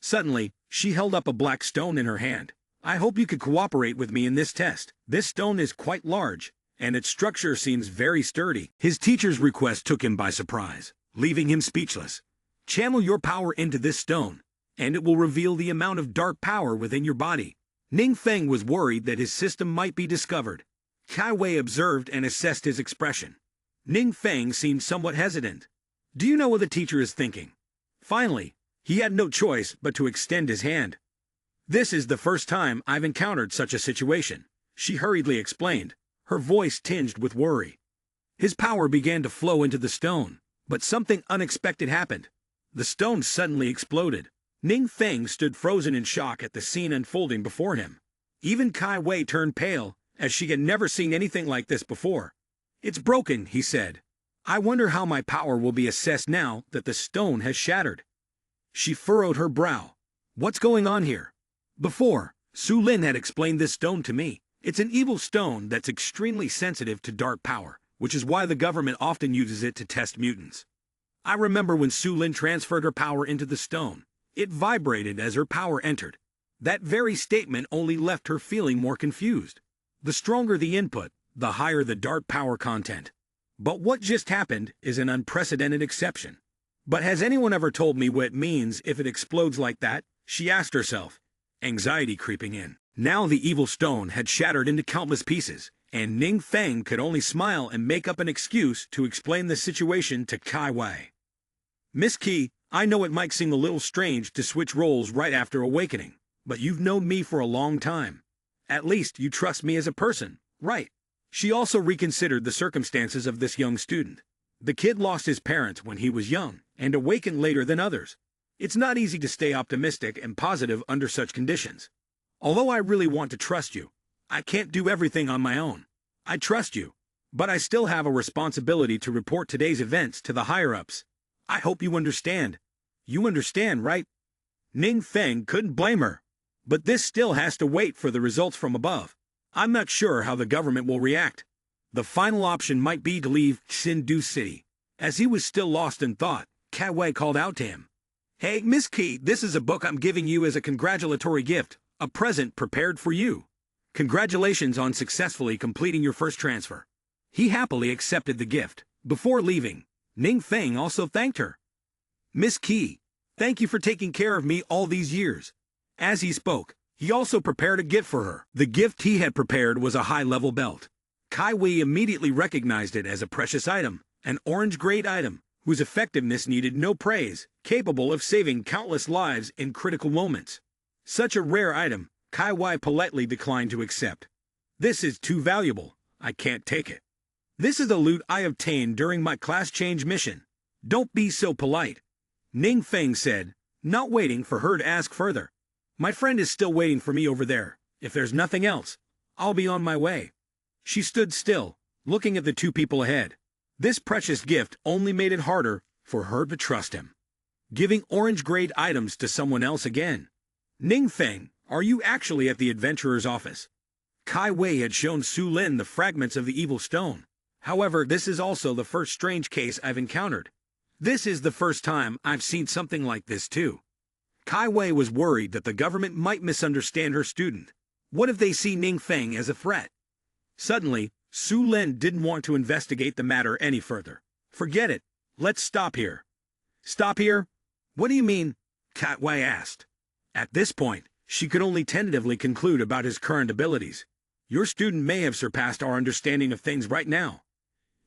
Suddenly, she held up a black stone in her hand. I hope you could cooperate with me in this test. This stone is quite large, and its structure seems very sturdy. His teacher's request took him by surprise, leaving him speechless. Channel your power into this stone, and it will reveal the amount of dark power within your body. Ning Feng was worried that his system might be discovered. Kai Wei observed and assessed his expression. Ning Feng seemed somewhat hesitant. Do you know what the teacher is thinking? Finally, he had no choice but to extend his hand. This is the first time I've encountered such a situation, she hurriedly explained, her voice tinged with worry. His power began to flow into the stone, but something unexpected happened. The stone suddenly exploded. Ning Feng stood frozen in shock at the scene unfolding before him. Even Kai Wei turned pale, as she had never seen anything like this before. It's broken, he said. I wonder how my power will be assessed now that the stone has shattered. She furrowed her brow. What's going on here? Before, Su Lin had explained this stone to me. It's an evil stone that's extremely sensitive to dark power, which is why the government often uses it to test mutants. I remember when Su Lin transferred her power into the stone. It vibrated as her power entered. That very statement only left her feeling more confused. The stronger the input, the higher the dark power content. But what just happened is an unprecedented exception. But has anyone ever told me what it means if it explodes like that? She asked herself, anxiety creeping in. Now the evil stone had shattered into countless pieces, and Ning Feng could only smile and make up an excuse to explain the situation to Kai Wei. Miss Qi, I know it might seem a little strange to switch roles right after awakening, but you've known me for a long time. At least you trust me as a person, right? She also reconsidered the circumstances of this young student. The kid lost his parents when he was young and awakened later than others. It's not easy to stay optimistic and positive under such conditions. Although I really want to trust you, I can't do everything on my own. I trust you, but I still have a responsibility to report today's events to the higher-ups. I hope you understand. You understand, right? Ning Feng couldn't blame her. But this still has to wait for the results from above. I'm not sure how the government will react. The final option might be to leave Xindu City. As he was still lost in thought, Kai Wei called out to him. Hey, Miss Qi, this is a book I'm giving you as a congratulatory gift, a present prepared for you. Congratulations on successfully completing your first transfer. He happily accepted the gift. Before leaving, Ning Feng also thanked her. Miss Qi, thank you for taking care of me all these years. As he spoke, he also prepared a gift for her. The gift he had prepared was a high-level belt. Kai Wei immediately recognized it as a precious item, an orange-grade item, whose effectiveness needed no praise, capable of saving countless lives in critical moments. Such a rare item, Kai Wei politely declined to accept. This is too valuable. I can't take it. This is the loot I obtained during my class change mission. Don't be so polite. Ning Feng said, not waiting for her to ask further. My friend is still waiting for me over there. If there's nothing else, I'll be on my way. She stood still, looking at the two people ahead. This precious gift only made it harder for her to trust him. Giving orange-grade items to someone else again. Ning Feng, are you actually at the adventurer's office? Kai Wei had shown Su Lin the fragments of the evil stone. However, this is also the first strange case I've encountered. This is the first time I've seen something like this too. Kai Wei was worried that the government might misunderstand her student. What if they see Ning Feng as a threat? Suddenly, Su Lin didn't want to investigate the matter any further. Forget it. Let's stop here. Stop here? What do you mean? Kai Wei asked. At this point, she could only tentatively conclude about his current abilities. Your student may have surpassed our understanding of things right now.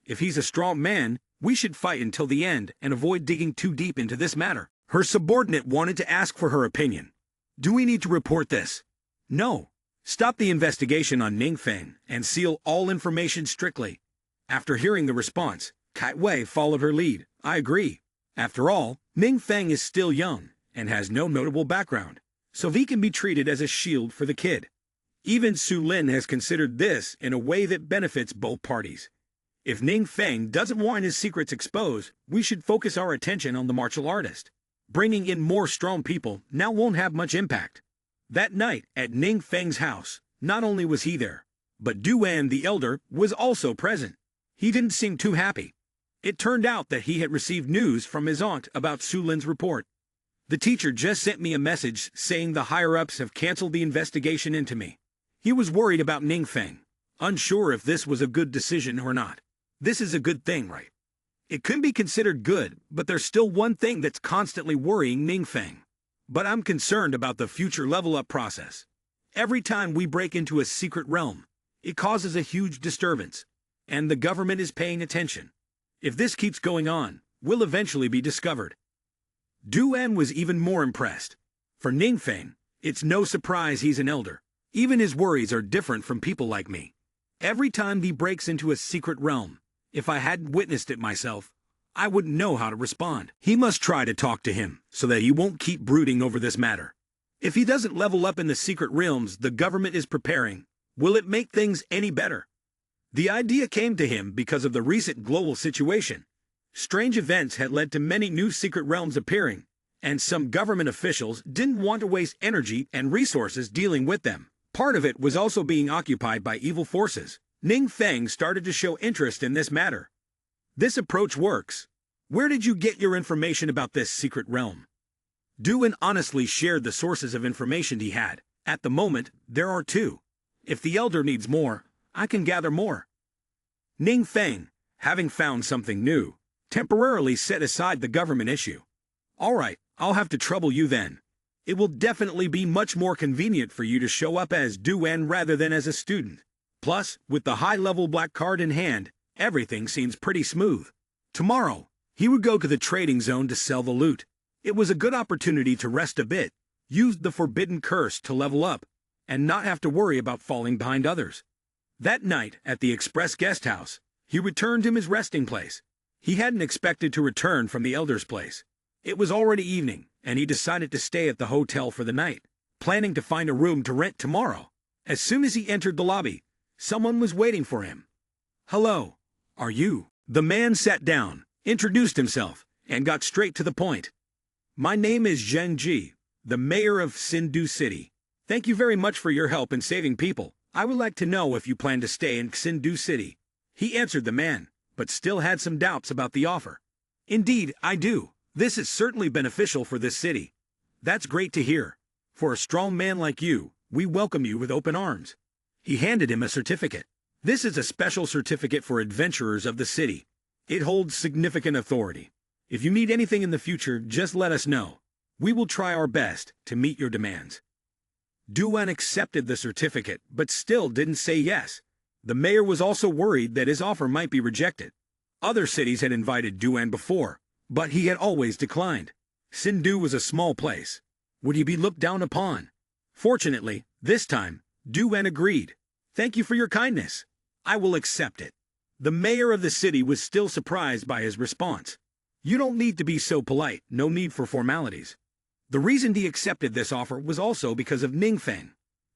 If he's a strong man, we should fight until the end and avoid digging too deep into this matter. Her subordinate wanted to ask for her opinion. Do we need to report this? No. Stop the investigation on Ning Feng and seal all information strictly. After hearing the response, Kai Wei followed her lead. I agree. After all, Ning Feng is still young and has no notable background, so he can be treated as a shield for the kid. Even Su Lin has considered this in a way that benefits both parties. If Ning Feng doesn't want his secrets exposed, we should focus our attention on the martial artist. Bringing in more strong people now won't have much impact. That night at Ning Feng's house, not only was he there, but Duan the Elder was also present. He didn't seem too happy. It turned out that he had received news from his aunt about Su Lin's report. The teacher just sent me a message saying the higher-ups have canceled the investigation into me. He was worried about Ning Feng, unsure if this was a good decision or not. This is a good thing, right? It could be considered good, but there's still one thing that's constantly worrying Ning Feng. But I'm concerned about the future level-up process. Every time we break into a secret realm, it causes a huge disturbance, and the government is paying attention. If this keeps going on, we'll eventually be discovered. Duan was even more impressed. For Ning Feng, it's no surprise he's an elder. Even his worries are different from people like me. Every time he breaks into a secret realm, if I hadn't witnessed it myself, I wouldn't know how to respond. He must try to talk to him, so that he won't keep brooding over this matter. If he doesn't level up in the secret realms the government is preparing, will it make things any better? The idea came to him because of the recent global situation. Strange events had led to many new secret realms appearing, and some government officials didn't want to waste energy and resources dealing with them. Part of it was also being occupied by evil forces. Ning Feng started to show interest in this matter. This approach works. Where did you get your information about this secret realm? Duan honestly shared the sources of information he had. At the moment, there are two. If the elder needs more, I can gather more. Ning Feng, having found something new, temporarily set aside the government issue. All right, I'll have to trouble you then. It will definitely be much more convenient for you to show up as Duan rather than as a student. Plus, with the high-level black card in hand, everything seems pretty smooth. Tomorrow, he would go to the trading zone to sell the loot. It was a good opportunity to rest a bit, use the forbidden curse to level up, and not have to worry about falling behind others. That night, at the Express guest house, he returned to his resting place. He hadn't expected to return from the elder's place. It was already evening, and he decided to stay at the hotel for the night, planning to find a room to rent tomorrow. As soon as he entered the lobby, someone was waiting for him. Hello, are you? The man sat down, introduced himself, and got straight to the point. My name is Zheng Ji, the mayor of Xindu City. Thank you very much for your help in saving people. I would like to know if you plan to stay in Xindu City. He answered the man, but still had some doubts about the offer. Indeed, I do. This is certainly beneficial for this city. That's great to hear. For a strong man like you, we welcome you with open arms. He handed him a certificate. This is a special certificate for adventurers of the city. It holds significant authority. If you need anything in the future, just let us know. We will try our best to meet your demands. Duan accepted the certificate, but still didn't say yes. The mayor was also worried that his offer might be rejected. Other cities had invited Duan before, but he had always declined. Sindu was a small place. Would he be looked down upon? Fortunately, this time, Duan agreed. Thank you for your kindness. I will accept it. The mayor of the city was still surprised by his response. You don't need to be so polite, no need for formalities. The reason he accepted this offer was also because of Ningfeng.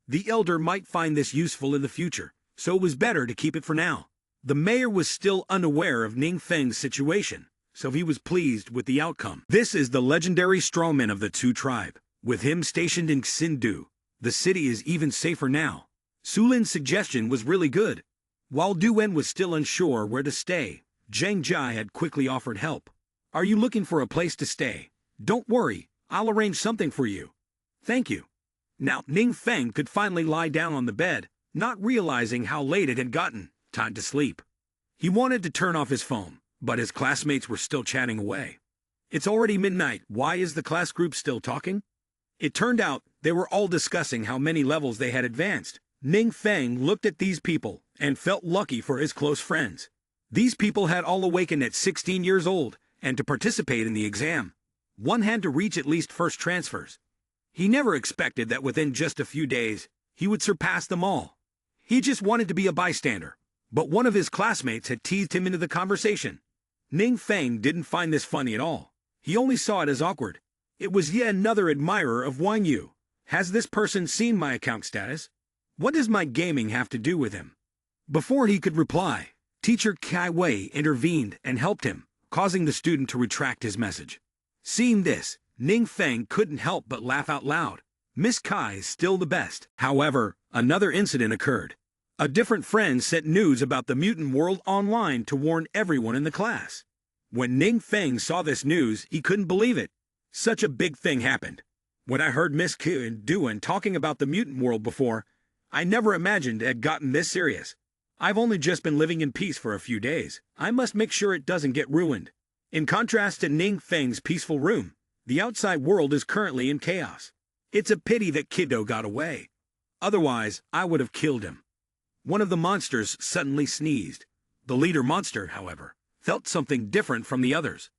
The elder might find this useful in the future, so it was better to keep it for now. The mayor was still unaware of Ningfeng's situation, so he was pleased with the outcome. This is the legendary strawman of the Two tribe. With him stationed in Xindu, the city is even safer now. Sulin's suggestion was really good. While Duan was still unsure where to stay, Zhang Jai had quickly offered help. Are you looking for a place to stay? Don't worry, I'll arrange something for you. Thank you. Now Ningfeng could finally lie down on the bed, not realizing how late it had gotten. Time to sleep. He wanted to turn off his phone, but his classmates were still chatting away. It's already midnight. Why is the class group still talking? It turned out they were all discussing how many levels they had advanced. Ningfeng looked at these people and felt lucky for his close friends. These people had all awakened at 16 years old, and to participate in the exam, one had to reach at least first transfers. He never expected that within just a few days, he would surpass them all. He just wanted to be a bystander, but one of his classmates had teased him into the conversation. Ningfeng didn't find this funny at all. He only saw it as awkward. It was yet another admirer of Wang Yu. Has this person seen my account status? What does my gaming have to do with him? Before he could reply, Teacher Kai Wei intervened and helped him, causing the student to retract his message. Seeing this, Ningfeng couldn't help but laugh out loud. Miss Kai is still the best. However, another incident occurred. A different friend sent news about the mutant world online to warn everyone in the class. When Ningfeng saw this news, he couldn't believe it. Such a big thing happened. When I heard Miss Q and Duan talking about the mutant world before, I never imagined it had gotten this serious. I've only just been living in peace for a few days. I must make sure it doesn't get ruined. In contrast to Ningfeng's peaceful room, the outside world is currently in chaos. It's a pity that Kiddo got away. Otherwise, I would have killed him. One of the monsters suddenly sneezed. The leader monster, however, felt something different from the others.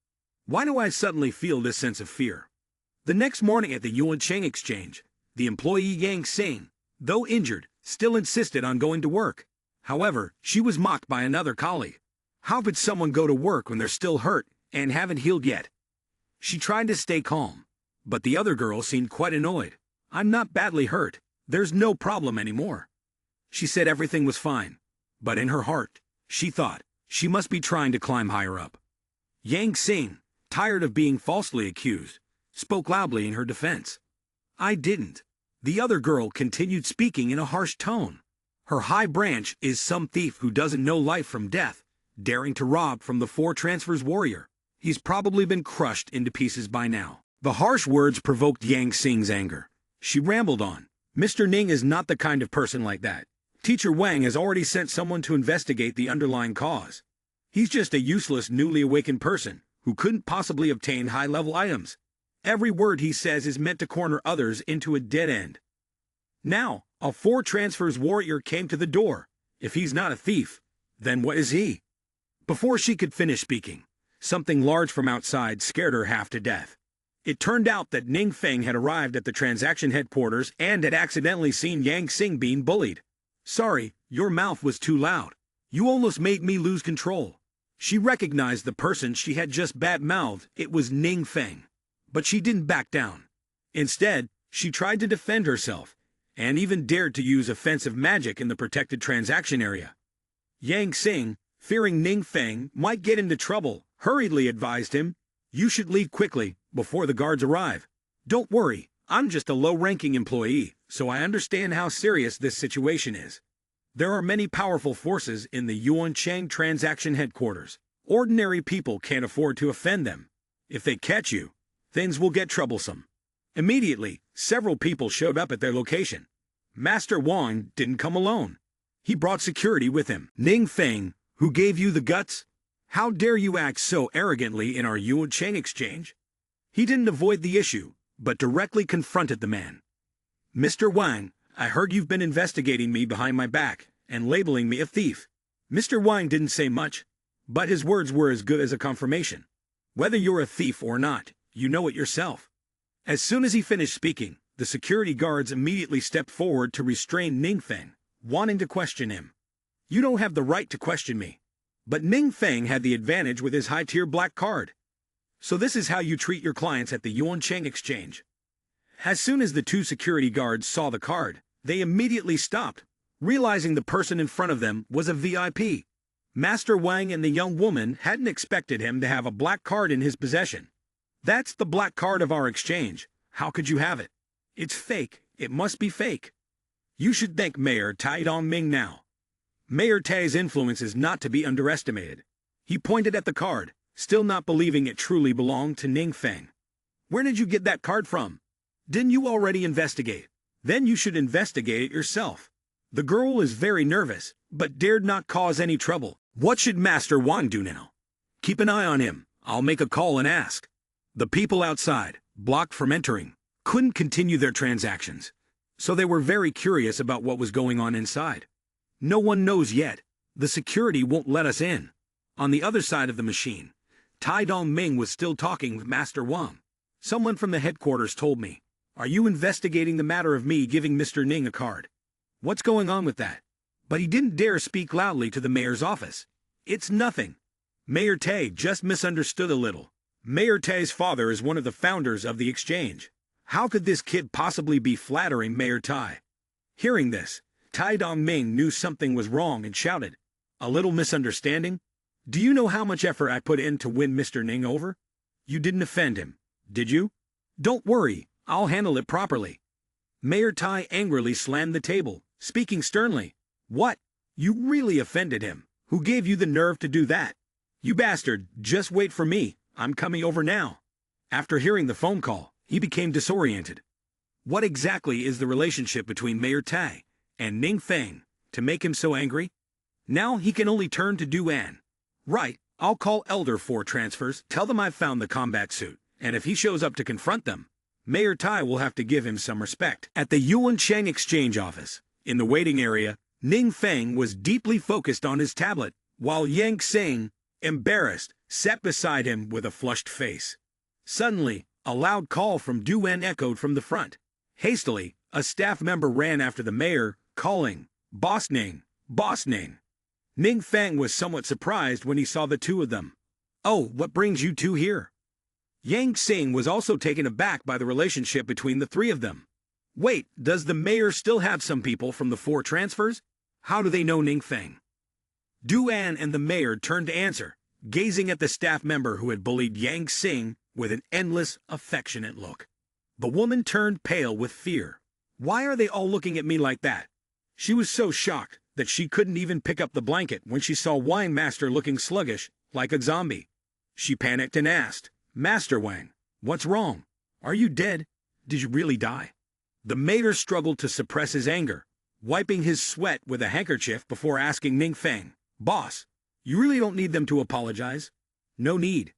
Why do I suddenly feel this sense of fear? The next morning at the Yuancheng exchange, the employee Yang Xing, though injured, still insisted on going to work. However, she was mocked by another colleague. How could someone go to work when they're still hurt and haven't healed yet? She tried to stay calm, but the other girl seemed quite annoyed. I'm not badly hurt. There's no problem anymore. She said everything was fine, but in her heart, she thought she must be trying to climb higher up. Yang Xing, tired of being falsely accused, spoke loudly in her defense. I didn't. The other girl continued speaking in a harsh tone. Her high branch is some thief who doesn't know life from death, daring to rob from the 4 transfers warrior. He's probably been crushed into pieces by now. The harsh words provoked Yang Xing's anger. She rambled on. Mr. Ning is not the kind of person like that. Teacher Wang has already sent someone to investigate the underlying cause. He's just a useless newly awakened person who couldn't possibly obtain high-level items. Every word he says is meant to corner others into a dead end. Now, a 4 transfers warrior came to the door. If he's not a thief, then what is he? Before she could finish speaking, something large from outside scared her half to death. It turned out that Ningfeng had arrived at the transaction headquarters and had accidentally seen Yang Xing being bullied. Sorry, your mouth was too loud. You almost made me lose control. She recognized the person she had just bad-mouthed. It was Ningfeng. But she didn't back down. Instead, she tried to defend herself, and even dared to use offensive magic in the protected transaction area. Yang Xing, fearing Ningfeng might get into trouble, hurriedly advised him, "You should leave quickly, before the guards arrive. Don't worry, I'm just a low-ranking employee, so I understand how serious this situation is. There are many powerful forces in the Yuancheng transaction headquarters. Ordinary people can't afford to offend them. If they catch you, things will get troublesome." Immediately, several people showed up at their location. Master Wang didn't come alone. He brought security with him. Ning Feng, who gave you the guts? How dare you act so arrogantly in our Yuan Cheng exchange? He didn't avoid the issue, but directly confronted the man. Mr. Wang, I heard you've been investigating me behind my back and labeling me a thief. Mr. Wang didn't say much, but his words were as good as a confirmation. Whether you're a thief or not, you know it yourself. As soon as he finished speaking, the security guards immediately stepped forward to restrain Ning Feng, wanting to question him. You don't have the right to question me. But Ning Feng had the advantage with his high-tier black card. So this is how you treat your clients at the Yuan Cheng exchange. As soon as the two security guards saw the card, they immediately stopped, realizing the person in front of them was a VIP. Master Wang and the young woman hadn't expected him to have a black card in his possession. That's the black card of our exchange. How could you have it? It's fake. It must be fake. You should thank Mayor Tai Dongming now. Mayor Tai's influence is not to be underestimated. He pointed at the card, still not believing it truly belonged to Ning Feng. Where did you get that card from? Didn't you already investigate? Then you should investigate it yourself. The girl is very nervous, but dared not cause any trouble. What should Master Wang do now? Keep an eye on him. I'll make a call and ask. The people outside, blocked from entering, couldn't continue their transactions, so they were very curious about what was going on inside. No one knows yet. The security won't let us in. On the other side of the machine, Tai Dongming was still talking with Master Wang. Someone from the headquarters told me, "Are you investigating the matter of me giving Mr. Ning a card? What's going on with that?" But he didn't dare speak loudly to the mayor's office. It's nothing. Mayor Tai just misunderstood a little. Mayor Tai's father is one of the founders of the exchange. How could this kid possibly be flattering Mayor Tai? Hearing this, Tai Dongming knew something was wrong and shouted, "A little misunderstanding? Do you know how much effort I put in to win Mr. Ning over? You didn't offend him, did you? Don't worry, I'll handle it properly." Mayor Tai angrily slammed the table, speaking sternly. "What? You really offended him? Who gave you the nerve to do that? You bastard, just wait for me, I'm coming over now." After hearing the phone call, he became disoriented. What exactly is the relationship between Mayor Tai and Ning Feng to make him so angry? Now he can only turn to Duan. Right, I'll call Elder for transfers, tell them I've found the combat suit, and if he shows up to confront them, Mayor Tai will have to give him some respect. At the Yuan Cheng exchange office, in the waiting area, Ning Feng was deeply focused on his tablet, while Yang Xing, embarrassed, sat beside him with a flushed face. Suddenly, a loud call from Duan echoed from the front. Hastily, a staff member ran after the mayor, calling, "Boss Ning! Boss Ning!" Ning Feng was somewhat surprised when he saw the two of them. "Oh, what brings you two here?" Yang Xing was also taken aback by the relationship between the three of them. Wait, does the mayor still have some people from the 4 transfers? How do they know Ning Feng? Duan and the mayor turned to answer, gazing at the staff member who had bullied Yang Xing with an endless, affectionate look. The woman turned pale with fear. Why are they all looking at me like that? She was so shocked that she couldn't even pick up the blanket when she saw Wang Master looking sluggish, like a zombie. She panicked and asked, "Master Wang, what's wrong? Are you dead? Did you really die?" The mayor struggled to suppress his anger, wiping his sweat with a handkerchief before asking Ning Feng, "Boss, you really don't need them to apologize?" "No need."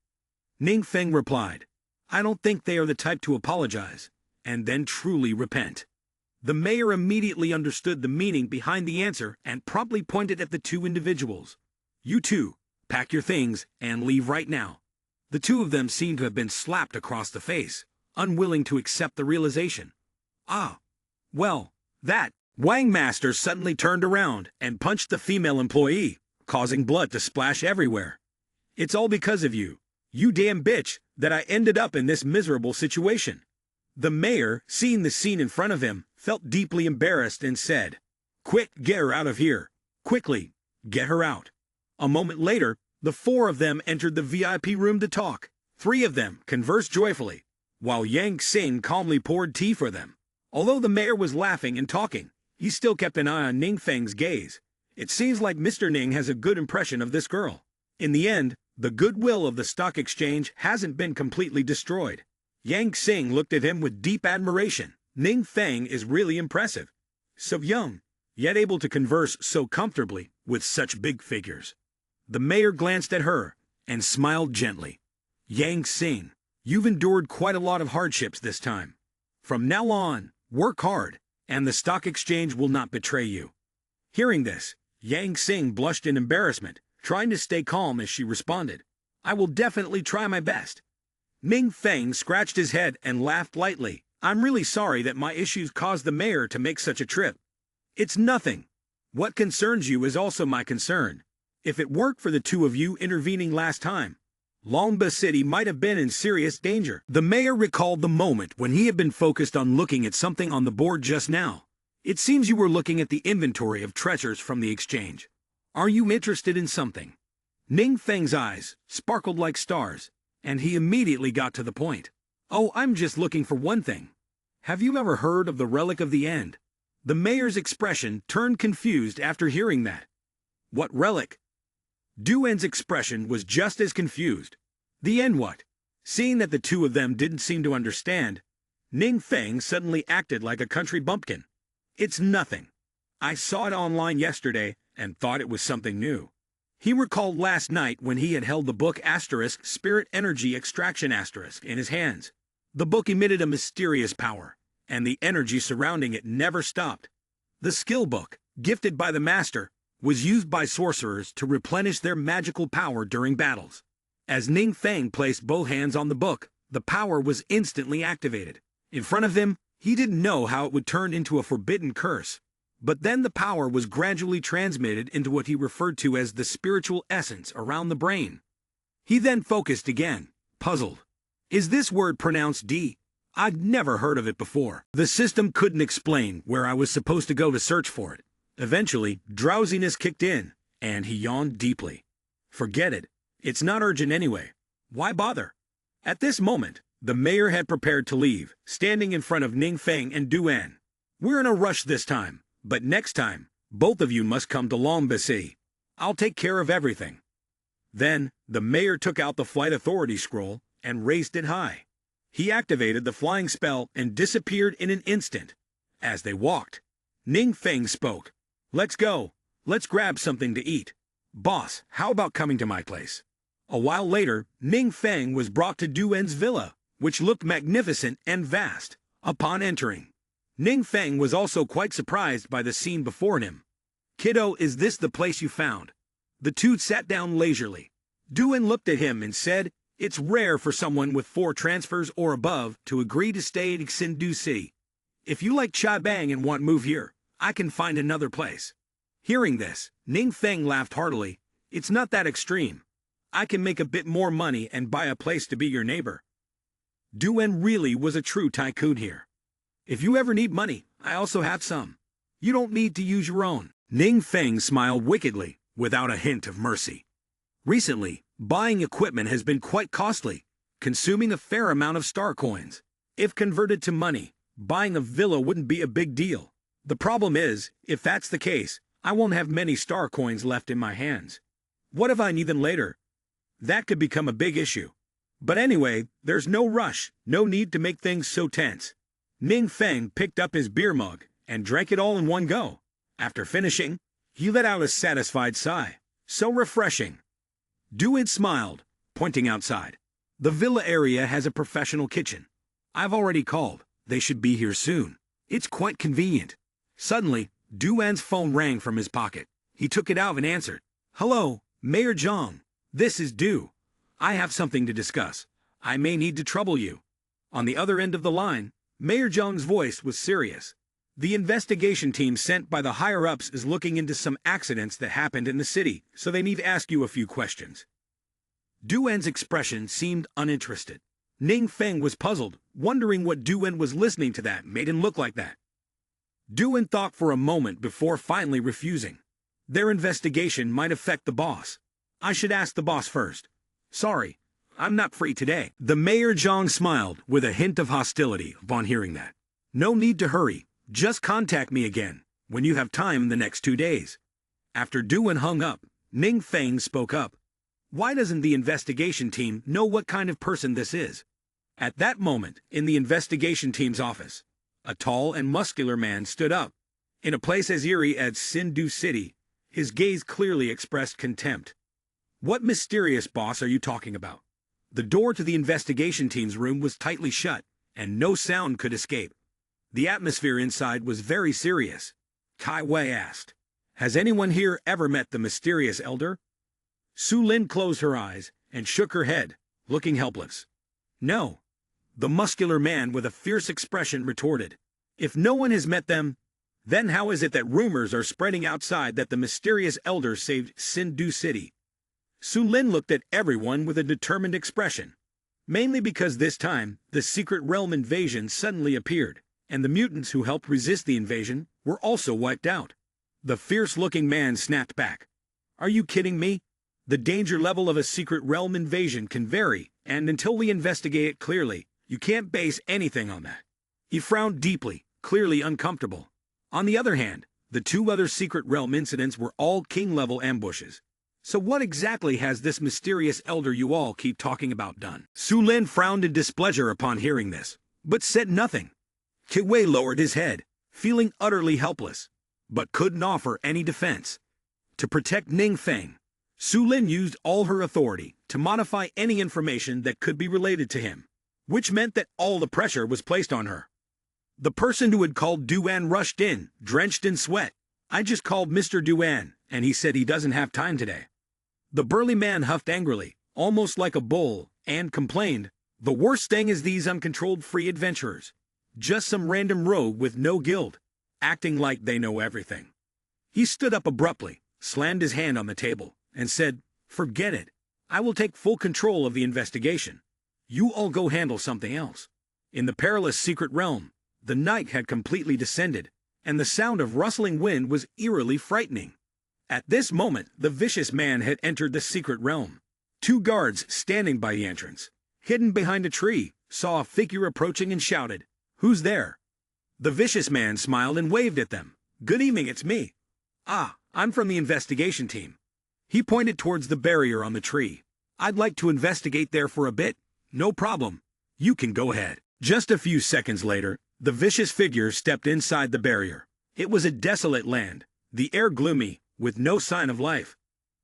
Ning Feng replied, "I don't think they are the type to apologize, and then truly repent." The mayor immediately understood the meaning behind the answer and promptly pointed at the two individuals. "You two, pack your things and leave right now." The two of them seemed to have been slapped across the face, unwilling to accept the realization. "Ah, well, that." Wang Master suddenly turned around and punched the female employee, causing blood to splash everywhere. "It's all because of you, you damn bitch, that I ended up in this miserable situation." The mayor, seeing the scene in front of him, felt deeply embarrassed and said, "Quick, get her out of here. Quickly, get her out." A moment later, the 4 of them entered the VIP room to talk. 3 of them conversed joyfully, while Yang Xing calmly poured tea for them. Although the mayor was laughing and talking, he still kept an eye on Ning Feng's gaze. It seems like Mr. Ning has a good impression of this girl. In the end, the goodwill of the stock exchange hasn't been completely destroyed. Yang Xing looked at him with deep admiration. Ning Feng is really impressive. So young, yet able to converse so comfortably with such big figures. The mayor glanced at her and smiled gently. Yang Xing, you've endured quite a lot of hardships this time. From now on, work hard, and the stock exchange will not betray you. Hearing this, Yang Xing blushed in embarrassment, trying to stay calm as she responded, I will definitely try my best. Ning Feng scratched his head and laughed lightly. I'm really sorry that my issues caused the mayor to make such a trip. It's nothing. What concerns you is also my concern. If it weren't for the two of you intervening last time, Longba City might have been in serious danger. The mayor recalled the moment when he had been focused on looking at something on the board just now. It seems you were looking at the inventory of treasures from the exchange. Are you interested in something? Ning Feng's eyes sparkled like stars, and he immediately got to the point. Oh, I'm just looking for one thing. Have you ever heard of the Relic of the End? The mayor's expression turned confused after hearing that. What relic? Duan's expression was just as confused. The end what? Seeing that the two of them didn't seem to understand, Ning Feng suddenly acted like a country bumpkin. It's nothing. I saw it online yesterday and thought it was something new. He recalled last night when he had held the book * Spirit Energy Extraction * in his hands. The book emitted a mysterious power, and the energy surrounding it never stopped. The skill book, gifted by the master, was used by sorcerers to replenish their magical power during battles. As Ning Feng placed both hands on the book, the power was instantly activated. In front of him, he didn't know how it would turn into a forbidden curse. But then the power was gradually transmitted into what he referred to as the spiritual essence around the brain. He then focused again, puzzled. Is this word pronounced D? I'd never heard of it before. The system couldn't explain where I was supposed to go to search for it. Eventually, drowsiness kicked in, and he yawned deeply. Forget it. It's not urgent anyway. Why bother? At this moment, the mayor had prepared to leave, standing in front of Ning Feng and Duan. We're in a rush this time, but next time, both of you must come to Longba. I'll take care of everything. Then, the mayor took out the flight authority scroll and raised it high. He activated the flying spell and disappeared in an instant. As they walked, Ning Feng spoke. Let's go. Let's grab something to eat. Boss, how about coming to my place? A while later, Ning Feng was brought to Duan's villa, which looked magnificent and vast. Upon entering, Ning Feng was also quite surprised by the scene before him. Kiddo, is this the place you found? The two sat down leisurely. Duan looked at him and said, It's rare for someone with 4 transfers or above to agree to stay at Xindu City. If you like Chai Bang and want move here, I can find another place. Hearing this, Ning Feng laughed heartily. It's not that extreme. I can make a bit more money and buy a place to be your neighbor. Duan really was a true tycoon here. If you ever need money, I also have some. You don't need to use your own. Ning Feng smiled wickedly, without a hint of mercy. Recently, buying equipment has been quite costly, consuming a fair amount of star coins. If converted to money, buying a villa wouldn't be a big deal. The problem is, if that's the case, I won't have many star coins left in my hands. What if I need them later? That could become a big issue. But anyway, there's no rush, no need to make things so tense. Ning Feng picked up his beer mug and drank it all in one go. After finishing, he let out a satisfied sigh. So refreshing. Duan smiled, pointing outside. The villa area has a professional kitchen. I've already called. They should be here soon. It's quite convenient. Suddenly, Duan's phone rang from his pocket. He took it out and answered. Hello, Mayor Zhang. This is Du. I have something to discuss. I may need to trouble you. On the other end of the line, Mayor Zhang's voice was serious. The investigation team sent by the higher-ups is looking into some accidents that happened in the city, so they need to ask you a few questions. Duan's expression seemed uninterested. Ning Feng was puzzled, wondering what Duan was listening to that made him look like that. Duan thought for a moment before finally refusing. Their investigation might affect the boss. I should ask the boss first. Sorry, I'm not free today. The Mayor Zhang smiled with a hint of hostility upon hearing that. No need to hurry. Just contact me again when you have time in the next 2 days. After Duan hung up, Ning Feng spoke up. Why doesn't the investigation team know what kind of person this is? At that moment, in the investigation team's office, a tall and muscular man stood up. In a place as eerie as Sindu City, his gaze clearly expressed contempt. What mysterious boss are you talking about? The door to the investigation team's room was tightly shut, and no sound could escape. The atmosphere inside was very serious. Tai Wei asked, "Has anyone here ever met the mysterious elder?" Su Lin closed her eyes and shook her head, looking helpless. "No." The muscular man with a fierce expression retorted, "If no one has met them, then how is it that rumors are spreading outside that the mysterious elder saved Sindu City?" Su Lin looked at everyone with a determined expression. Mainly because this time, the secret realm invasion suddenly appeared, and the mutants who helped resist the invasion were also wiped out. The fierce-looking man snapped back. "Are you kidding me? The danger level of a secret realm invasion can vary, and until we investigate it clearly, you can't base anything on that." He frowned deeply, clearly uncomfortable. On the other hand, the two other secret realm incidents were all king-level ambushes. So what exactly has this mysterious elder you all keep talking about done? Su Lin frowned in displeasure upon hearing this, but said nothing. Tai Wei lowered his head, feeling utterly helpless, but couldn't offer any defense. To protect Ning Feng, Su Lin used all her authority to modify any information that could be related to him, which meant that all the pressure was placed on her. The person who had called Duan rushed in, drenched in sweat. "I just called Mr. Duan, and he said he doesn't have time today." The burly man huffed angrily, almost like a bull, and complained, "The worst thing is these uncontrolled free adventurers. Just some random rogue with no guild, acting like they know everything." He stood up abruptly, slammed his hand on the table, and said, "Forget it. I will take full control of the investigation. You all go handle something else." In the perilous secret realm, the night had completely descended, and the sound of rustling wind was eerily frightening. At this moment, the vicious man had entered the secret realm. Two guards standing by the entrance, hidden behind a tree, saw a figure approaching and shouted, "Who's there?" The vicious man smiled and waved at them. "Good evening, it's me. I'm from the investigation team." He pointed towards the barrier on the tree. "I'd like to investigate there for a bit." "No problem. You can go ahead." Just a few seconds later, the vicious figure stepped inside the barrier. It was a desolate land, the air gloomy, with no sign of life.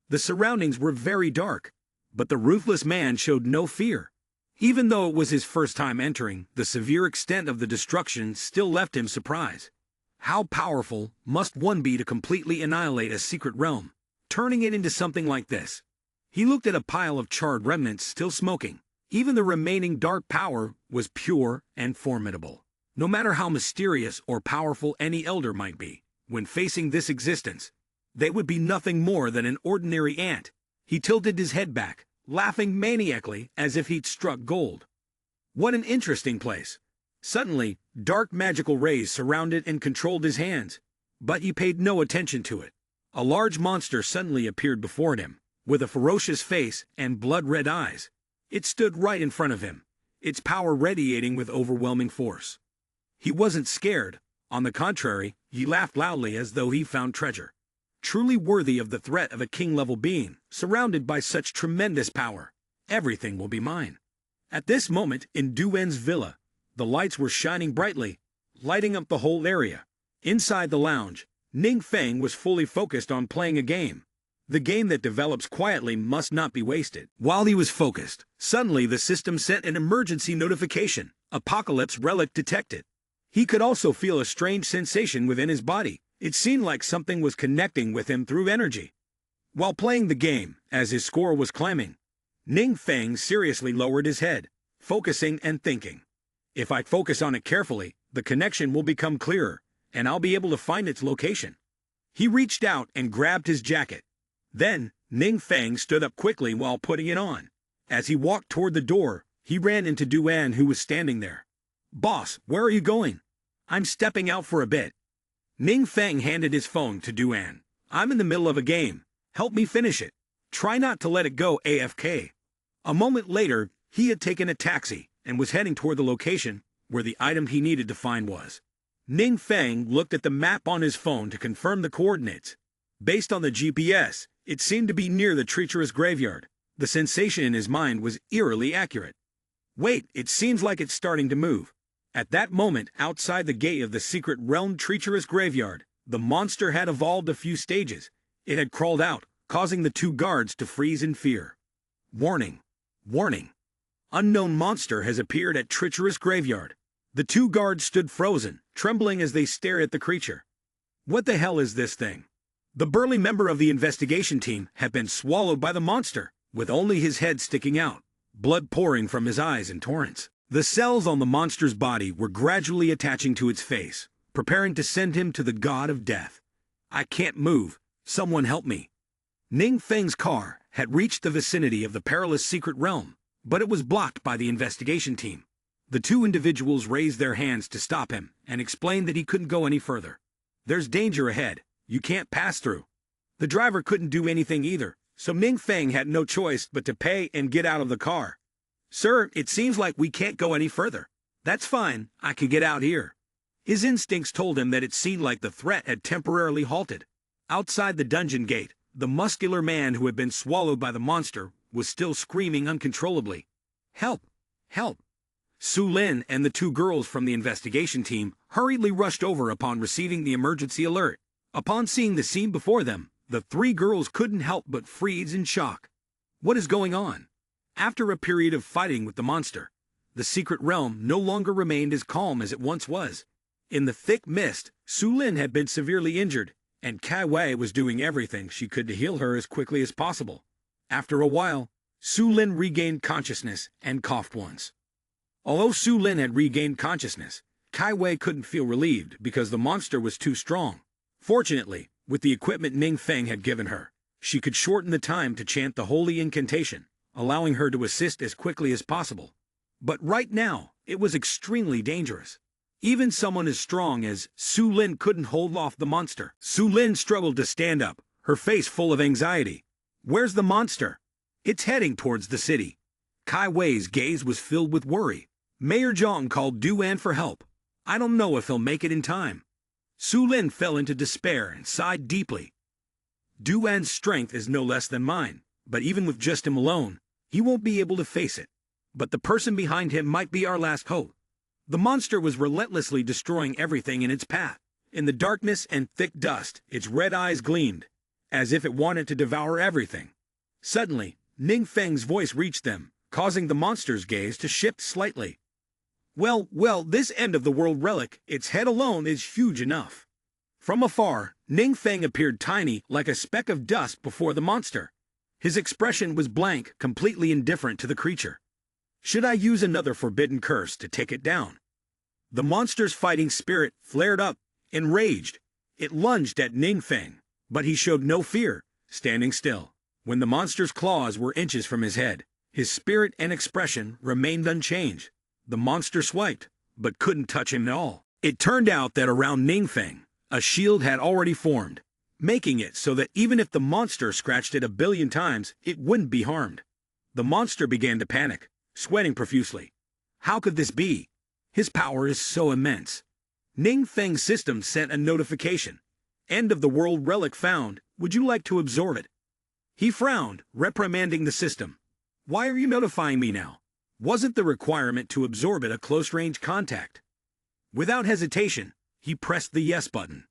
The surroundings were very dark, but the ruthless man showed no fear. Even though it was his first time entering, the severe extent of the destruction still left him surprised. How powerful must one be to completely annihilate a secret realm, turning it into something like this? He looked at a pile of charred remnants still smoking. Even the remaining dark power was pure and formidable. No matter how mysterious or powerful any elder might be, when facing this existence, they would be nothing more than an ordinary ant. He tilted his head back, laughing maniacally as if he'd struck gold. What an interesting place. Suddenly, dark magical rays surrounded and controlled his hands, but he paid no attention to it. A large monster suddenly appeared before him, with a ferocious face and blood-red eyes. It stood right in front of him, its power radiating with overwhelming force. He wasn't scared. On the contrary, he laughed loudly as though he found treasure. Truly worthy of the threat of a king-level being, surrounded by such tremendous power. Everything will be mine. At this moment, in Duan's villa, the lights were shining brightly, lighting up the whole area. Inside the lounge, Ning Feng was fully focused on playing a game. The game that develops quietly must not be wasted. While he was focused, suddenly the system sent an emergency notification. Apocalypse relic detected. He could also feel a strange sensation within his body. It seemed like something was connecting with him through energy. While playing the game, as his score was climbing, Ning Feng seriously lowered his head, focusing and thinking. If I focus on it carefully, the connection will become clearer, and I'll be able to find its location. He reached out and grabbed his jacket. Then, Ning Feng stood up quickly while putting it on. As he walked toward the door, he ran into Duan, who was standing there. "Boss, where are you going?" "I'm stepping out for a bit." Ning Feng handed his phone to Duan. "I'm in the middle of a game. Help me finish it. Try not to let it go AFK." A moment later, he had taken a taxi and was heading toward the location where the item he needed to find was. Ning Feng looked at the map on his phone to confirm the coordinates. Based on the GPS, it seemed to be near the treacherous graveyard. The sensation in his mind was eerily accurate. Wait, it seems like it's starting to move. At that moment, outside the gate of the secret realm treacherous graveyard, The monster had evolved a few stages. It had crawled out, causing the two guards to freeze in fear. Warning! Warning! Unknown monster has appeared at treacherous graveyard. The two guards stood frozen, trembling as they stared at the creature. What the hell is this thing? The burly member of the investigation team had been swallowed by the monster, with only his head sticking out, blood pouring from his eyes in torrents. The cells on the monster's body were gradually attaching to its face, preparing to send him to the god of death. I can't move. Someone help me. Ning Feng's car had reached the vicinity of the perilous secret realm, but it was blocked by the investigation team. The two individuals raised their hands to stop him and explained that he couldn't go any further. There's danger ahead. You can't pass through. The driver couldn't do anything either, so Ning Feng had no choice but to pay and get out of the car. Sir, it seems like we can't go any further. That's fine, I can get out here. His instincts told him that it seemed like the threat had temporarily halted. Outside the dungeon gate, the muscular man who had been swallowed by the monster was still screaming uncontrollably. Help! Help! Su Lin and the two girls from the investigation team hurriedly rushed over upon receiving the emergency alert. Upon seeing the scene before them, the three girls couldn't help but freeze in shock. What is going on? After a period of fighting with the monster, the secret realm no longer remained as calm as it once was. In the thick mist, Su Lin had been severely injured, and Kai Wei was doing everything she could to heal her as quickly as possible. After a while, Su Lin regained consciousness and coughed once. Although Su Lin had regained consciousness, Kai Wei couldn't feel relieved because the monster was too strong. Fortunately, with the equipment Ning Feng had given her, she could shorten the time to chant the holy incantation, allowing her to assist as quickly as possible. But right now, it was extremely dangerous. Even someone as strong as Su Lin couldn't hold off the monster. Su Lin struggled to stand up, her face full of anxiety. Where's the monster? It's heading towards the city. Kai Wei's gaze was filled with worry. Mayor Zhang called Duan for help. I don't know if he'll make it in time. Su Lin fell into despair and sighed deeply. Duan's strength is no less than mine, but even with just him alone, he won't be able to face it. But the person behind him might be our last hope. The monster was relentlessly destroying everything in its path. In the darkness and thick dust, its red eyes gleamed, as if it wanted to devour everything. Suddenly, Ning Feng's voice reached them, causing the monster's gaze to shift slightly. Well, this end-of-the-world relic, its head alone is huge enough. From afar, Ning Feng appeared tiny like a speck of dust before the monster. His expression was blank, completely indifferent to the creature. Should I use another forbidden curse to take it down? The monster's fighting spirit flared up, enraged. It lunged at Ning Feng, but he showed no fear, standing still. When the monster's claws were inches from his head, his spirit and expression remained unchanged. The monster swiped, but couldn't touch him at all. It turned out that around Ning Feng, a shield had already formed, making it so that even if the monster scratched it 1,000,000,000 times, it wouldn't be harmed. The monster began to panic, sweating profusely. How could this be? His power is so immense. Ning Feng's system sent a notification. End of the world relic found. Would you like to absorb it? He frowned, reprimanding the system. Why are you notifying me now? Wasn't the requirement to absorb it a close-range contact? Without hesitation, he pressed the yes button.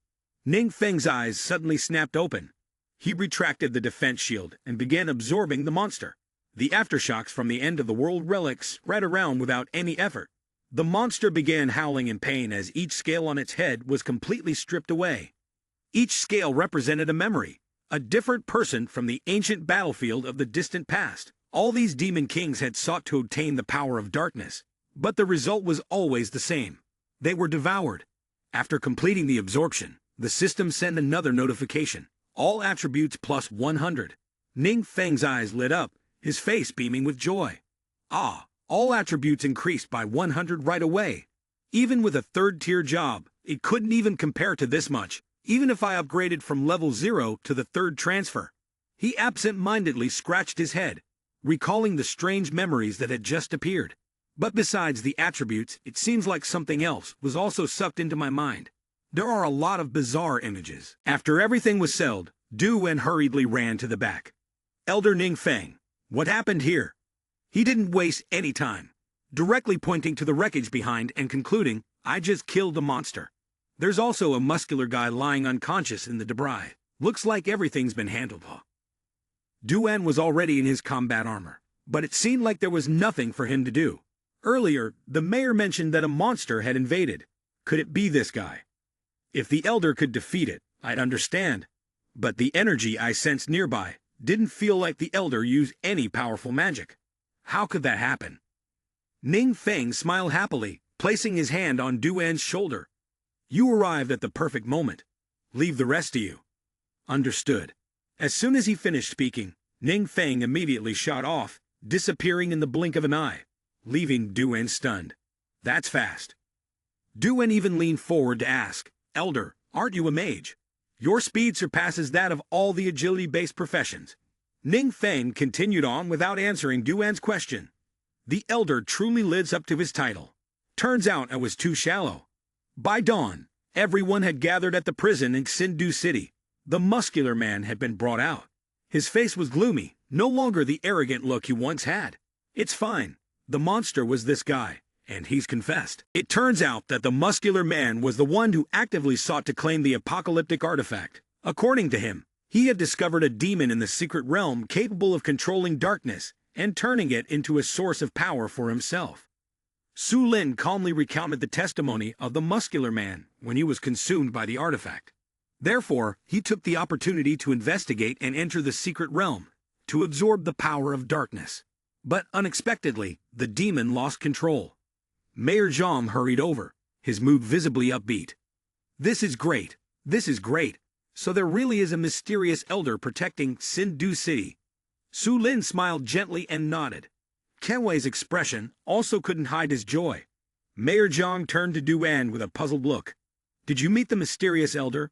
Ning Feng's eyes suddenly snapped open. He retracted the defense shield and began absorbing the monster. The aftershocks from the end of the world relic spread around without any effort. The monster began howling in pain as each scale on its head was completely stripped away. Each scale represented a memory, a different person from the ancient battlefield of the distant past. All these demon kings had sought to obtain the power of darkness, but the result was always the same. They were devoured. After completing the absorption, the system sent another notification. All attributes plus 100. Ning Feng's eyes lit up, his face beaming with joy. Ah, all attributes increased by 100 right away. Even with a third-tier job, it couldn't even compare to this much, even if I upgraded from level 0 to the third transfer. He absent-mindedly scratched his head, recalling the strange memories that had just appeared. But besides the attributes, it seems like something else was also sucked into my mind. There are a lot of bizarre images. After everything was settled, Du Wen hurriedly ran to the back. Elder Ning Feng, what happened here? He didn't waste any time, directly pointing to the wreckage behind and concluding, I just killed the monster. There's also a muscular guy lying unconscious in the debris. Looks like everything's been handled, huh? Duan was already in his combat armor, but it seemed like there was nothing for him to do. Earlier, the mayor mentioned that a monster had invaded. Could it be this guy? If the elder could defeat it, I'd understand. But the energy I sensed nearby didn't feel like the elder used any powerful magic. How could that happen? Ning Feng smiled happily, placing his hand on Duan's shoulder. You arrived at the perfect moment. Leave the rest to you. Understood. As soon as he finished speaking, Ning Feng immediately shot off, disappearing in the blink of an eye, leaving Duan stunned. That's fast. Duan even leaned forward to ask, Elder, aren't you a mage? Your speed surpasses that of all the agility-based professions. Ning Feng continued on without answering Duan's question. The elder truly lives up to his title. Turns out I was too shallow. By dawn, everyone had gathered at the prison in Xindu City. The muscular man had been brought out. His face was gloomy, no longer the arrogant look he once had. It's fine. The monster was this guy, and he's confessed. It turns out that the muscular man was the one who actively sought to claim the apocalyptic artifact. According to him, he had discovered a demon in the secret realm capable of controlling darkness and turning it into a source of power for himself. Su Lin calmly recounted the testimony of the muscular man when he was consumed by the artifact. Therefore, he took the opportunity to investigate and enter the secret realm, to absorb the power of darkness. But unexpectedly, the demon lost control. Mayor Zhang hurried over, his mood visibly upbeat. This is great. This is great. So there really is a mysterious elder protecting Xindu City. Su Lin smiled gently and nodded. Kenway's expression also couldn't hide his joy. Mayor Zhang turned to Duan with a puzzled look. Did you meet the mysterious elder?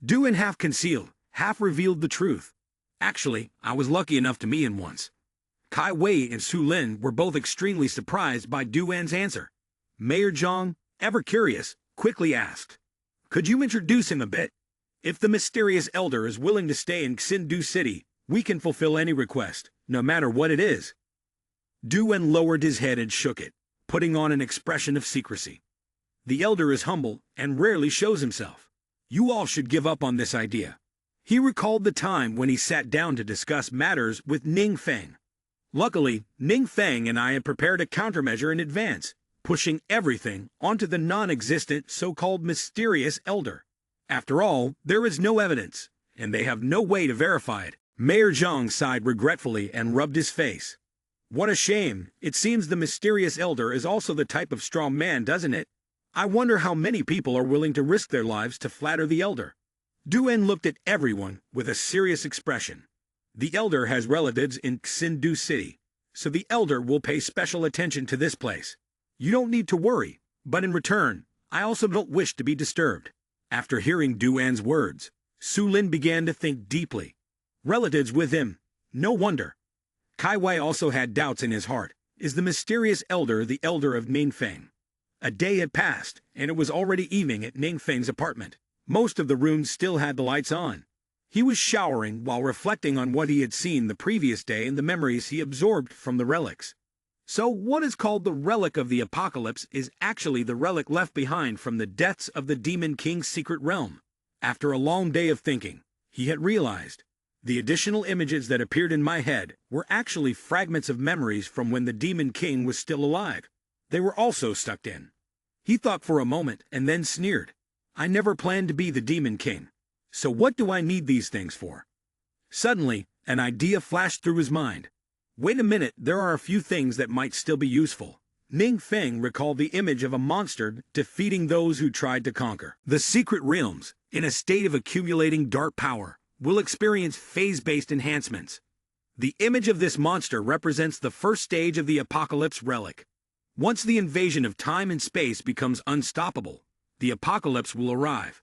Duan half concealed, half revealed the truth. Actually, I was lucky enough to meet him once. Kai Wei and Su Lin were both extremely surprised by Duan's answer. Mayor Zhang, ever curious, quickly asked, Could you introduce him a bit? If the mysterious elder is willing to stay in Xindu City, we can fulfill any request, no matter what it is. Duan lowered his head and shook it, putting on an expression of secrecy. The elder is humble and rarely shows himself. You all should give up on this idea. He recalled the time when he sat down to discuss matters with Ning Feng. Luckily, Ning Feng and I had prepared a countermeasure in advance, pushing everything onto the non-existent so-called mysterious elder. After all, there is no evidence, and they have no way to verify it. Mayor Zhang sighed regretfully and rubbed his face. What a shame. It seems the mysterious elder is also the type of strong man, doesn't it? I wonder how many people are willing to risk their lives to flatter the elder. Duan looked at everyone with a serious expression. The elder has relatives in Xindu City, so the elder will pay special attention to this place. You don't need to worry, but in return, I also don't wish to be disturbed. After hearing Duan's words, Su Lin began to think deeply. Relatives with him, no wonder. Kai Wei also had doubts in his heart. Is the mysterious elder the elder of Ning Feng? A day had passed, and it was already evening at Ning Feng's apartment. Most of the rooms still had the lights on. He was showering while reflecting on what he had seen the previous day and the memories he absorbed from the relics. So what is called the relic of the apocalypse is actually the relic left behind from the deaths of the Demon King's secret realm. After a long day of thinking, he had realized the additional images that appeared in my head were actually fragments of memories from when the Demon King was still alive. They were also stuck in. He thought for a moment and then sneered. I never planned to be the Demon King. So what do I need these things for? Suddenly, an idea flashed through his mind. Wait a minute, there are a few things that might still be useful. Ning Feng recalled the image of a monster defeating those who tried to conquer. The secret realms, in a state of accumulating dark power, will experience phase-based enhancements. The image of this monster represents the first stage of the apocalypse relic. Once the invasion of time and space becomes unstoppable, the apocalypse will arrive.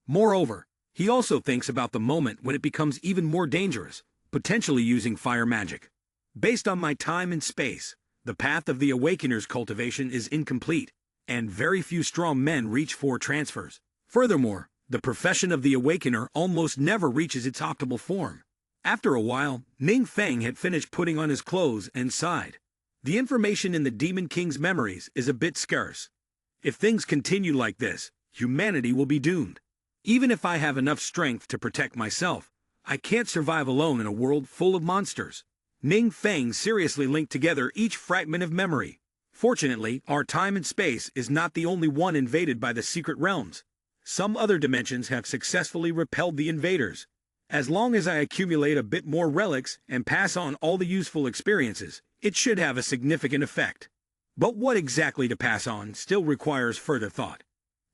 Moreover, he also thinks about the moment when it becomes even more dangerous, potentially using fire magic. Based on my time and space, the path of the Awakener's cultivation is incomplete, and very few strong men reach 4 transfers. Furthermore, the profession of the Awakener almost never reaches its optimal form. After a while, Ning Feng had finished putting on his clothes and sighed. The information in the Demon King's memories is a bit scarce. If things continue like this, humanity will be doomed. Even if I have enough strength to protect myself, I can't survive alone in a world full of monsters. Ning Feng seriously linked together each fragment of memory. Fortunately, our time and space is not the only one invaded by the secret realms. Some other dimensions have successfully repelled the invaders. As long as I accumulate a bit more relics and pass on all the useful experiences, it should have a significant effect. But what exactly to pass on still requires further thought.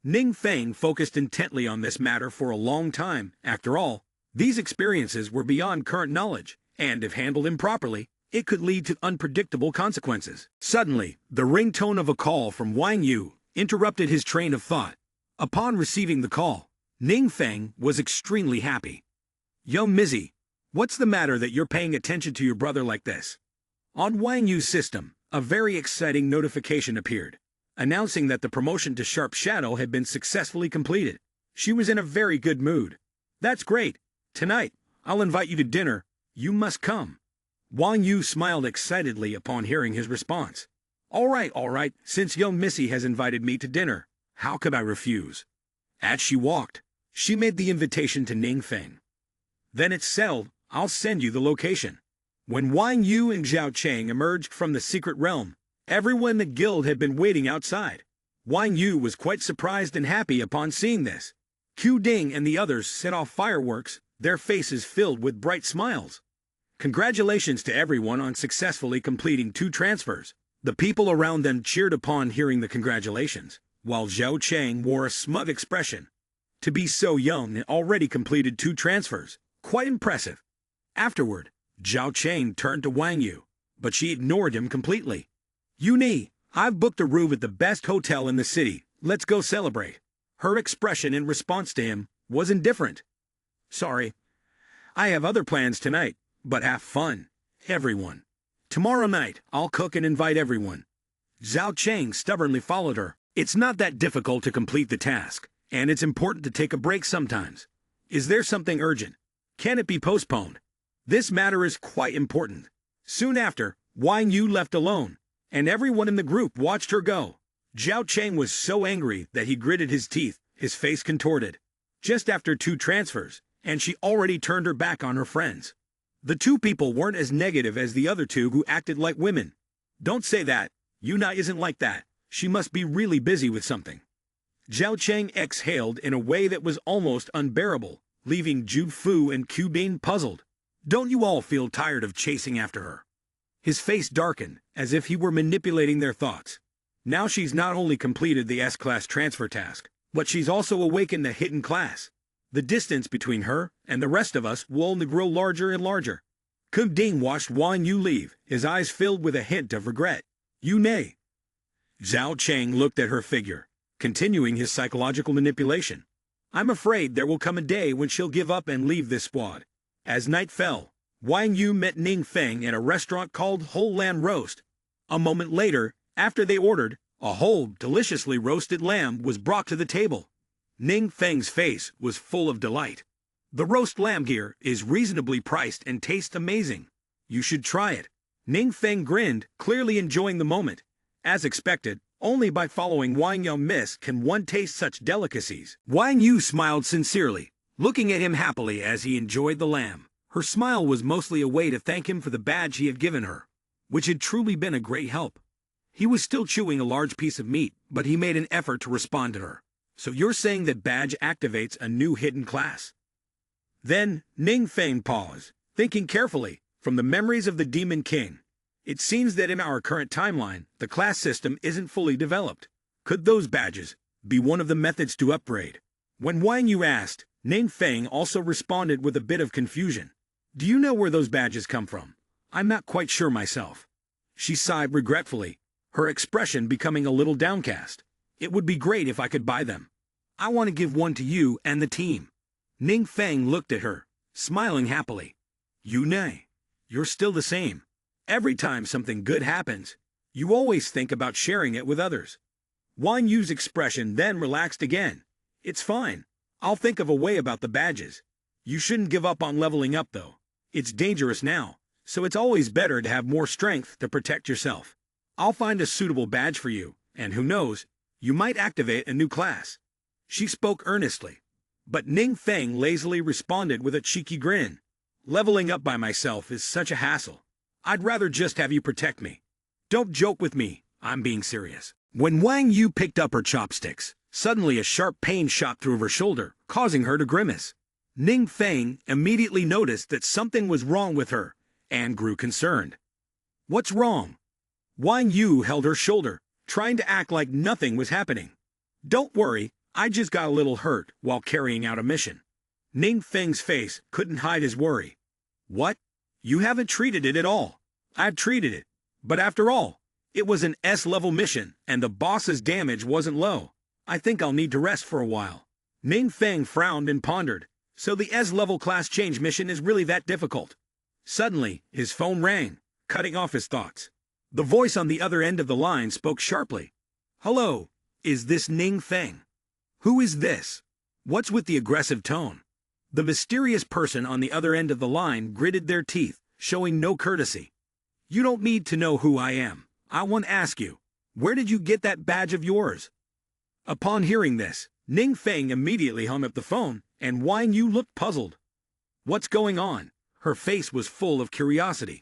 Ning Feng focused intently on this matter for a long time. After all, these experiences were beyond current knowledge, and if handled improperly, it could lead to unpredictable consequences. Suddenly, the ringtone of a call from Wang Yu interrupted his train of thought. Upon receiving the call, Ning Feng was extremely happy. "Yo, Mizzy, what's the matter that you're paying attention to your brother like this?" On Wang Yu's system, a very exciting notification appeared, announcing that the promotion to Sharp Shadow had been successfully completed. She was in a very good mood. "That's great. Tonight, I'll invite you to dinner. You must come." Wang Yu smiled excitedly upon hearing his response. All right, since young Missy has invited me to dinner, how could I refuse?" As she walked, she made the invitation to Ning Feng. "Then it's settled, I'll send you the location." When Wang Yu and Zhao Cheng emerged from the secret realm, everyone in the guild had been waiting outside. Wang Yu was quite surprised and happy upon seeing this. Q Ding and the others set off fireworks, their faces filled with bright smiles. Congratulations to everyone on successfully completing 2 transfers. The people around them cheered upon hearing the congratulations, while Zhao Cheng wore a smug expression. To be so young and already completed 2 transfers, quite impressive. Afterward, Zhao Cheng turned to Wang Yu, but she ignored him completely. "Yuni, I've booked a room at the best hotel in the city. Let's go celebrate." Her expression in response to him was indifferent. "Sorry, I have other plans tonight, but have fun, everyone. Tomorrow night, I'll cook and invite everyone." Zhao Cheng stubbornly followed her. "It's not that difficult to complete the task, and it's important to take a break sometimes. Is there something urgent? Can it be postponed? This matter is quite important." Soon after, Wang Yu left alone, and everyone in the group watched her go. Zhao Cheng was so angry that he gritted his teeth, his face contorted. Just after 2 transfers, and she already turned her back on her friends. The 2 people weren't as negative as the other 2 who acted like women. "Don't say that. Yuna isn't like that. She must be really busy with something." Zhao Cheng exhaled in a way that was almost unbearable, leaving Ju Fu and Q Bean puzzled. "Don't you all feel tired of chasing after her?" His face darkened, as if he were manipulating their thoughts. Now she's not only completed the S-class transfer task, but she's also awakened the hidden class. The distance between her and the rest of us will only grow larger and larger. Kum Ding watched Wang Yu leave, his eyes filled with a hint of regret. "You nay." Zhao Cheng looked at her figure, continuing his psychological manipulation. "I'm afraid there will come a day when she'll give up and leave this squad." As night fell, Wang Yu met Ning Feng in a restaurant called Whole Lamb Roast. A moment later, after they ordered, a whole, deliciously roasted lamb was brought to the table. Ning Feng's face was full of delight. "The roast lamb here is reasonably priced and tastes amazing. You should try it." Ning Feng grinned, clearly enjoying the moment. As expected, only by following Wang Yu Miss can one taste such delicacies. Wang Yu smiled sincerely, looking at him happily as he enjoyed the lamb. Her smile was mostly a way to thank him for the badge he had given her, which had truly been a great help. He was still chewing a large piece of meat, but he made an effort to respond to her. "So you're saying that badge activates a new hidden class?" Then, Ning Feng paused, thinking carefully, from the memories of the Demon King. It seems that in our current timeline, the class system isn't fully developed. Could those badges be one of the methods to upgrade? When Wang Yu asked, Ning Feng also responded with a bit of confusion. "Do you know where those badges come from? I'm not quite sure myself." She sighed regretfully, her expression becoming a little downcast. "It would be great if I could buy them. I want to give one to you and the team." Ning Feng looked at her, smiling happily. "You nay, you're still the same. Every time something good happens, you always think about sharing it with others." Wang Yu's expression then relaxed again. "It's fine. I'll think of a way about the badges. You shouldn't give up on leveling up though. It's dangerous now, so it's always better to have more strength to protect yourself. I'll find a suitable badge for you, and who knows, you might activate a new class." She spoke earnestly. But Ning Feng lazily responded with a cheeky grin. Leveling up by myself is such a hassle. I'd rather just have you protect me. Don't joke with me, I'm being serious. When Wang Yu picked up her chopsticks, suddenly a sharp pain shot through her shoulder, causing her to grimace. Ning Feng immediately noticed that something was wrong with her, and grew concerned. What's wrong? Wang Yu held her shoulder, trying to act like nothing was happening. Don't worry, I just got a little hurt while carrying out a mission. Ning Feng's face couldn't hide his worry. What? You haven't treated it at all. I've treated it. But after all, it was an S-level mission, and the boss's damage wasn't low. I think I'll need to rest for a while. Ning Feng frowned and pondered. So the S-level class change mission is really that difficult? Suddenly, his phone rang, cutting off his thoughts. The voice on the other end of the line spoke sharply. Hello, is this Ning Feng? Who is this? What's with the aggressive tone? The mysterious person on the other end of the line gritted their teeth, showing no courtesy. You don't need to know who I am. I want to ask you, where did you get that badge of yours? Upon hearing this, Ning Feng immediately hung up the phone, and Wang Yu looked puzzled. What's going on? Her face was full of curiosity.